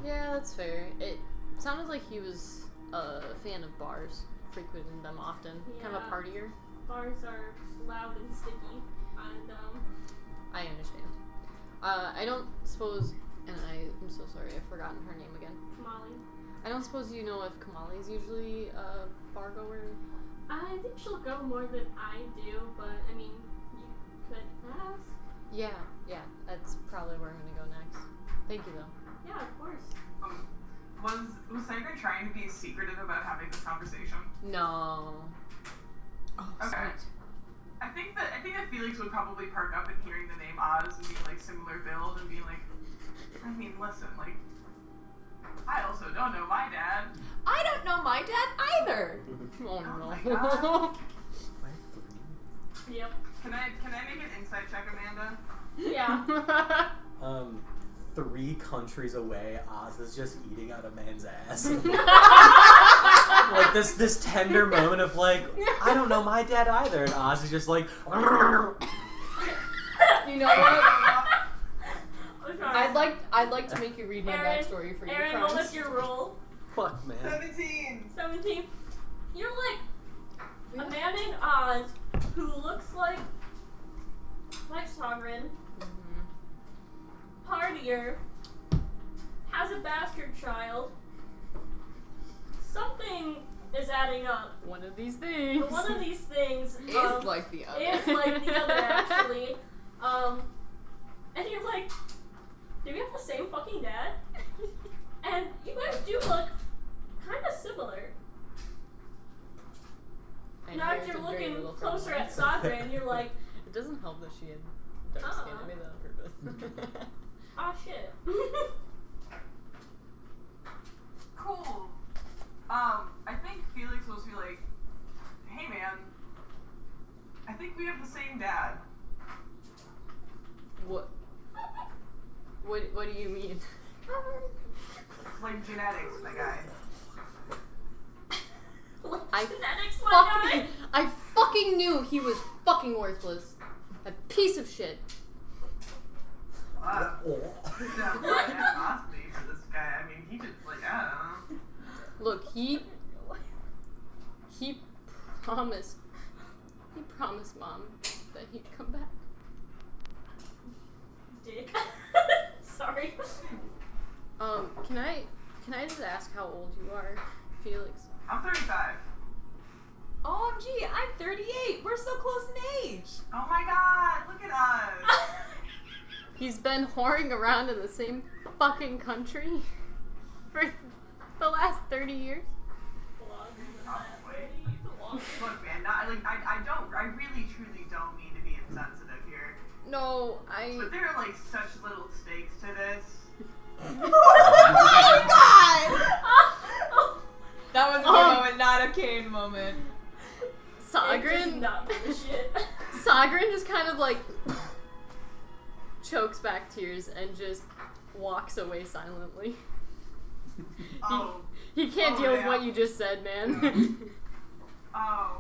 [SPEAKER 5] Yeah, that's fair. It sounded like he was a fan of bars, frequented them often. Kind of a
[SPEAKER 2] Yeah.
[SPEAKER 5] partier.
[SPEAKER 2] Bars are loud and sticky, and
[SPEAKER 5] I understand. I don't suppose, and I'm so sorry, I've forgotten her name again.
[SPEAKER 2] Kamali.
[SPEAKER 5] I don't suppose you know if Kamali's usually a bar goer?
[SPEAKER 2] I think she'll go more than I do, but I mean, you could ask.
[SPEAKER 5] Yeah, that's probably where I'm gonna go next. Thank you, though.
[SPEAKER 2] Yeah, of course.
[SPEAKER 8] Was Sager trying to be secretive about having this conversation?
[SPEAKER 5] No.
[SPEAKER 3] Oh,
[SPEAKER 8] Okay.
[SPEAKER 3] sweet.
[SPEAKER 8] I think that Felix would probably perk up at hearing the name Oz and be like similar build and be like, I mean, listen, like, I also don't know my dad.
[SPEAKER 3] I don't know my dad either.
[SPEAKER 5] Oh
[SPEAKER 8] my
[SPEAKER 5] no.
[SPEAKER 8] God.
[SPEAKER 2] Yep.
[SPEAKER 8] Can I make an insight check, Amanda?
[SPEAKER 2] Yeah.
[SPEAKER 4] 3 countries away, Oz is just eating out a man's ass. Like this tender moment of like, I don't know my dad either, and Oz is just like,
[SPEAKER 5] You know what?
[SPEAKER 2] I'm sorry.
[SPEAKER 5] I'd like to make you read my
[SPEAKER 2] Aaron,
[SPEAKER 5] backstory for your
[SPEAKER 2] Aaron,
[SPEAKER 5] crimes.
[SPEAKER 2] what was your roll?
[SPEAKER 4] Fuck, man.
[SPEAKER 8] 17.
[SPEAKER 2] 17. You're like a man in Oz who looks like Sovereign, partier, has a bastard child. Something is adding up.
[SPEAKER 5] One of these things.
[SPEAKER 2] One of these things
[SPEAKER 3] Is like the other.
[SPEAKER 2] is like the other, actually. And you're like, do we have the same fucking dad? And you guys do look kind of similar.
[SPEAKER 5] I
[SPEAKER 2] Now that
[SPEAKER 5] inherited
[SPEAKER 2] you're
[SPEAKER 5] very
[SPEAKER 2] looking
[SPEAKER 5] little from
[SPEAKER 2] closer
[SPEAKER 5] her.
[SPEAKER 2] at Sagra, and you're like,
[SPEAKER 5] It doesn't help that she had dark skin. I made that on purpose.
[SPEAKER 2] ah, shit.
[SPEAKER 8] Cool. I think Felix was be like, hey man, I think we have the same dad.
[SPEAKER 5] What? What do you mean?
[SPEAKER 8] Like genetics, my guy.
[SPEAKER 5] I
[SPEAKER 2] Genetics, my
[SPEAKER 5] I fucking knew he was fucking worthless. A piece of shit.
[SPEAKER 8] Wow. Yeah, animosity for this guy. I mean, he just like, I don't know.
[SPEAKER 5] Look, he promised Mom that he'd come back.
[SPEAKER 2] Dick. Sorry.
[SPEAKER 5] Can I just ask how old you are, Felix?
[SPEAKER 8] I'm 35.
[SPEAKER 3] OMG, I'm 38. We're so close in age.
[SPEAKER 8] Oh my god, look at us.
[SPEAKER 5] He's been whoring around in the same fucking country for the last 30 years.
[SPEAKER 8] Probably. Look, man, I really truly don't mean to be insensitive here.
[SPEAKER 5] No,
[SPEAKER 8] But there are like such little stakes to this.
[SPEAKER 3] Oh my god! That was a good moment, not a Kane moment.
[SPEAKER 5] Sagrin
[SPEAKER 2] Not give a shit.
[SPEAKER 5] Sagrin just kind of like chokes back tears and just walks away silently.
[SPEAKER 8] Oh.
[SPEAKER 5] He can't
[SPEAKER 8] Oh,
[SPEAKER 5] deal with
[SPEAKER 8] yeah.
[SPEAKER 5] what you just said, man.
[SPEAKER 8] Oh.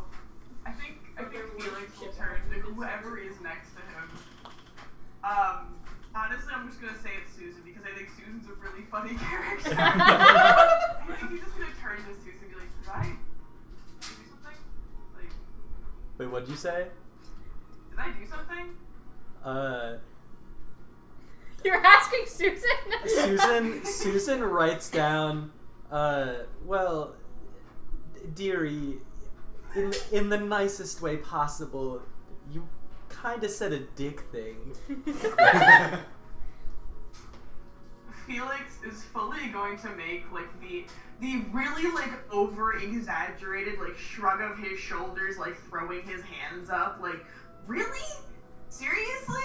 [SPEAKER 8] I think Felix will turn to whoever is next to him. Honestly, I'm just gonna say it's Susan because I think Susan's a really funny character. I think he's just gonna turn to Susan and be like, did I do something? Like,
[SPEAKER 4] Wait, what'd you say?
[SPEAKER 8] did I do something?
[SPEAKER 5] You're asking Susan?
[SPEAKER 4] Susan writes down, well, dearie, in the nicest way possible, you kinda said a dick thing.
[SPEAKER 8] Felix is fully going to make like the really like over exaggerated like shrug of his shoulders, like throwing his hands up, like really? Seriously?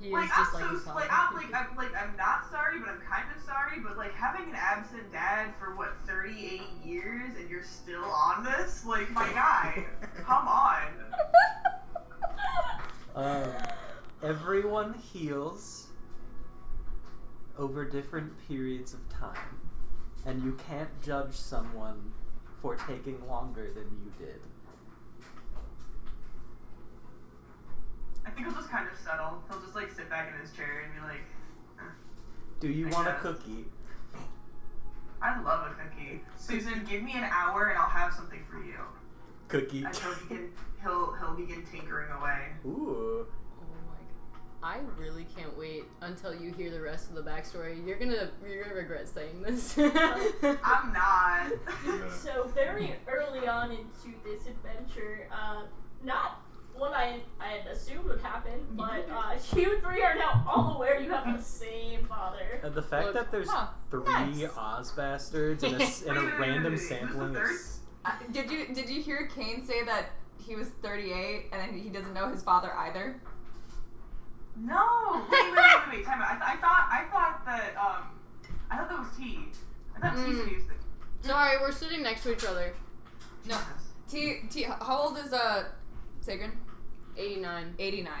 [SPEAKER 5] He
[SPEAKER 8] Like
[SPEAKER 5] is just
[SPEAKER 8] I'm
[SPEAKER 5] like his
[SPEAKER 8] so
[SPEAKER 5] father.
[SPEAKER 8] I'm not sorry, but I'm kind of sorry. But like having an absent dad for what 38 years and you're still on this, like my guy, come on.
[SPEAKER 4] Everyone heals over different periods of time, and you can't judge someone for taking longer than you did.
[SPEAKER 8] I think he'll just kind of settle. He'll just like sit back in his chair and be like,
[SPEAKER 4] Do you
[SPEAKER 8] I
[SPEAKER 4] want a
[SPEAKER 8] guess.
[SPEAKER 4] cookie?
[SPEAKER 8] I love a cookie. Susan, give me an hour and I'll have something for you.
[SPEAKER 4] Cookie.
[SPEAKER 8] And he'll begin tinkering away.
[SPEAKER 4] Ooh.
[SPEAKER 5] Oh my god. I really can't wait until you hear the rest of the backstory. You're gonna regret saying this.
[SPEAKER 8] I'm not.
[SPEAKER 2] So very early on into this adventure, not what I had assumed would happen, but you three are now all aware you have the same father.
[SPEAKER 4] The fact
[SPEAKER 5] Look.
[SPEAKER 4] that there's
[SPEAKER 3] Huh,
[SPEAKER 4] three
[SPEAKER 3] nice.
[SPEAKER 4] Oz bastards and a
[SPEAKER 8] Wait,
[SPEAKER 4] random
[SPEAKER 8] who's the
[SPEAKER 4] sampling
[SPEAKER 8] third?
[SPEAKER 4] is...
[SPEAKER 3] Did you hear Kane say that he was 38 and then he doesn't know his father either?
[SPEAKER 8] No. Wait. Time out. I thought that was T. I thought T said he was the.
[SPEAKER 5] Sorry, we're sitting next to each other.
[SPEAKER 3] No.
[SPEAKER 8] Jesus.
[SPEAKER 3] T, how old is Sagrin?
[SPEAKER 5] 89.
[SPEAKER 3] 89.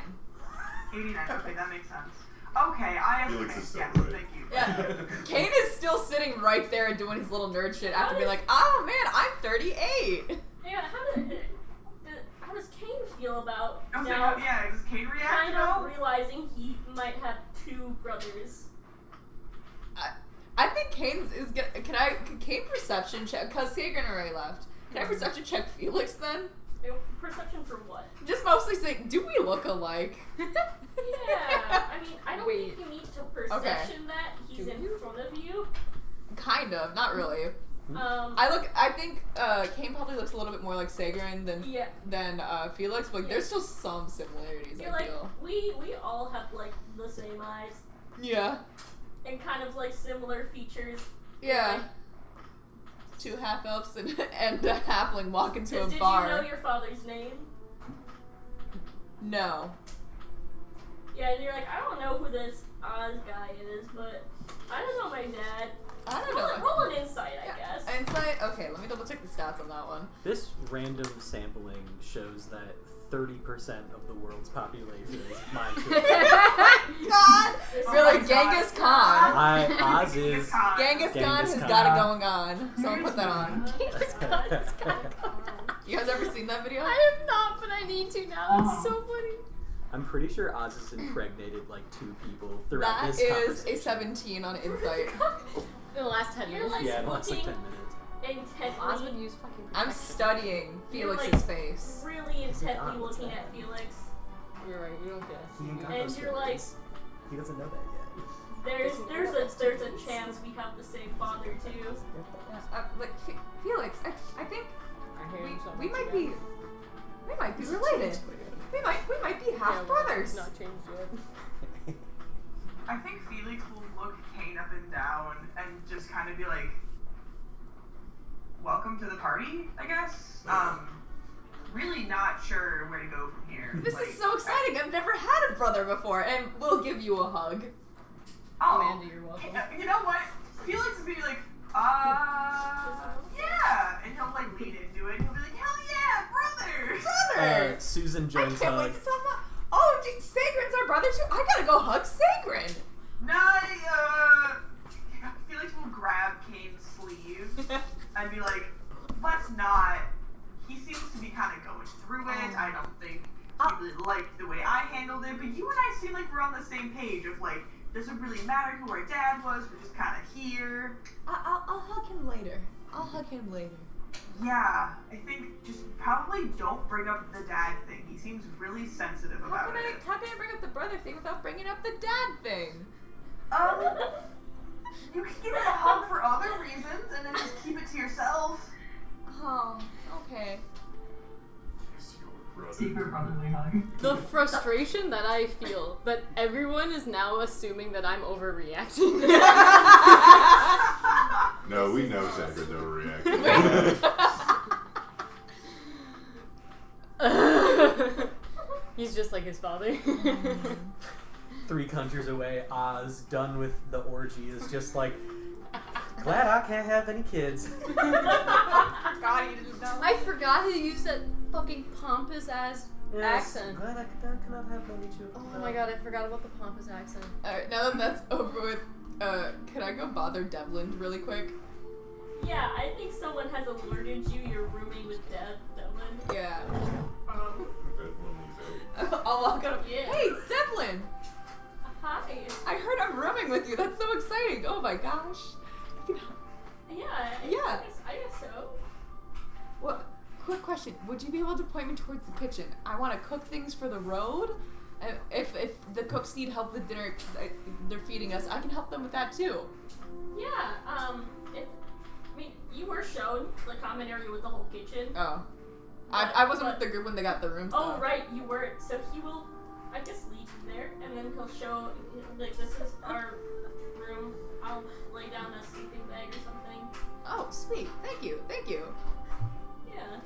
[SPEAKER 8] 89. Okay, that makes sense. Okay, I have
[SPEAKER 6] Felix is so
[SPEAKER 8] yes,
[SPEAKER 6] right.
[SPEAKER 8] thank you.
[SPEAKER 3] Yeah. Kane is still sitting right there and doing his little nerd shit after being like, oh man, I'm 38.
[SPEAKER 2] Yeah, how does Kane feel about
[SPEAKER 8] I was
[SPEAKER 2] now
[SPEAKER 8] like, yeah, does Kane react
[SPEAKER 2] kind
[SPEAKER 8] at
[SPEAKER 2] of
[SPEAKER 8] all?
[SPEAKER 2] realizing he might have two brothers?
[SPEAKER 3] I think think Kane's is gonna. Can Kane perception check? Because Sagrin already left. Can I perception check Felix then?
[SPEAKER 2] Perception for what?
[SPEAKER 3] Just mostly saying, do we look alike?
[SPEAKER 2] Yeah, I mean, I don't
[SPEAKER 5] Wait.
[SPEAKER 2] think you need to perception that he's in front of you.
[SPEAKER 3] Kind of, not really. I think Kane probably looks a little bit more like Sagrin than Felix, but there's still some similarities.
[SPEAKER 2] You're
[SPEAKER 3] I
[SPEAKER 2] like,
[SPEAKER 3] feel.
[SPEAKER 2] we all have like the same eyes
[SPEAKER 3] Yeah.
[SPEAKER 2] and kind of like similar features.
[SPEAKER 3] Yeah.
[SPEAKER 2] Like,
[SPEAKER 3] 2 half elves and a halfling walk into a
[SPEAKER 2] did
[SPEAKER 3] bar.
[SPEAKER 2] you know your father's name?
[SPEAKER 3] No.
[SPEAKER 2] Yeah, and you're like, I don't know who this Oz guy is, but I don't know my dad.
[SPEAKER 3] I don't know.
[SPEAKER 2] Roll an insight, I guess.
[SPEAKER 3] Insight? Okay, let me double check the stats on that one.
[SPEAKER 4] This random sampling shows that 30% of the world's population is my children.
[SPEAKER 3] God!
[SPEAKER 2] Oh
[SPEAKER 3] Really,
[SPEAKER 8] my
[SPEAKER 3] Genghis
[SPEAKER 8] God.
[SPEAKER 3] Khan.
[SPEAKER 4] Oz is.
[SPEAKER 3] Genghis Khan
[SPEAKER 4] Genghis
[SPEAKER 3] has
[SPEAKER 4] Khan.
[SPEAKER 3] got it going on. Someone put that on.
[SPEAKER 5] Genghis Khan's got
[SPEAKER 3] You guys ever seen that video?
[SPEAKER 5] I have not, but I need to now. It's so funny.
[SPEAKER 4] I'm pretty sure Oz has impregnated like 2 people throughout
[SPEAKER 3] That
[SPEAKER 4] this
[SPEAKER 3] is
[SPEAKER 4] conversation.
[SPEAKER 3] a 17 on Insight.
[SPEAKER 5] In the last 10
[SPEAKER 2] You're
[SPEAKER 5] minutes.
[SPEAKER 2] like-
[SPEAKER 4] Yeah, in the last like 10
[SPEAKER 2] looking-
[SPEAKER 4] minutes.
[SPEAKER 5] Oz would
[SPEAKER 2] Intently,
[SPEAKER 5] use fucking
[SPEAKER 3] I'm
[SPEAKER 5] protection.
[SPEAKER 3] studying
[SPEAKER 2] You're,
[SPEAKER 3] Felix's
[SPEAKER 2] like,
[SPEAKER 3] face.
[SPEAKER 2] really
[SPEAKER 4] Is it
[SPEAKER 2] intently
[SPEAKER 4] Oz?
[SPEAKER 2] looking at Felix.
[SPEAKER 5] You're right, you don't get it.
[SPEAKER 4] He ain't got
[SPEAKER 2] And
[SPEAKER 4] those
[SPEAKER 2] you're like-
[SPEAKER 4] feelings. He doesn't know that yet.
[SPEAKER 2] There's a chance we have the same father too.
[SPEAKER 3] Like Felix, I think
[SPEAKER 5] I hear him so
[SPEAKER 3] we
[SPEAKER 5] much
[SPEAKER 3] might
[SPEAKER 5] again.
[SPEAKER 3] be related. We might be half
[SPEAKER 5] Yeah, well,
[SPEAKER 3] brothers.
[SPEAKER 5] it's not changed yet.
[SPEAKER 8] I think Felix will look Kane up and down and just kind of be like, welcome to the party, I guess. Really not sure where to go from here.
[SPEAKER 3] This
[SPEAKER 8] Like,
[SPEAKER 3] is so exciting. I've never had a brother before, and we'll give you a hug.
[SPEAKER 8] Oh,
[SPEAKER 5] Amanda, you're welcome.
[SPEAKER 8] you know what? Felix is gonna be like, yeah, and he'll like lean into it. And he'll be like, hell yeah, brother.
[SPEAKER 3] Brother.
[SPEAKER 4] Susan
[SPEAKER 3] I
[SPEAKER 4] joins
[SPEAKER 3] can't
[SPEAKER 4] hug.
[SPEAKER 3] wait to tell Mom. Oh, Sagrin's our brother too. I gotta go hug Sagrin.
[SPEAKER 8] Felix will grab Kane's sleeve and be like, let's not. He seems to be kind of going through it. I don't think he really liked the way I handled it, but you and I seem like we're on the same page of like, doesn't really matter who our dad was, we're just kind of here.
[SPEAKER 3] I'll hug him later.
[SPEAKER 8] Yeah, I think just probably don't bring up the dad thing. He seems really sensitive about it.
[SPEAKER 3] How can I bring up the brother thing without bringing up the dad thing?
[SPEAKER 8] You can give it a hug for other reasons and then just keep it to yourself.
[SPEAKER 3] Oh, okay.
[SPEAKER 7] Secret brotherly hug.
[SPEAKER 5] The frustration that I feel that everyone is now assuming that I'm overreacting.
[SPEAKER 6] No, we know Zach's overreacting.
[SPEAKER 5] He's just like his father.
[SPEAKER 4] 3 countries away, Oz, done with the orgy, is just like, glad I can't have any kids.
[SPEAKER 3] God, you didn't know.
[SPEAKER 5] I forgot to use that fucking pompous ass accent.
[SPEAKER 4] Glad I cannot have any children.
[SPEAKER 5] Oh my god, I forgot about the pompous accent.
[SPEAKER 3] Alright, now that that's over with, can I go bother Devlin really quick?
[SPEAKER 2] Yeah, I think someone has alerted you you're rooming with Devlin.
[SPEAKER 3] Yeah.
[SPEAKER 6] That
[SPEAKER 3] I'll walk up.
[SPEAKER 2] Yeah.
[SPEAKER 3] Hey, Devlin!
[SPEAKER 2] Hi.
[SPEAKER 3] I heard I'm rooming with you. That's so exciting. Oh my gosh.
[SPEAKER 2] Yeah.
[SPEAKER 3] Yeah.
[SPEAKER 2] I guess so.
[SPEAKER 3] What? Quick question. Would you be able to point me towards the kitchen? I want to cook things for the road. If the cooks need help with dinner, they're feeding us. I can help them with that too.
[SPEAKER 2] Yeah. You were shown the common area with the whole kitchen.
[SPEAKER 3] Oh. I wasn't with the group when they got the rooms.
[SPEAKER 2] Oh,
[SPEAKER 3] though.
[SPEAKER 2] right, you weren't. So he will, I guess, lead you there, and then he'll show, like, this is our room. I'll lay down a sleeping bag or something.
[SPEAKER 3] Oh, sweet. Thank you.
[SPEAKER 2] Yeah.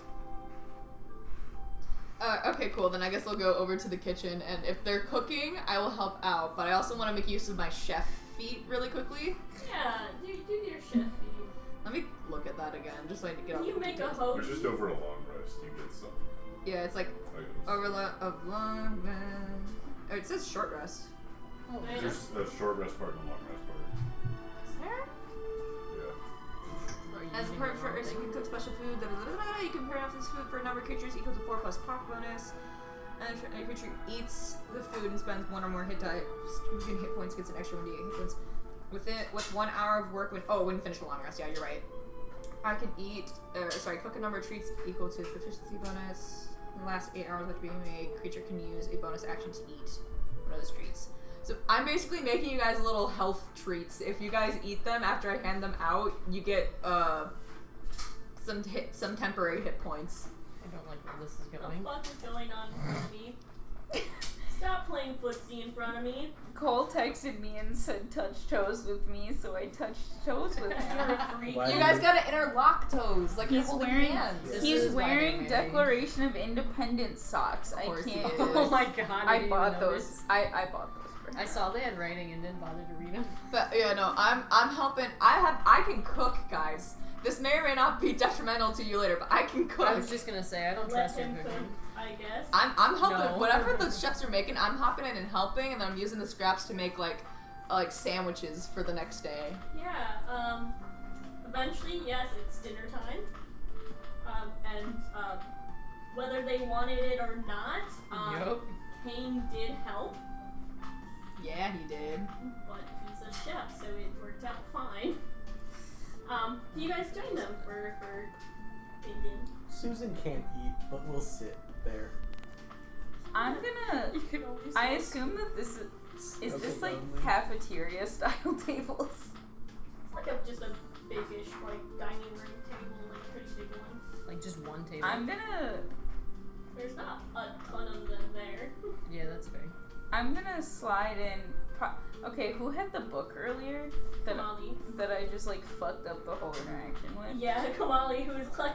[SPEAKER 3] Okay, cool. Then I guess I'll go over to the kitchen, and if they're cooking, I will help out. But I also want to make use of my chef feat really quickly.
[SPEAKER 2] Yeah, do your chef feed.
[SPEAKER 3] Let me look at that again, just so I can get all
[SPEAKER 2] You
[SPEAKER 3] the
[SPEAKER 2] make a
[SPEAKER 3] details.
[SPEAKER 2] hoagie.
[SPEAKER 6] It's just over a long rest. You get some
[SPEAKER 3] Yeah, it's like
[SPEAKER 6] items.
[SPEAKER 3] of long rest. Oh, it says short rest.
[SPEAKER 5] Oh,
[SPEAKER 2] Yeah.
[SPEAKER 6] There's a short rest part and a long rest part.
[SPEAKER 3] Is there?
[SPEAKER 6] Yeah.
[SPEAKER 3] As a part of short rest, you can cook special food. You can prepare enough this food for a number of creatures equal to 4 plus proc bonus. And if a creature eats the food and spends 1 or more hit die, 15 hit points gets an extra 1d8 hit points. with 1 hour of work, wouldn't finish a long rest. Yeah, you're right. I can cook a number of treats equal to the proficiency bonus. In the last 8 hours after being made, creature can use a bonus action to eat one of those treats. So I'm basically making you guys little health treats. If you guys eat them after I hand them out, you get some temporary hit points.
[SPEAKER 5] I don't like where this is
[SPEAKER 2] What
[SPEAKER 5] going.
[SPEAKER 2] the fuck is going on in front of me? Stop playing footsie in front of me.
[SPEAKER 1] Cole texted me and said touch toes with me, so I touched toes with
[SPEAKER 2] You're
[SPEAKER 1] him.
[SPEAKER 2] a freak.
[SPEAKER 4] Why
[SPEAKER 3] You guys gotta interlock toes, like you're
[SPEAKER 1] He's
[SPEAKER 3] holding
[SPEAKER 1] wearing
[SPEAKER 3] hands.
[SPEAKER 5] This
[SPEAKER 1] he's
[SPEAKER 5] is why they're
[SPEAKER 1] wearing
[SPEAKER 5] married.
[SPEAKER 1] Declaration of Independence socks. I
[SPEAKER 3] course he
[SPEAKER 1] can't.
[SPEAKER 3] is.
[SPEAKER 5] Oh my god!
[SPEAKER 1] I
[SPEAKER 5] didn't
[SPEAKER 1] bought
[SPEAKER 5] even
[SPEAKER 1] those.
[SPEAKER 5] notice.
[SPEAKER 1] I bought those for him.
[SPEAKER 5] I saw they had writing and didn't bother to read them.
[SPEAKER 3] But yeah, no, I'm helping. I can cook, guys. This may or may not be detrimental to you later, but I can cook.
[SPEAKER 5] I was just gonna say I don't
[SPEAKER 2] Let
[SPEAKER 5] trust your
[SPEAKER 2] him cook,
[SPEAKER 5] cooking.
[SPEAKER 2] I guess.
[SPEAKER 3] I'm helping.
[SPEAKER 5] No.
[SPEAKER 3] Whatever the chefs are making, I'm hopping in and helping, and then I'm using the scraps to make like sandwiches for the next day.
[SPEAKER 2] Yeah, eventually, yes, it's dinner time. And whether they wanted it or not,
[SPEAKER 5] Yup.
[SPEAKER 2] Kane did help,
[SPEAKER 3] Yeah, he did.
[SPEAKER 2] but he's a chef, so it worked out fine. You guys join them for thinking.
[SPEAKER 4] Susan can't eat, but we'll sit there.
[SPEAKER 1] I'm gonna.
[SPEAKER 5] You can always.
[SPEAKER 1] I assume that this is this like
[SPEAKER 4] Only.
[SPEAKER 1] cafeteria style tables.
[SPEAKER 2] It's like just a big-ish like dining room table, like pretty big one.
[SPEAKER 5] like just one table.
[SPEAKER 1] I'm gonna.
[SPEAKER 2] There's not a ton of them there.
[SPEAKER 5] Yeah, that's fair.
[SPEAKER 1] I'm gonna slide in. Okay, who had the book earlier that
[SPEAKER 2] Kamali.
[SPEAKER 1] that I just like fucked up the whole interaction with?
[SPEAKER 2] Yeah, Kamali, who's like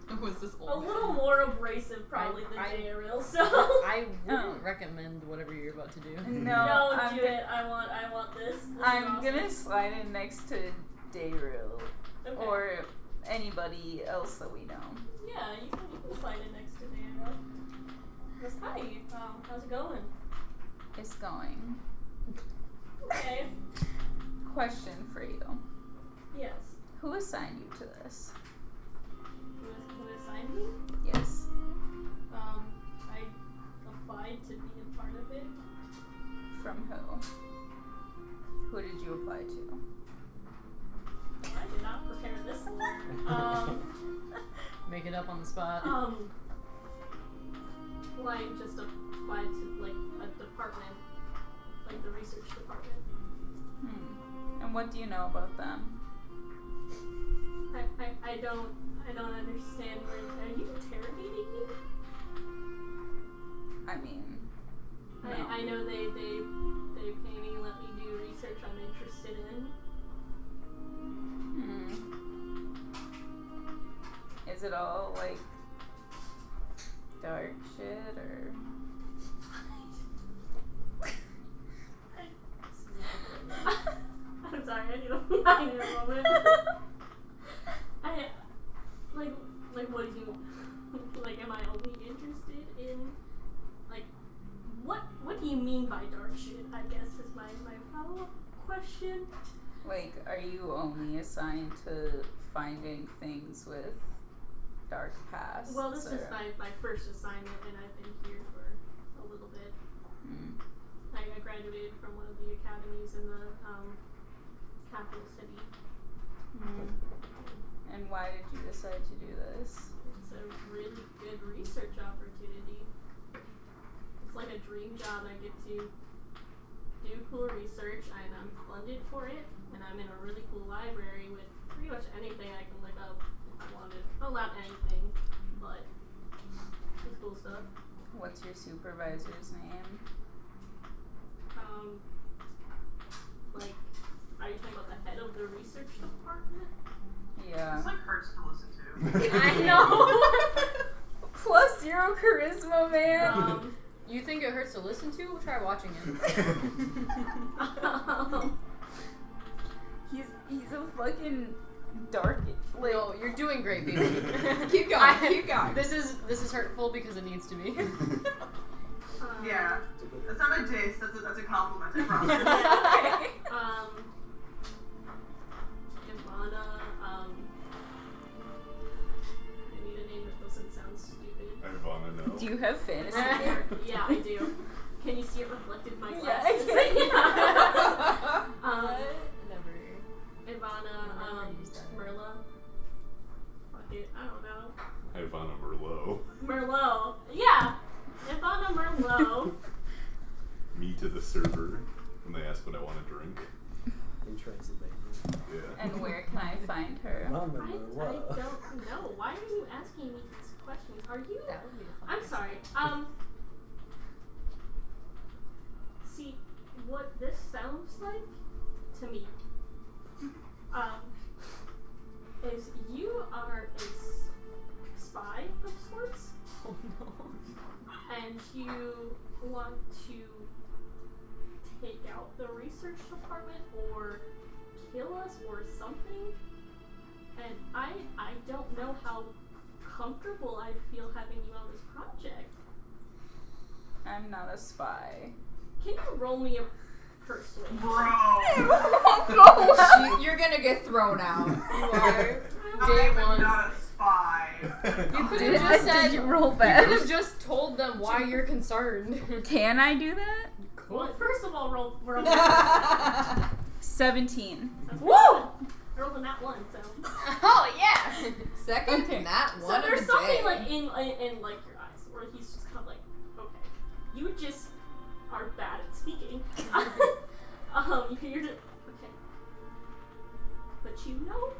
[SPEAKER 3] Who is this
[SPEAKER 2] a
[SPEAKER 3] old?
[SPEAKER 2] little more abrasive probably than
[SPEAKER 5] I-
[SPEAKER 2] Daryl, so
[SPEAKER 5] I wouldn't
[SPEAKER 1] Oh.
[SPEAKER 5] recommend whatever you're about to do.
[SPEAKER 1] No,
[SPEAKER 2] no,
[SPEAKER 1] I'm
[SPEAKER 2] do
[SPEAKER 1] gonna,
[SPEAKER 2] it. I want this. This is
[SPEAKER 1] I'm
[SPEAKER 2] awesome.
[SPEAKER 1] gonna slide in next to Daryl
[SPEAKER 2] Okay.
[SPEAKER 1] or anybody else that we know.
[SPEAKER 2] Yeah, you can slide in next to Daryl. Just hi. How's it going?
[SPEAKER 1] It's going.
[SPEAKER 2] Okay.
[SPEAKER 1] Question for you:
[SPEAKER 2] Yes.
[SPEAKER 1] Who assigned you to this?
[SPEAKER 2] Who assigned me?
[SPEAKER 1] Yes.
[SPEAKER 2] I applied to be a part of it.
[SPEAKER 1] From who? Who did you apply to?
[SPEAKER 2] I did not prepare this one.
[SPEAKER 5] Make it up on the spot.
[SPEAKER 2] Well, I just applied to like a department, like the research department.
[SPEAKER 1] And what do you know about them?
[SPEAKER 2] I don't understand. Are you interrogating me?
[SPEAKER 1] I mean, no.
[SPEAKER 2] I know they pay me and let me do research I'm interested in.
[SPEAKER 1] Is it all like dark shit or?
[SPEAKER 2] I'm sorry, I need a moment. Like what do you like? Am I only interested in like what do you mean by dark shit? I guess is my follow-up question.
[SPEAKER 1] Like, are you only assigned to finding things with dark pasts?
[SPEAKER 2] Well, this is
[SPEAKER 1] or-
[SPEAKER 2] my first assignment, and I've been here for a little bit.
[SPEAKER 1] Hmm.
[SPEAKER 2] I graduated from one of the academies in the capital city.
[SPEAKER 1] And why did you decide to do this?
[SPEAKER 2] It's a really good research opportunity. It's like a dream job. I get to do cool research, and I'm funded for it, and I'm in a really cool library with pretty much anything I can look up if I wanted. Oh, not anything, but it's cool stuff.
[SPEAKER 1] What's your supervisor's name?
[SPEAKER 2] Like, are you talking about the head of the research department?
[SPEAKER 1] Yeah.
[SPEAKER 8] It's like hurts to listen to.
[SPEAKER 2] I know!
[SPEAKER 1] Plus 0 charisma, man.
[SPEAKER 5] You think it hurts to listen to? Try watching it.
[SPEAKER 1] He's a fucking dark. Like,
[SPEAKER 5] No, you're doing great, baby.
[SPEAKER 3] Keep going, keep going.
[SPEAKER 5] This is hurtful because it needs to be.
[SPEAKER 8] Yeah. That's not a diss, that's a compliment, I promise.
[SPEAKER 2] Ivana, I need a name that doesn't sound stupid.
[SPEAKER 6] Ivana, no.
[SPEAKER 1] do you have fantasy?
[SPEAKER 2] Yeah, I do. Can you see it reflected in my
[SPEAKER 1] Yeah, I
[SPEAKER 2] glasses?
[SPEAKER 1] can.
[SPEAKER 6] to the server when they ask what I want to drink.
[SPEAKER 4] In Transylvania.
[SPEAKER 6] Yeah.
[SPEAKER 1] And where can I find her?
[SPEAKER 2] I don't know. Why are you asking me these questions? Are you?
[SPEAKER 5] That would be a fun
[SPEAKER 2] I'm
[SPEAKER 5] answer.
[SPEAKER 2] sorry. See, what this sounds like to me, is you are a spy of sorts,
[SPEAKER 5] Oh no.
[SPEAKER 2] and you want to take out the research department or kill us or something. And I don't know how comfortable I'd feel having you on this project.
[SPEAKER 1] I'm not a spy.
[SPEAKER 2] Can you roll me a persuasion?
[SPEAKER 8] Bro!
[SPEAKER 3] You're gonna get thrown out.
[SPEAKER 5] You are.
[SPEAKER 8] I am
[SPEAKER 5] one.
[SPEAKER 8] not a spy.
[SPEAKER 5] You could
[SPEAKER 1] Did,
[SPEAKER 5] have just said.
[SPEAKER 1] did you roll
[SPEAKER 5] You could
[SPEAKER 1] best?
[SPEAKER 5] have just told them why you're concerned.
[SPEAKER 1] Can I do that?
[SPEAKER 2] Well, first of all, roll
[SPEAKER 1] 17.
[SPEAKER 2] Woo! I rolled a nat 1, so.
[SPEAKER 5] Oh yeah.
[SPEAKER 3] Second,
[SPEAKER 1] Okay.
[SPEAKER 3] that
[SPEAKER 2] So
[SPEAKER 3] one of
[SPEAKER 2] there's
[SPEAKER 3] the
[SPEAKER 2] something
[SPEAKER 3] day.
[SPEAKER 2] like in like your eyes where he's just kind of like, okay, you just are bad at speaking. You're just okay, but you know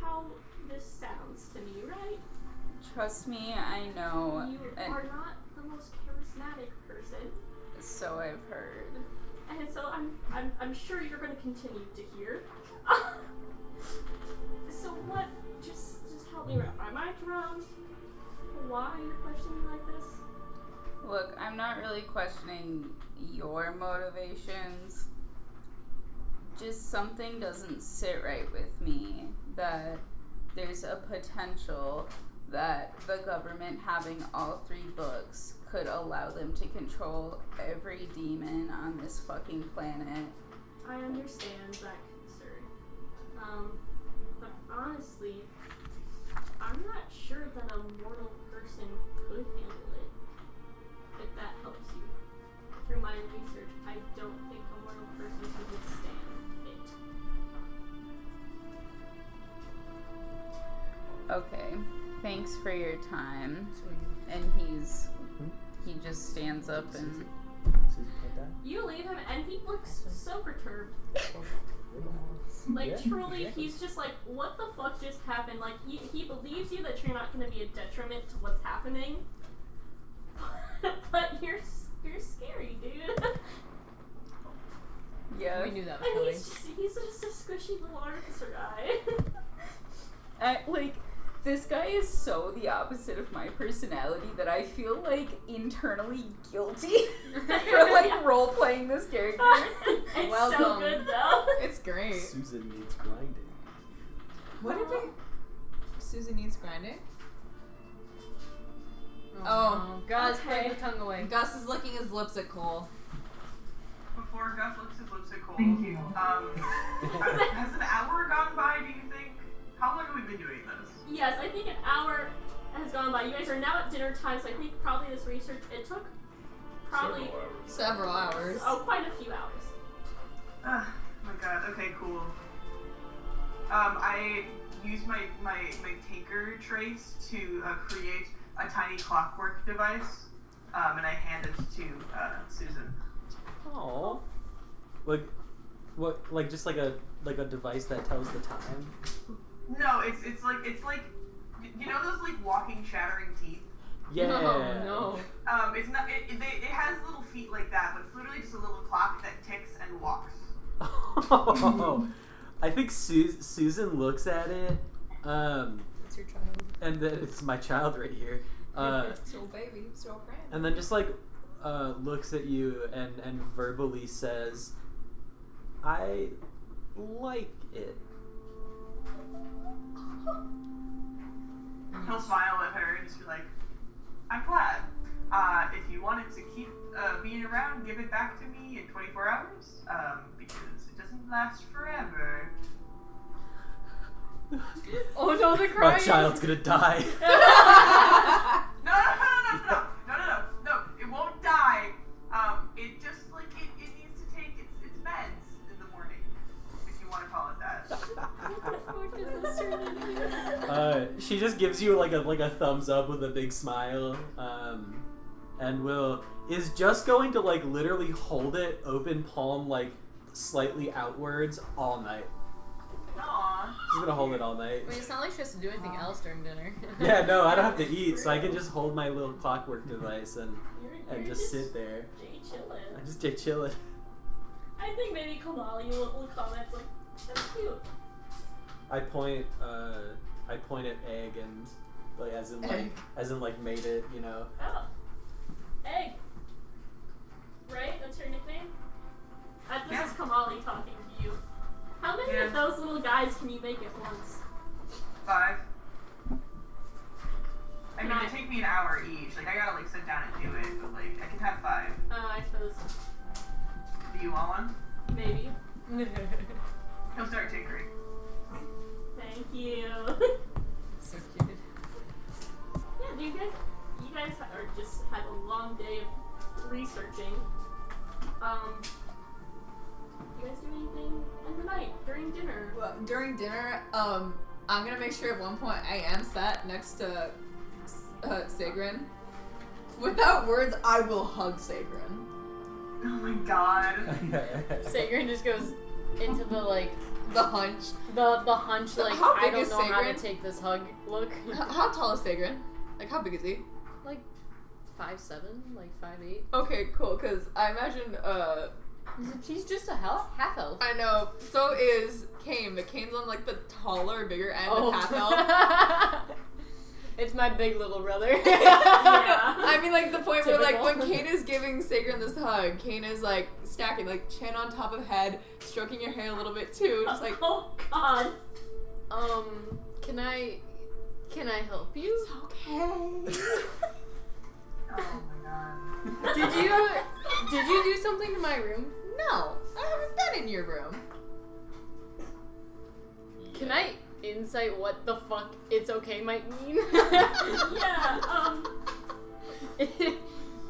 [SPEAKER 2] how this sounds to me, right?
[SPEAKER 1] Trust me, I know.
[SPEAKER 2] You
[SPEAKER 1] And
[SPEAKER 2] are not the most charismatic person,
[SPEAKER 1] so I've heard.
[SPEAKER 2] and so I'm sure you're going to continue to hear. So what? Just help me wrap my mind around why you're questioning like this.
[SPEAKER 1] Look, I'm not really questioning your motivations. Just something doesn't sit right with me that there's a potential that the government having all 3 books could allow them to control every demon on this fucking planet.
[SPEAKER 2] I understand that concern. But honestly, I'm not sure that a mortal person could handle it. If that helps you. Through my research, I don't think a mortal person could withstand it.
[SPEAKER 1] Okay, thanks for your time. And he just stands up and
[SPEAKER 2] You leave him and he looks so perturbed. Like,
[SPEAKER 4] Yeah.
[SPEAKER 2] truly, he's just like, what the fuck just happened? Like, he believes you that you're not going to be a detriment to what's happening. But you're scary, dude.
[SPEAKER 1] yeah.
[SPEAKER 5] We knew that was
[SPEAKER 2] And
[SPEAKER 5] coming.
[SPEAKER 2] he's just a squishy little artificer guy.
[SPEAKER 1] This guy is so the opposite of my personality that I feel like internally guilty for like role playing this character.
[SPEAKER 2] It's so
[SPEAKER 3] Welcome.
[SPEAKER 2] good though.
[SPEAKER 3] It's great.
[SPEAKER 4] Susan needs grinding.
[SPEAKER 3] What did we? Susan needs grinding.
[SPEAKER 5] Oh, no. Gus,
[SPEAKER 2] Okay.
[SPEAKER 5] put the tongue away.
[SPEAKER 3] Gus is licking his lips at Cole.
[SPEAKER 8] Before Gus looks his lips at Cole,
[SPEAKER 7] Thank you.
[SPEAKER 8] has an hour gone by, do you think? How long have we been doing this?
[SPEAKER 2] Yes, I think an hour has gone by. You guys are now at dinner time, so I think probably this research, it took probably
[SPEAKER 3] Several hours.
[SPEAKER 2] quite a few hours.
[SPEAKER 8] Oh my god, okay, cool. I use my Tinker trace to create a tiny clockwork device, and I hand it to Susan.
[SPEAKER 4] Oh. Like, what? Like just like a device that tells the time.
[SPEAKER 8] No, it's like you know those like walking shattering teeth.
[SPEAKER 4] Yeah.
[SPEAKER 5] No.
[SPEAKER 8] It's not. It has little feet like that, but it's literally just a little clock that ticks and walks.
[SPEAKER 4] Oh. I think Susan looks at it,
[SPEAKER 5] It's your child.
[SPEAKER 4] and then it's my child right here.
[SPEAKER 3] So baby, so friend.
[SPEAKER 4] And then just like looks at you and verbally says, "I like it."
[SPEAKER 8] He'll smile at her and just be like, "I'm glad. If you wanted to keep being around, give it back to me in 24 hours, because it doesn't last forever."
[SPEAKER 5] Oh no, the
[SPEAKER 4] My
[SPEAKER 5] crying.
[SPEAKER 4] child's gonna die.
[SPEAKER 8] No, it won't die. It just like it needs to take its meds in the morning, if you want to call it that.
[SPEAKER 2] What the fuck is this turning into?
[SPEAKER 4] She just gives you like a thumbs up with a big smile, and is just going to like literally hold it open palm like slightly outwards all night.
[SPEAKER 8] Aw.
[SPEAKER 4] She's gonna hold it all night.
[SPEAKER 5] I mean, it's not like she has to do anything else during dinner.
[SPEAKER 4] Yeah, no, I don't have to eat, so I can just hold my little clockwork device and
[SPEAKER 2] You're
[SPEAKER 4] just sit there.
[SPEAKER 2] Jay chillin'.
[SPEAKER 4] I just stay chilling.
[SPEAKER 2] I think maybe Kamali will comment like, that's cute.
[SPEAKER 4] I point at egg and like as in like made it, you know.
[SPEAKER 2] Oh. Egg. Right? That's your nickname? This
[SPEAKER 8] Yeah.
[SPEAKER 2] is Kamali talking to you. How many of those little guys can you make at once?
[SPEAKER 8] 5. I mean, it take me an hour each. Like, I gotta, like, sit down and do it, but, like, I can have 5.
[SPEAKER 2] I suppose.
[SPEAKER 8] Do you want one?
[SPEAKER 2] Maybe.
[SPEAKER 8] He'll start tinkering.
[SPEAKER 2] Thank you.
[SPEAKER 5] So cute.
[SPEAKER 2] Yeah, do you guys are just had a long day of researching. You guys do anything in the night during dinner?
[SPEAKER 3] Well, during dinner, I'm gonna make sure at one point I am sat next to Sagrin. Without words, I will hug Sagrin.
[SPEAKER 8] Oh my god.
[SPEAKER 5] Sagrin just goes into the like
[SPEAKER 3] The hunch.
[SPEAKER 5] the hunch like
[SPEAKER 3] How
[SPEAKER 5] I
[SPEAKER 3] big
[SPEAKER 5] don't
[SPEAKER 3] is
[SPEAKER 5] know how to
[SPEAKER 3] Sagrin?
[SPEAKER 5] take this hug look.
[SPEAKER 3] How tall is Sagrin? Like, how big is he?
[SPEAKER 5] Like 5'7", like 5'8".
[SPEAKER 3] Okay, cool, because I imagine,
[SPEAKER 5] He's just a half elf.
[SPEAKER 3] I know, so is Kane, but Kane's on, like, the taller, bigger end of half elf.
[SPEAKER 5] It's my big little brother.
[SPEAKER 2] Yeah.
[SPEAKER 3] I mean, like, the point where, like, when
[SPEAKER 5] Typical.
[SPEAKER 3] Kane is giving Sagrin this hug, Kane is, like, stacking, like, chin on top of head, stroking your hair a little bit, too, just like,
[SPEAKER 2] Oh god.
[SPEAKER 5] Can I help you?
[SPEAKER 3] it's okay.
[SPEAKER 8] Oh my god.
[SPEAKER 5] Did you do something to my room?
[SPEAKER 3] No, I haven't been in your room.
[SPEAKER 5] Can I insight what the fuck it's okay might mean?
[SPEAKER 2] Yeah,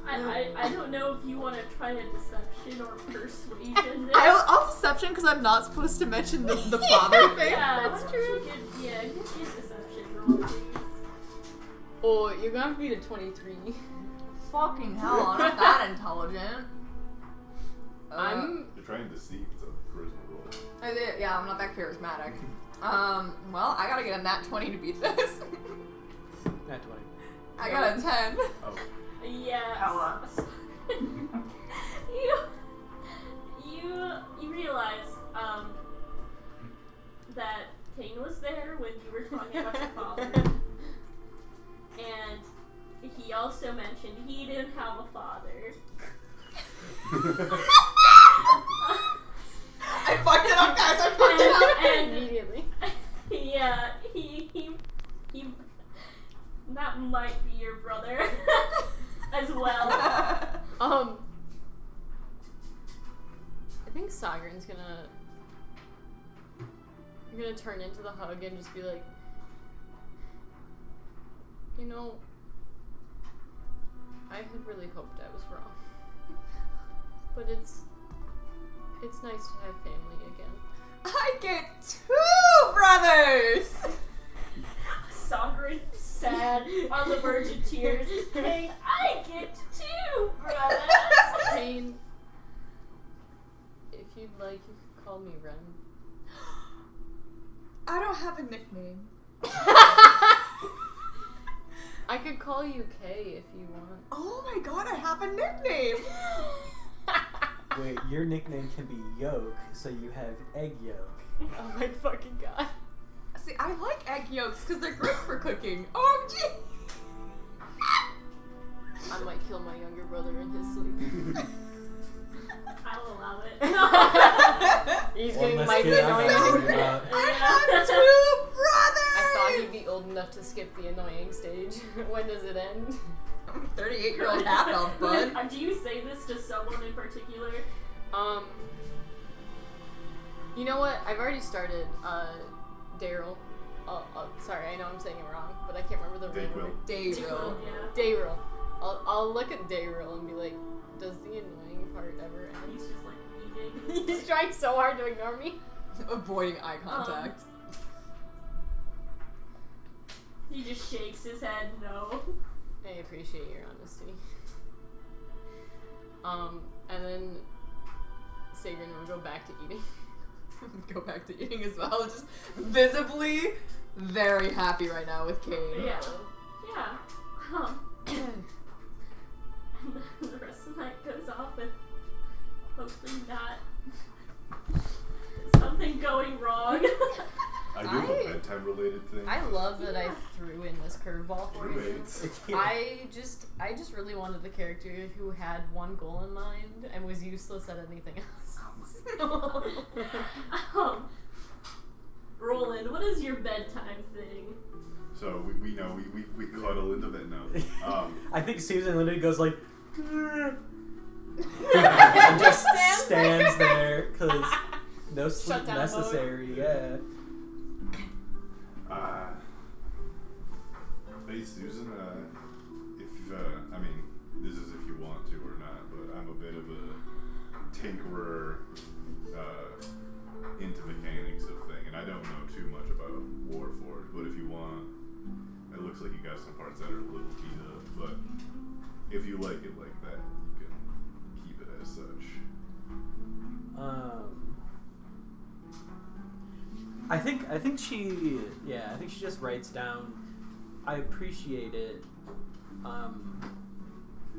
[SPEAKER 2] I don't know if you want to try a deception or persuasion there.
[SPEAKER 3] I'll deception because I'm not supposed to mention the father thing.
[SPEAKER 2] Yeah,
[SPEAKER 5] That's
[SPEAKER 2] why don't you
[SPEAKER 5] true.
[SPEAKER 2] give me a deception roll, please.
[SPEAKER 5] Oh, you're gonna beat a 23.
[SPEAKER 3] Fucking hell, I'm not that intelligent.
[SPEAKER 5] I'm
[SPEAKER 6] You're trying to deceive. It's a charisma roll.
[SPEAKER 3] Yeah, I'm not that charismatic. Well, I gotta get a nat 20 to beat this.
[SPEAKER 4] Nat 20.
[SPEAKER 3] I got a 10.
[SPEAKER 6] Oh,
[SPEAKER 2] Yeah.
[SPEAKER 8] Hella.
[SPEAKER 2] You realize that Kane was there when you were talking about your father, and he also mentioned he didn't have a father.
[SPEAKER 3] I fucked it up, guys. I fucked it up.
[SPEAKER 2] And
[SPEAKER 5] immediately.
[SPEAKER 2] yeah, he that might be your brother as well.
[SPEAKER 5] I think Sagrin's gonna turn into the hug and just be like, you know, I had really hoped I was wrong, but it's nice to have family again.
[SPEAKER 3] I get 2 brothers.
[SPEAKER 2] Sagrin, sad, on the verge of tears, saying, I get 2 brothers!
[SPEAKER 5] Kane, if you'd like, you could call me Ren.
[SPEAKER 3] I don't have a nickname.
[SPEAKER 5] I could call you Kay if you want.
[SPEAKER 3] Oh my god, I have a nickname.
[SPEAKER 4] Wait, your nickname can be Yolk, so you have Egg Yolk.
[SPEAKER 5] Oh my fucking god.
[SPEAKER 3] See, I like egg yolks because they're great for cooking. OMG!
[SPEAKER 5] I might kill my younger brother in his sleep.
[SPEAKER 2] I'll allow it.
[SPEAKER 5] He's
[SPEAKER 4] One
[SPEAKER 5] getting
[SPEAKER 4] less
[SPEAKER 5] my
[SPEAKER 4] kid I'm
[SPEAKER 3] so-
[SPEAKER 4] worried about.
[SPEAKER 3] I have 2 brothers!
[SPEAKER 5] I thought he'd be old enough to skip the annoying stage. When does it end?
[SPEAKER 3] I'm a 38-year-old half-elf, bud.
[SPEAKER 2] Do you say this to someone in particular?
[SPEAKER 5] You know what? I've already started, Daryl. Sorry, I know I'm saying it wrong, but I can't remember the real
[SPEAKER 6] Dayquil.
[SPEAKER 5] word.
[SPEAKER 3] Daryl.
[SPEAKER 2] Yeah.
[SPEAKER 5] Daryl. I'll look at Daryl and be like, does the annoying part ever
[SPEAKER 2] He's
[SPEAKER 5] end?
[SPEAKER 2] just like eating.
[SPEAKER 5] He's trying so hard to ignore me.
[SPEAKER 3] Avoiding eye contact.
[SPEAKER 2] He just shakes his head, no.
[SPEAKER 5] I appreciate your honesty. And then Sagrin will go back to eating.
[SPEAKER 3] Go back to eating as well. Just visibly very happy right now with Kane.
[SPEAKER 2] Yeah. And then the rest of the night goes off with hopefully not something going wrong.
[SPEAKER 6] I do have a bedtime related thing.
[SPEAKER 5] I love that I threw in this curveball for you.
[SPEAKER 6] Roommates.
[SPEAKER 5] I just really wanted the character who had one goal in mind and was useless at anything else.
[SPEAKER 2] Roland, what is your bedtime thing?
[SPEAKER 6] So we know we cuddle into bed now.
[SPEAKER 4] I think Susan literally goes like, and just stands there because no sleep
[SPEAKER 5] Shut down
[SPEAKER 4] necessary. Yeah.
[SPEAKER 6] Hey Susan, if I mean, this is if you want to or not, but I'm a bit of a tinkerer into mechanics of thing, and I don't know too much about Warforged, but if you want, it looks like you got some parts that are a little beat up, but if you like it like that, you can keep it as such.
[SPEAKER 4] I think she just writes down, I appreciate it.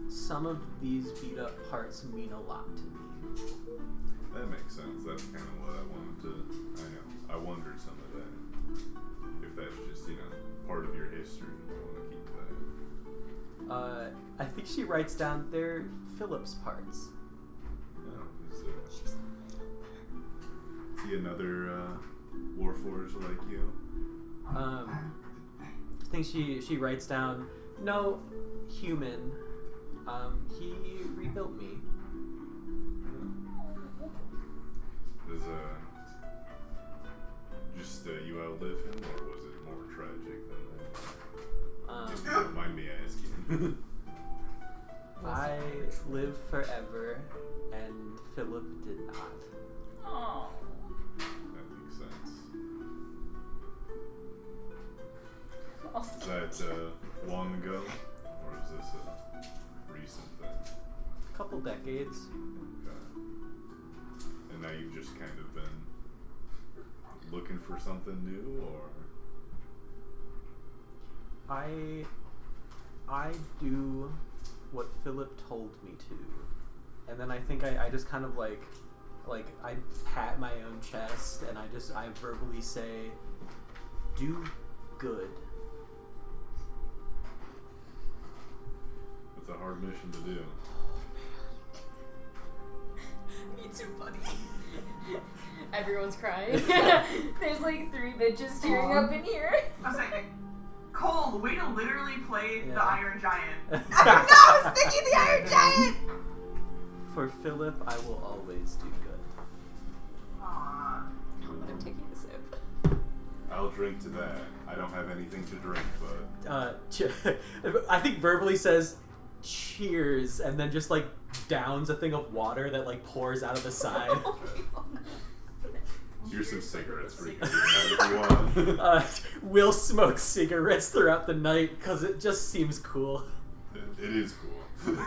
[SPEAKER 4] Some of these beat up parts mean a lot to me.
[SPEAKER 6] That makes sense. That's kind of what I wanted to. I wondered some of that. If that's just part of your history, you want to keep that.
[SPEAKER 4] I think she writes down their Phillips parts.
[SPEAKER 6] No, is he another Warforged like you?
[SPEAKER 4] I think she writes down, no, human. He rebuilt me.
[SPEAKER 6] Does just you outlive him, or was it more tragic than that? If you don't mind me asking.
[SPEAKER 4] I live forever, and Philip did not.
[SPEAKER 1] Oh.
[SPEAKER 6] That makes sense. Is that long ago, or is this a recent thing?
[SPEAKER 4] Couple decades.
[SPEAKER 6] Okay. And now you've just kind of been looking for something new, or?
[SPEAKER 4] I do what Philip told me to, and then I think I just kind of like I pat my own chest and I verbally say, do good.
[SPEAKER 6] It's a hard mission to do.
[SPEAKER 3] Me too, buddy.
[SPEAKER 5] Everyone's crying. There's like 3 bitches tearing up in here.
[SPEAKER 8] I was like, Cole, way to literally play the Iron Giant.
[SPEAKER 3] I was thinking the Iron Giant!
[SPEAKER 4] For Philip, I will always do good.
[SPEAKER 8] Aww.
[SPEAKER 3] I'm taking a sip.
[SPEAKER 6] I'll drink to that. I don't have anything to drink, but
[SPEAKER 4] I think verbally says cheers and then just like downs a thing of water that like pours out of the side.
[SPEAKER 6] here's some cigarettes for you if you want.
[SPEAKER 4] We'll smoke cigarettes throughout the night because it just seems cool.
[SPEAKER 6] It is cool.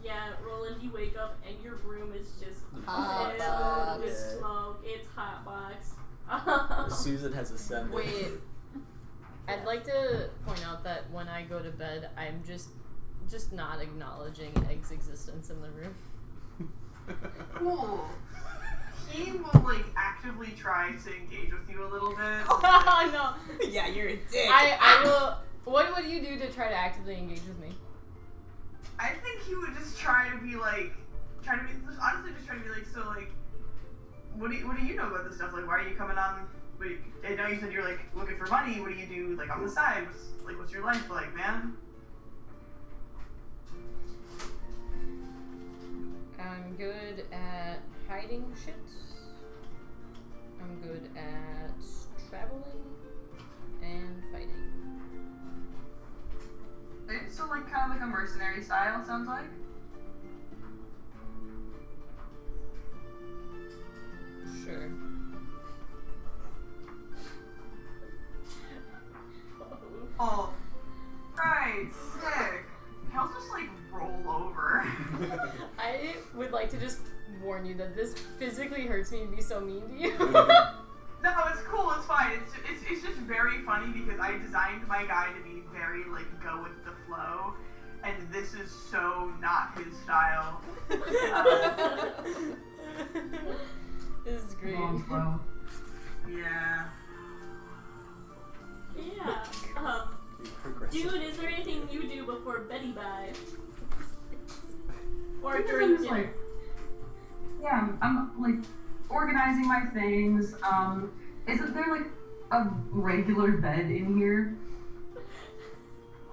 [SPEAKER 2] Yeah, Roland, you wake up and your room is just
[SPEAKER 3] Hot
[SPEAKER 2] filled
[SPEAKER 3] box.
[SPEAKER 2] with smoke. It's hot box.
[SPEAKER 4] Susan has ascended.
[SPEAKER 3] Wait.
[SPEAKER 5] I'd like to point out that when I go to bed, I'm just not acknowledging Egg's existence in the room.
[SPEAKER 8] Cool. He will actively try to engage with you a little bit.
[SPEAKER 5] Oh no!
[SPEAKER 3] Yeah, you're a dick.
[SPEAKER 5] I will. What would you do to try to actively engage with me?
[SPEAKER 8] I think he would just try to be honestly just try to be so what do you know about this stuff? Why are you coming on? I know you said you're looking for money. What do you do on the side? What's your life like, man?
[SPEAKER 5] I'm good at hiding shit. I'm good at traveling and fighting.
[SPEAKER 7] It's so kind of a mercenary style, sounds like.
[SPEAKER 5] Sure.
[SPEAKER 8] Oh, right, sick. He'll just roll over.
[SPEAKER 5] warn you that this physically hurts me to be so mean to you.
[SPEAKER 8] No, it's cool. It's fine. It's just very funny because I designed my guy to be very like go with the flow, and this is so not his style.
[SPEAKER 5] This is great.
[SPEAKER 7] Long flow.
[SPEAKER 8] Yeah.
[SPEAKER 2] Yeah. Dude, is there anything you do before Betty bye? Or
[SPEAKER 7] I'm
[SPEAKER 2] during
[SPEAKER 7] just
[SPEAKER 2] dinner?
[SPEAKER 7] like, yeah, I'm like organizing my things. Isn't there like a regular bed in here?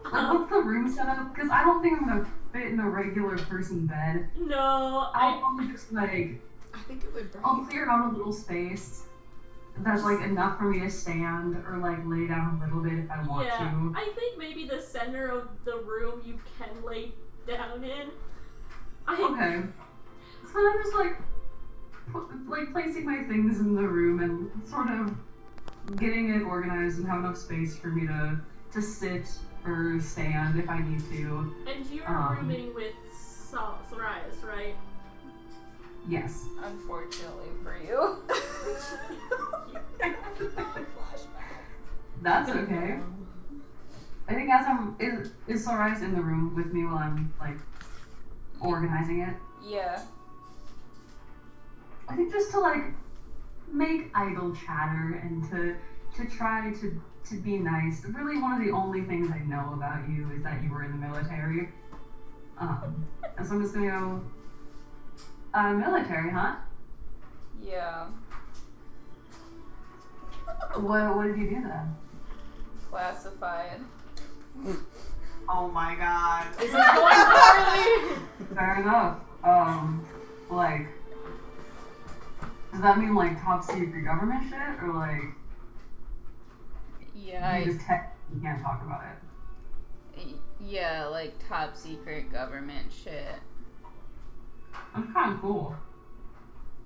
[SPEAKER 7] Like, what's the room set up? Because I don't think I'm gonna fit in a regular person bed.
[SPEAKER 2] No,
[SPEAKER 7] I'll probably just like,
[SPEAKER 3] I think it would
[SPEAKER 7] I'll
[SPEAKER 3] break.
[SPEAKER 7] clear out a little space that's like enough for me to stand or like lay down a little bit if I want
[SPEAKER 2] yeah.
[SPEAKER 7] to.
[SPEAKER 2] I think maybe the center of the room you can lay down in.
[SPEAKER 7] Okay. So I'm just like, placing my things in the room and sort of getting it organized and have enough space for me to sit or stand if I need to.
[SPEAKER 2] And you're rooming with Soraya, right?
[SPEAKER 7] Yes.
[SPEAKER 1] Unfortunately for you.
[SPEAKER 7] That's okay. I think is Soraya's in the room with me while I'm like organizing it.
[SPEAKER 1] Yeah.
[SPEAKER 7] I think just to like make idle chatter and to try to be nice. Really, one of the only things I know about you is that you were in the military. And so I'm just gonna go. Military, huh?
[SPEAKER 1] Yeah.
[SPEAKER 7] What did you do then?
[SPEAKER 1] Classified.
[SPEAKER 8] Oh my god.
[SPEAKER 1] This is going poorly.
[SPEAKER 7] Fair enough. Like, does that mean like top secret government shit, or like
[SPEAKER 1] Yeah,
[SPEAKER 7] you can't talk about it?
[SPEAKER 1] yeah, like top secret government shit.
[SPEAKER 7] That's kind of cool.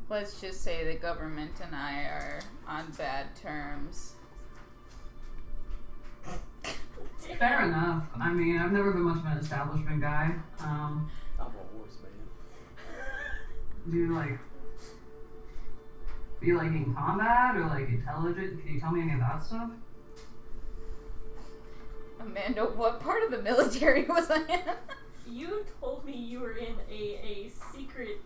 [SPEAKER 1] Let's just say the government and I are on bad terms.
[SPEAKER 7] Fair enough. I mean, I've never been much of an establishment guy.
[SPEAKER 4] I'm a horse man.
[SPEAKER 7] Do you like in combat or like intelligent? Can you tell me any of that stuff?
[SPEAKER 1] Amanda, what part of the military was I in?
[SPEAKER 2] You told me you were in a secret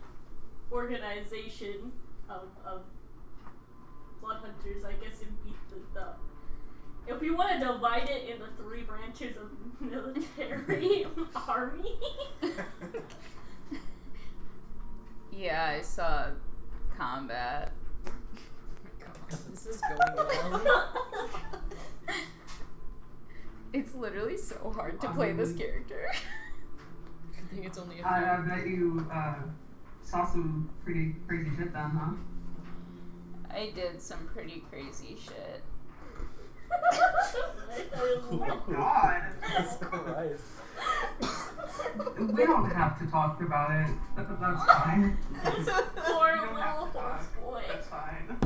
[SPEAKER 2] organization of blood hunters. I guess it'd be the if we want to divide it into 3 branches of military army.
[SPEAKER 1] Yeah, I saw combat.
[SPEAKER 5] This is going well.
[SPEAKER 1] It's literally so hard to play this character.
[SPEAKER 5] I think it's only a
[SPEAKER 7] I bet you saw some pretty crazy shit then, huh?
[SPEAKER 1] I did some pretty crazy shit.
[SPEAKER 8] Oh my god.
[SPEAKER 4] Jesus Christ.
[SPEAKER 7] We don't have to talk about it. That's fine.
[SPEAKER 2] Poor
[SPEAKER 8] You don't have
[SPEAKER 2] little
[SPEAKER 8] to
[SPEAKER 2] horse
[SPEAKER 8] talk.
[SPEAKER 2] boy.
[SPEAKER 8] That's fine.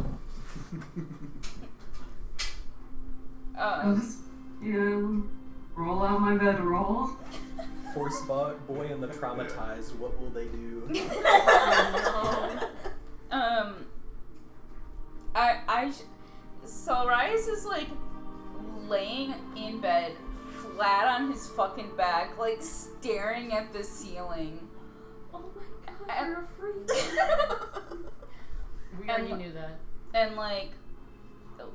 [SPEAKER 7] I'll just, roll out my bedroll.
[SPEAKER 4] Horse boy and the traumatized. What will they do?
[SPEAKER 1] So Rise is like laying in bed, flat on his fucking back, like staring at the ceiling.
[SPEAKER 2] Oh my god, you're a freak.
[SPEAKER 5] We already knew that.
[SPEAKER 1] And like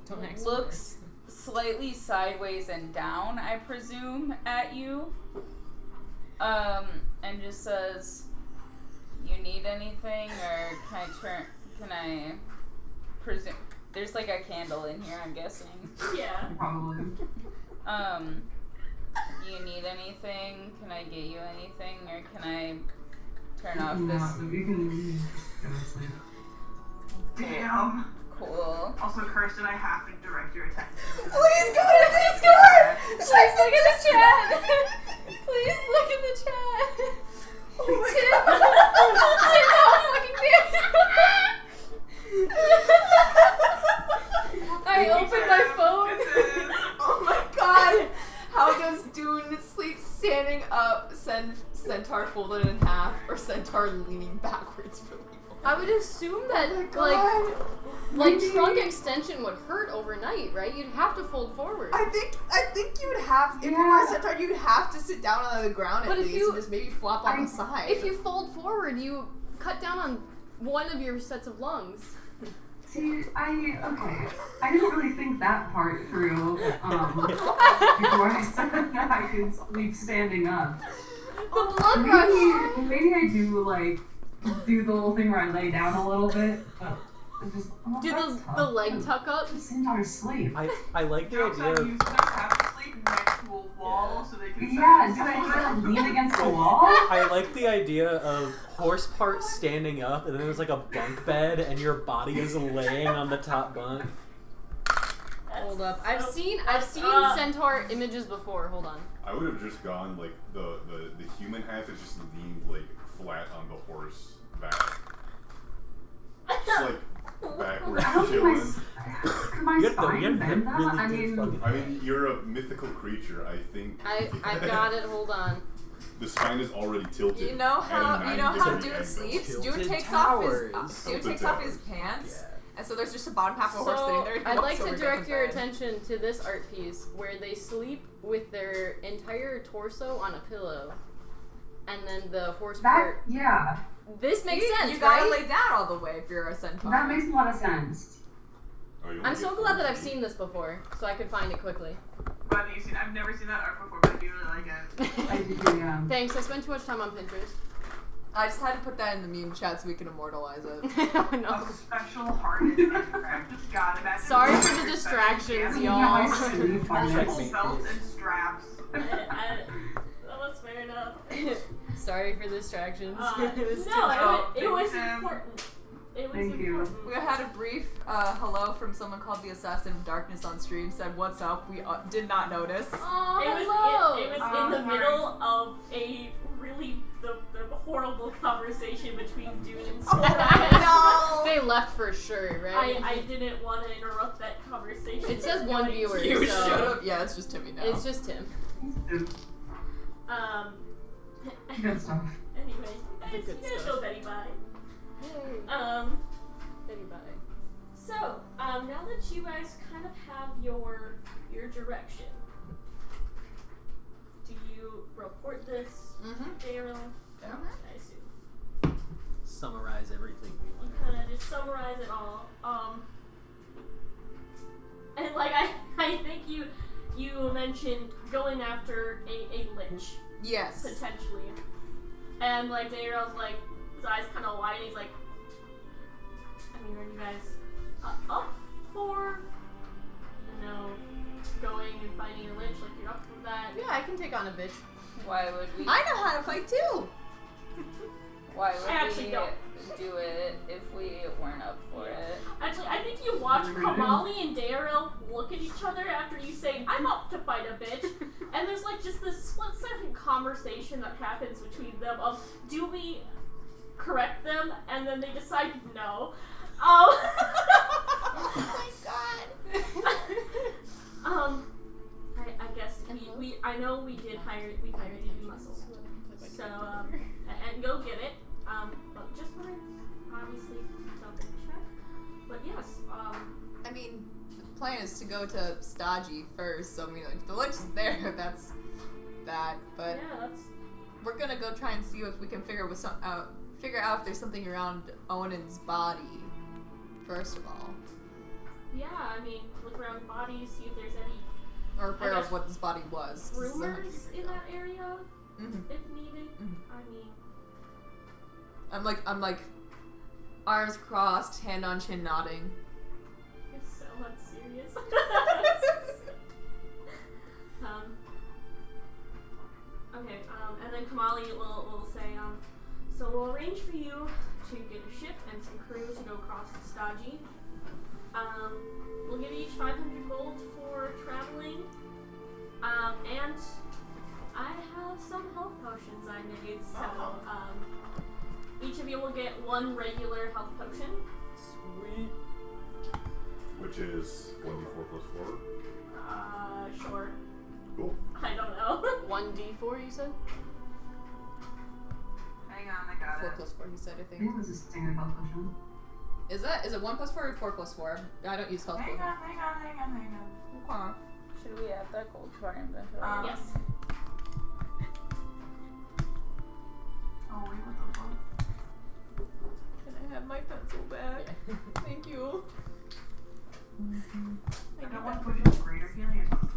[SPEAKER 5] Don't ask
[SPEAKER 1] looks slightly sideways and down, I presume, at you. And just says, "You need anything, or can I presume there's like a candle in here, I'm guessing."
[SPEAKER 2] Yeah.
[SPEAKER 7] Probably.
[SPEAKER 1] You need anything? Can I get you anything, or can I turn off
[SPEAKER 7] No,
[SPEAKER 1] this?
[SPEAKER 7] you can go to sleep.
[SPEAKER 8] Damn.
[SPEAKER 1] Cool.
[SPEAKER 8] Also, Kirsten, I have to direct your attention.
[SPEAKER 1] Please go! Please look at the chat! Please look at the chat!
[SPEAKER 8] Oh my
[SPEAKER 1] Tim, how fucking dare I opened my phone.
[SPEAKER 3] Oh my god! How does Dune sleep standing up, Centaur folded in half, or Centaur leaning backwards It's really fun.
[SPEAKER 5] I would assume that like trunk extension would hurt overnight, right? You'd have to fold forward.
[SPEAKER 3] I think you would have, if you were a centaur, you'd have to sit down on the ground
[SPEAKER 5] But
[SPEAKER 3] at
[SPEAKER 5] if
[SPEAKER 3] least
[SPEAKER 5] you-
[SPEAKER 3] and just maybe flop on the side.
[SPEAKER 5] If you fold forward, you cut down on one of your sets of lungs.
[SPEAKER 7] See, I didn't really think that part through before I said that I could sleep standing up.
[SPEAKER 5] The blood rush.
[SPEAKER 7] Maybe I do like do the little thing where I lay down a little bit, but I just
[SPEAKER 5] Do
[SPEAKER 7] that's
[SPEAKER 5] the
[SPEAKER 7] tough.
[SPEAKER 5] leg tuck up?
[SPEAKER 7] Centaurs sleep.
[SPEAKER 4] I like the
[SPEAKER 8] Jokes
[SPEAKER 4] idea
[SPEAKER 8] on
[SPEAKER 4] of
[SPEAKER 8] you, centaurs have to sleep next to a wall so they can
[SPEAKER 7] Yeah, do I have to lean against the wall?
[SPEAKER 4] I like the idea of horse part standing up, and then there's like a bunk bed, and your body is laying on the top bunk.
[SPEAKER 5] Hold up. I've seen centaur images before. Hold on.
[SPEAKER 6] I would have just gone like the human half is just leaned like flat on the horse back. Just like backwards
[SPEAKER 7] How can
[SPEAKER 6] chilling.
[SPEAKER 7] my
[SPEAKER 4] You have to
[SPEAKER 7] spine bend that?
[SPEAKER 4] really
[SPEAKER 7] I
[SPEAKER 4] good
[SPEAKER 7] mean,
[SPEAKER 4] fucking.
[SPEAKER 6] I mean, you're a mythical creature. I think
[SPEAKER 5] I got it. Hold on.
[SPEAKER 6] the spine is already tilted.
[SPEAKER 3] You know
[SPEAKER 6] at a
[SPEAKER 3] how
[SPEAKER 6] 90
[SPEAKER 3] Dude
[SPEAKER 6] angle.
[SPEAKER 3] sleeps? Dude
[SPEAKER 4] Tilted
[SPEAKER 3] takes
[SPEAKER 4] towers.
[SPEAKER 3] off his
[SPEAKER 6] Tilted
[SPEAKER 3] takes off his
[SPEAKER 6] towers.
[SPEAKER 3] pants,
[SPEAKER 4] Yeah.
[SPEAKER 3] and so there's just a bottom half of a horse sitting there.
[SPEAKER 5] So
[SPEAKER 3] And he
[SPEAKER 5] I'd
[SPEAKER 3] walks
[SPEAKER 5] like
[SPEAKER 3] over
[SPEAKER 5] to
[SPEAKER 3] and
[SPEAKER 5] direct
[SPEAKER 3] goes
[SPEAKER 5] your
[SPEAKER 3] to bed.
[SPEAKER 5] attention to this art piece where they sleep with their entire torso on a pillow, and then the horse
[SPEAKER 7] that,
[SPEAKER 5] part.
[SPEAKER 7] yeah,
[SPEAKER 5] This makes
[SPEAKER 3] See,
[SPEAKER 5] sense,
[SPEAKER 3] you gotta
[SPEAKER 5] right?
[SPEAKER 3] lay down all the way if you're a centaur.
[SPEAKER 7] that makes a lot of sense.
[SPEAKER 6] Oh, you only
[SPEAKER 5] I'm
[SPEAKER 6] get
[SPEAKER 5] so glad that
[SPEAKER 6] 40
[SPEAKER 5] I've seen this before, so I could find it quickly.
[SPEAKER 8] Glad that you've seen. I've never seen that art before, but I do really like it.
[SPEAKER 7] I do, yeah.
[SPEAKER 5] Thanks. I spent too much time on Pinterest.
[SPEAKER 3] I just had to put that in the meme chat so we can immortalize it.
[SPEAKER 5] Oh,
[SPEAKER 8] A
[SPEAKER 5] no.
[SPEAKER 8] special hearted contract. Just God, imagine.
[SPEAKER 5] Sorry for the
[SPEAKER 8] your
[SPEAKER 5] distractions,
[SPEAKER 8] special
[SPEAKER 5] y'all.
[SPEAKER 7] Yeah,
[SPEAKER 8] pants,
[SPEAKER 7] my sleep on
[SPEAKER 8] multiple
[SPEAKER 7] it.
[SPEAKER 8] belts and straps.
[SPEAKER 2] That's fair enough.
[SPEAKER 5] Sorry for the distractions. It's too
[SPEAKER 2] No,
[SPEAKER 8] Oh,
[SPEAKER 2] it was
[SPEAKER 8] thanks, Sam.
[SPEAKER 2] important. It was
[SPEAKER 7] Thank you.
[SPEAKER 2] important.
[SPEAKER 3] We had a brief hello from someone called the Assassin of Darkness on stream. Said, "What's up?" We did not notice.
[SPEAKER 5] Oh,
[SPEAKER 2] It was
[SPEAKER 5] hello.
[SPEAKER 2] it was
[SPEAKER 8] Oh,
[SPEAKER 2] in the
[SPEAKER 8] sorry.
[SPEAKER 2] middle of a really the horrible conversation between Dune and
[SPEAKER 3] Oh,
[SPEAKER 2] Sora.
[SPEAKER 3] no.
[SPEAKER 5] They left for sure, right?
[SPEAKER 2] I didn't want to interrupt that conversation.
[SPEAKER 5] It says one viewer.
[SPEAKER 3] You
[SPEAKER 5] so
[SPEAKER 3] should have. Yeah, it's just Timmy now.
[SPEAKER 5] It's just him.
[SPEAKER 2] Um.
[SPEAKER 7] Good stuff.
[SPEAKER 2] Anyway,
[SPEAKER 5] The
[SPEAKER 2] you
[SPEAKER 5] good
[SPEAKER 2] guys
[SPEAKER 5] stuff.
[SPEAKER 2] show Betty bye.
[SPEAKER 5] Hey. Betty bye.
[SPEAKER 2] So, now that you guys kind of have your direction, do you report this,
[SPEAKER 3] Mm-hmm.
[SPEAKER 2] Daryl?
[SPEAKER 3] Yeah.
[SPEAKER 2] I assume.
[SPEAKER 4] Summarize everything we
[SPEAKER 2] You
[SPEAKER 4] want.
[SPEAKER 2] kind of just summarize it all. And like I think you mentioned going after a lich
[SPEAKER 3] Yes.
[SPEAKER 2] potentially, and like Daryl's like his eyes kind of wide. And he's like, I mean, are you guys up for going and fighting a lich? Like you're up for that?
[SPEAKER 5] Yeah, I can take on a bitch.
[SPEAKER 1] Why would we?
[SPEAKER 3] I know how to fight too.
[SPEAKER 1] Why
[SPEAKER 2] I
[SPEAKER 1] would
[SPEAKER 2] actually
[SPEAKER 1] we
[SPEAKER 2] don't.
[SPEAKER 1] do it if we weren't up for it?
[SPEAKER 2] Actually, I think you watch Kamali and Daryl look at each other after you say, I'm up to fight a bitch. And there's like just this split second conversation that happens between them of, do we correct them? And then they decide no.
[SPEAKER 3] Oh my god.
[SPEAKER 2] I guess I know we hired you muscle. So, and go get it. But just for obviously double check. But yes,
[SPEAKER 3] I mean, the plan is to go to Stodgy first, so I mean, like, if the lich is there, that's that. But
[SPEAKER 2] yeah, that's
[SPEAKER 3] we're gonna go try and see if we can figure out if there's something around Onan's body. First of all,
[SPEAKER 2] yeah. I mean, look around the body, see if there's any
[SPEAKER 3] or aware
[SPEAKER 2] guess
[SPEAKER 3] of what this body was. 'cause this is 100
[SPEAKER 2] rumors
[SPEAKER 3] years
[SPEAKER 2] in
[SPEAKER 3] ago.
[SPEAKER 2] that area
[SPEAKER 3] Mhm.
[SPEAKER 2] if needed.
[SPEAKER 3] Mhm.
[SPEAKER 2] I mean,
[SPEAKER 3] I'm like, arms crossed, hand on chin, nodding.
[SPEAKER 2] you're so unserious. Okay, and then Kamali will say, so we'll arrange for you to get a ship and some crew to go across to Stodgy. We'll give you each 500 gold for traveling. And I have some health potions I made, so each of you will get one regular health potion.
[SPEAKER 4] Sweet.
[SPEAKER 6] Which is 1d4 plus 4.
[SPEAKER 2] Sure.
[SPEAKER 6] Cool.
[SPEAKER 2] I don't know.
[SPEAKER 5] 1d4, you said?
[SPEAKER 8] I Hang on, I got
[SPEAKER 3] 4
[SPEAKER 8] it.
[SPEAKER 3] plus 4, he said, I
[SPEAKER 7] I think
[SPEAKER 3] think.
[SPEAKER 7] it was a standard health potion.
[SPEAKER 3] Is it 1 plus 4 or 4 plus 4? I don't use health
[SPEAKER 8] Hang
[SPEAKER 3] potion.
[SPEAKER 8] on.
[SPEAKER 3] Okay.
[SPEAKER 1] Should we add that gold to our inventory?
[SPEAKER 2] Yes.
[SPEAKER 8] Oh, wait, what the fuck?
[SPEAKER 3] Can I have my pencil back? Thank you.
[SPEAKER 8] I don't want to put in greater healing, I just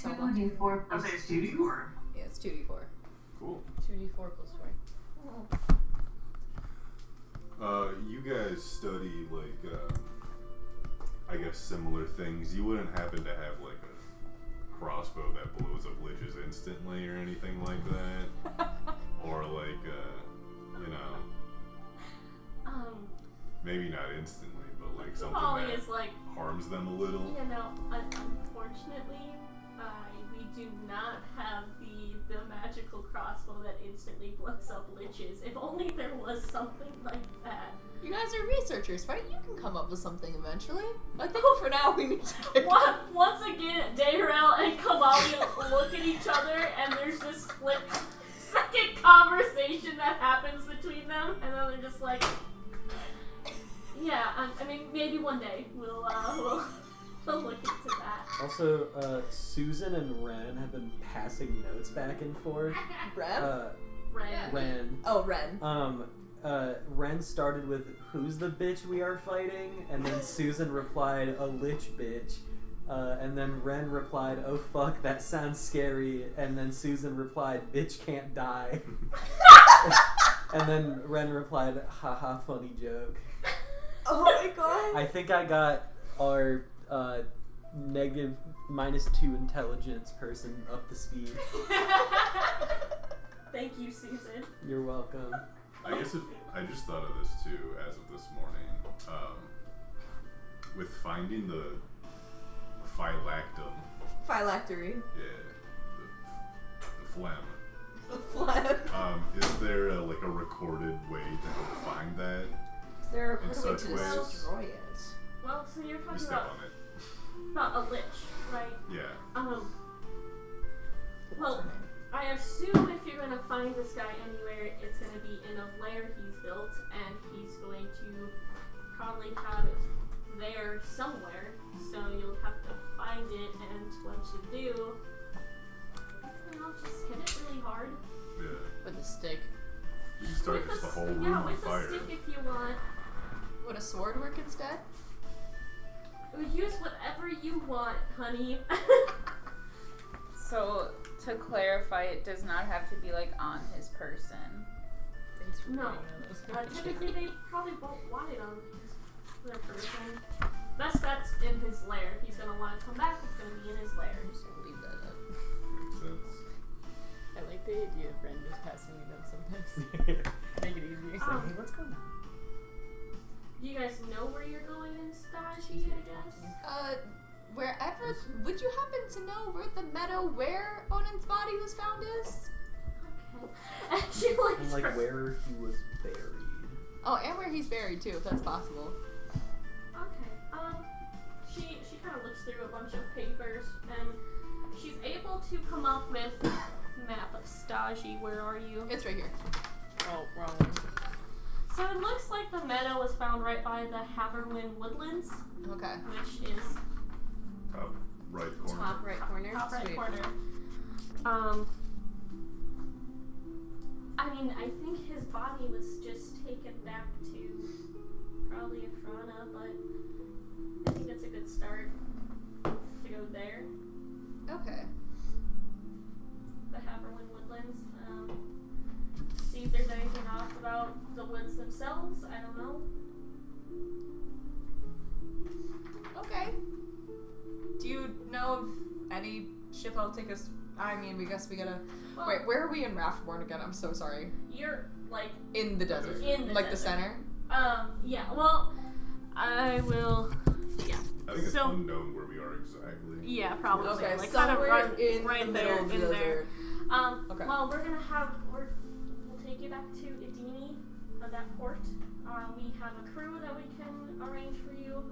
[SPEAKER 8] want to heal.
[SPEAKER 7] 2d4
[SPEAKER 8] I'll
[SPEAKER 7] plus
[SPEAKER 8] say it's
[SPEAKER 7] 2.
[SPEAKER 8] 2d4.
[SPEAKER 3] Yeah, it's 2d4.
[SPEAKER 6] Cool.
[SPEAKER 5] 2d4 plus 4.
[SPEAKER 6] You guys study like I guess similar things. You wouldn't happen to have like a crossbow that blows up liches instantly or anything like that, or like you know, maybe not instantly, but like something
[SPEAKER 2] Molly
[SPEAKER 6] that
[SPEAKER 2] is like,
[SPEAKER 6] harms them a little.
[SPEAKER 2] you know, unfortunately, we do not have the magical crossbow that instantly blows up liches. If only there was something like that.
[SPEAKER 3] You guys are researchers, right? You can come up with something eventually. I think for now we need to get
[SPEAKER 2] Once again, Dayrell and Kamali look at each other, and there's this split-second conversation that happens between them, and then they're just like, yeah, I mean, maybe one day we'll look into that.
[SPEAKER 4] Also, Susan and Ren have been passing notes back and forth.
[SPEAKER 3] Brem?
[SPEAKER 2] Ren.
[SPEAKER 4] Ren.
[SPEAKER 3] Oh, Ren.
[SPEAKER 4] Ren started with, "Who's the bitch we are fighting?" And then Susan replied, "A lich bitch." And then Ren replied, "Oh fuck, that sounds scary." And then Susan replied, "Bitch can't die." And then Ren replied, "Haha, funny joke."
[SPEAKER 3] Oh my god.
[SPEAKER 4] I think I got our negative -2 intelligence person up to speed.
[SPEAKER 2] Thank you, Susan.
[SPEAKER 4] You're welcome.
[SPEAKER 6] I guess if I just thought of this too as of this morning, with finding the phylactum.
[SPEAKER 3] Phylactery.
[SPEAKER 6] Yeah, the phlegm.
[SPEAKER 3] The phlegm.
[SPEAKER 6] Is there like a recorded way to help find that?
[SPEAKER 3] Is there a
[SPEAKER 6] In
[SPEAKER 3] way
[SPEAKER 6] such
[SPEAKER 3] to
[SPEAKER 6] ways.
[SPEAKER 3] destroy it?
[SPEAKER 2] Well, so you're
[SPEAKER 6] You
[SPEAKER 2] talking
[SPEAKER 6] step on it.
[SPEAKER 2] about a lich, right?
[SPEAKER 6] Yeah.
[SPEAKER 2] Well, I assume if you're gonna find this guy anywhere, it's gonna be in a lair he's built, and he's going to probably have it there somewhere. So you'll have to find it, and once you do, just hit it really hard.
[SPEAKER 6] Yeah.
[SPEAKER 5] With a stick.
[SPEAKER 6] You can start
[SPEAKER 2] With
[SPEAKER 6] the
[SPEAKER 2] a
[SPEAKER 6] whole
[SPEAKER 2] s-
[SPEAKER 6] room
[SPEAKER 2] yeah,
[SPEAKER 6] on
[SPEAKER 2] with
[SPEAKER 6] fire.
[SPEAKER 2] a stick if you want.
[SPEAKER 3] Would a sword work instead?
[SPEAKER 2] Use whatever you want, honey.
[SPEAKER 1] So, to clarify, it does not have to be like on his person.
[SPEAKER 5] Thanks for
[SPEAKER 2] No.
[SPEAKER 5] reading those.
[SPEAKER 2] Typically, they probably won't want it on their person. Best bet's in his lair. If he's gonna want to come back, it's gonna be in his lair.
[SPEAKER 5] Just gonna leave that up.
[SPEAKER 6] Makes sense.
[SPEAKER 5] I like the idea of Ren just passing me down sometimes. Make it easier.
[SPEAKER 4] It's like, hey, what's going on?
[SPEAKER 2] Do you guys know where you're going in Stashi, I guess?
[SPEAKER 3] Wherever. Would you happen to know where the meadow where Onan's body was found is?
[SPEAKER 2] Okay. And she like,
[SPEAKER 4] And like where he was buried.
[SPEAKER 3] Oh, and where he's buried too, if that's possible.
[SPEAKER 2] Okay. She kind of looks through a bunch of papers, and she's able to come up with map of Stashi. Where are you?
[SPEAKER 3] It's right here.
[SPEAKER 5] Oh, wrong one.
[SPEAKER 2] So it looks like the meadow was found right by the Haverwin Woodlands,
[SPEAKER 3] Okay.
[SPEAKER 2] which is
[SPEAKER 6] Top right corner.
[SPEAKER 5] Top right corner.
[SPEAKER 2] top right
[SPEAKER 5] Sweet.
[SPEAKER 2] corner. I mean, I think his body was just taken back to probably Afrana, but I think that's a good start to go there.
[SPEAKER 3] Okay.
[SPEAKER 2] The Haverwin Woodlands. See if there's anything off about the woods themselves. I don't know.
[SPEAKER 3] Okay. Do you know of any ship that'll take us? I mean, we guess we gotta.
[SPEAKER 2] Well,
[SPEAKER 3] Wait, where are we in Raftborn again? I'm so sorry.
[SPEAKER 2] you're like
[SPEAKER 3] In the desert.
[SPEAKER 2] in the
[SPEAKER 3] Like the
[SPEAKER 2] desert.
[SPEAKER 3] center?
[SPEAKER 2] Yeah. Well, I will. Yeah.
[SPEAKER 6] I think it's
[SPEAKER 2] So-
[SPEAKER 6] unknown where we are exactly.
[SPEAKER 2] Yeah, probably.
[SPEAKER 3] Okay,
[SPEAKER 2] like
[SPEAKER 3] somewhere
[SPEAKER 2] kind of
[SPEAKER 3] in
[SPEAKER 2] right
[SPEAKER 3] the
[SPEAKER 2] there,
[SPEAKER 3] middle of the
[SPEAKER 2] in
[SPEAKER 3] desert.
[SPEAKER 2] there.
[SPEAKER 3] Okay.
[SPEAKER 2] Well, we'll take you back to Idini, that port. We have a crew that we can arrange for you.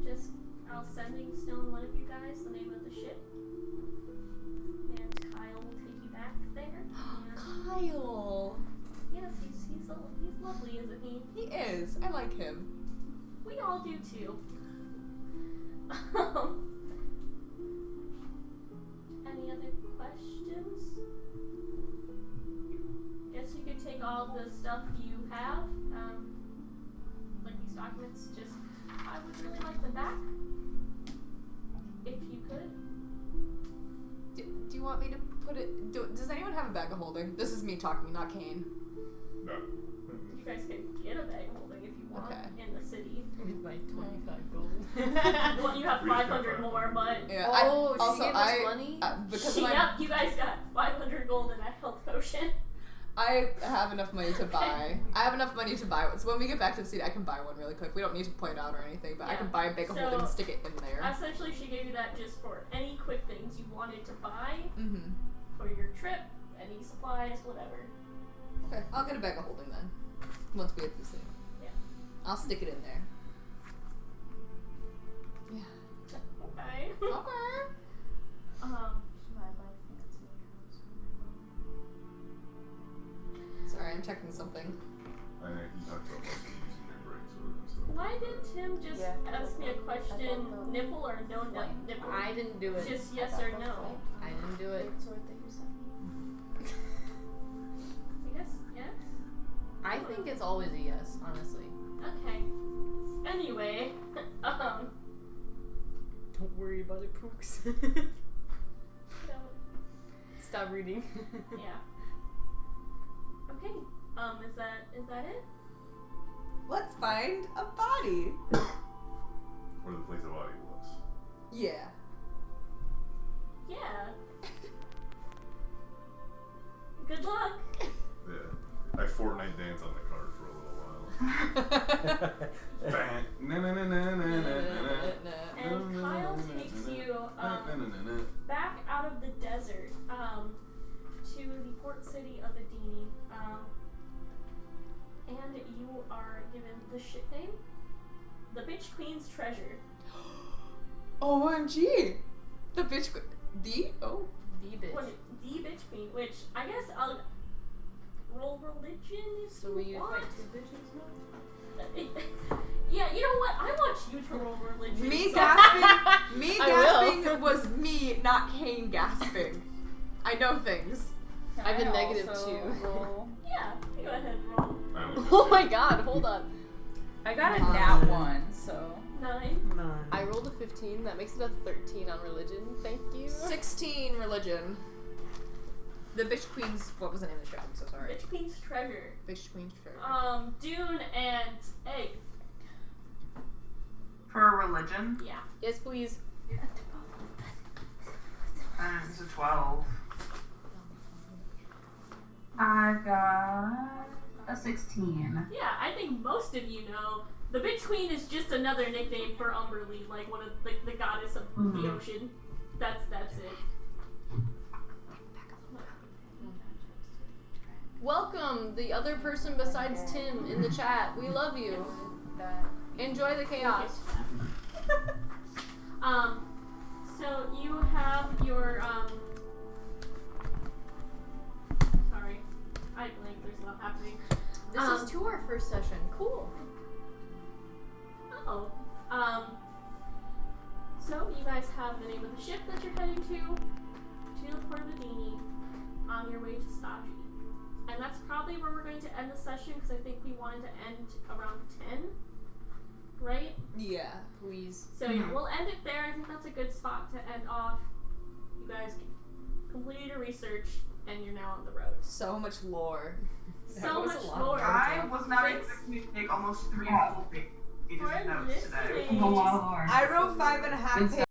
[SPEAKER 2] Just, I'll sending stone one of you guys the name of the ship. And Kyle will take you back there. And
[SPEAKER 3] Kyle.
[SPEAKER 2] yes, he's lovely, isn't he?
[SPEAKER 3] He is. I like him.
[SPEAKER 2] We all do too. Any other questions? Guess you could take all the stuff you have, like these documents. Just, I would really like them back, if you could.
[SPEAKER 3] Do you want me to put it? Does anyone have a bag of holding? This is me talking, not Kane.
[SPEAKER 6] No.
[SPEAKER 2] You guys can get a bag of holding if you want
[SPEAKER 3] Okay.
[SPEAKER 2] in the city.
[SPEAKER 5] With my 25 gold.
[SPEAKER 2] Well, you have
[SPEAKER 6] We just got
[SPEAKER 2] 500 more, but
[SPEAKER 3] Yeah.
[SPEAKER 5] Oh,
[SPEAKER 3] I, also,
[SPEAKER 5] she gave us money?
[SPEAKER 3] Because of my,
[SPEAKER 2] yep, you guys got 500 gold and a health potion.
[SPEAKER 3] I have enough money to buy. I have enough money to buy one. So when we get back to the city, I can buy one really quick. We don't need to point out or anything, but I
[SPEAKER 2] Yeah.
[SPEAKER 3] can buy a bag of
[SPEAKER 2] So,
[SPEAKER 3] holding and stick it in there.
[SPEAKER 2] Essentially, she gave you that just for any quick things you wanted to buy
[SPEAKER 3] Mm-hmm.
[SPEAKER 2] for your trip, any supplies, whatever.
[SPEAKER 3] Okay, I'll get a bag of holding then. Once we get to the city.
[SPEAKER 2] Yeah.
[SPEAKER 3] I'll stick it in there. Yeah.
[SPEAKER 2] Okay.
[SPEAKER 3] Okay. Sorry, I'm checking something.
[SPEAKER 6] I know he talked about like using your brain sword and stuff.
[SPEAKER 2] Why did Tim just ask me a question, nipple or no nipple?
[SPEAKER 5] I didn't do it.
[SPEAKER 2] Just yes or no.
[SPEAKER 5] I didn't do it.
[SPEAKER 2] I guess yes.
[SPEAKER 5] I think it's always a yes, honestly.
[SPEAKER 2] Okay. Anyway,
[SPEAKER 5] Don't worry about it, Pooks.
[SPEAKER 2] so,
[SPEAKER 5] Stop reading.
[SPEAKER 2] yeah. Okay. Is that it?
[SPEAKER 3] Let's find a body.
[SPEAKER 6] Where the place of body was.
[SPEAKER 3] Yeah.
[SPEAKER 2] Yeah. Good luck.
[SPEAKER 6] Yeah. I Fortnite dance on the card for a little while. Bang. Na na na na na na na.
[SPEAKER 2] And Kyle takes you back out of the desert to the port city of Adini. And you are given the ship name, the Bitch Queen's Treasure.
[SPEAKER 3] OMG! The bitch. The? Oh.
[SPEAKER 5] The bitch.
[SPEAKER 2] What, the Bitch Queen, which I guess I'll roll religion if
[SPEAKER 5] So
[SPEAKER 2] you
[SPEAKER 5] will you
[SPEAKER 2] want.
[SPEAKER 5] fight two bitches now?
[SPEAKER 2] Yeah, you know what? I want you to roll religion.
[SPEAKER 3] Me
[SPEAKER 2] so-
[SPEAKER 3] gasping. Me
[SPEAKER 5] I will.
[SPEAKER 3] gasping was me, not Kane gasping. I know things.
[SPEAKER 5] I've been negative two.
[SPEAKER 2] Yeah, you go ahead and roll.
[SPEAKER 6] I only got
[SPEAKER 5] Oh
[SPEAKER 6] two.
[SPEAKER 5] my god, hold on.
[SPEAKER 1] I got a nat 1, so.
[SPEAKER 2] 9.
[SPEAKER 5] I rolled a 15, that makes it a 13 on religion. Thank you.
[SPEAKER 3] 16 religion. The bitch queen's. What was the name of the show? I'm so sorry.
[SPEAKER 2] Bitch Queen's Treasure.
[SPEAKER 3] Bitch queen's treasure.
[SPEAKER 2] Dune and Egg.
[SPEAKER 8] For a religion,
[SPEAKER 2] Yeah.
[SPEAKER 5] Yes, please.
[SPEAKER 8] it's a 12. I got a 16.
[SPEAKER 2] Yeah, I think most of you know the Bitch Queen is just another nickname for Umberly, like one of the goddess of the ocean. That's it.
[SPEAKER 5] Welcome, the other person besides Tim in the chat. We love you. Enjoy the chaos.
[SPEAKER 2] So you have your sorry, I blinked. There's a lot happening.
[SPEAKER 5] This is to our first session. Cool.
[SPEAKER 2] Oh. So you guys have the name of the ship that you're heading to the port of Adini, on your way to Staji. And that's probably where we're going to end the session because I think we wanted to end around 10, right?
[SPEAKER 3] Yeah.
[SPEAKER 5] Please.
[SPEAKER 2] So yeah, we'll end it there. I think that's a good spot to end off. You guys completed your research and you're now on the road.
[SPEAKER 3] So much lore.
[SPEAKER 2] So
[SPEAKER 5] was a
[SPEAKER 2] much
[SPEAKER 5] lot.
[SPEAKER 2] lore.
[SPEAKER 8] I was not
[SPEAKER 2] Thanks.
[SPEAKER 8] expecting to take almost 3 full pages
[SPEAKER 2] For
[SPEAKER 8] of notes today.
[SPEAKER 2] listening.
[SPEAKER 7] A lot of lore.
[SPEAKER 3] I wrote 5.5
[SPEAKER 7] Good
[SPEAKER 3] pages.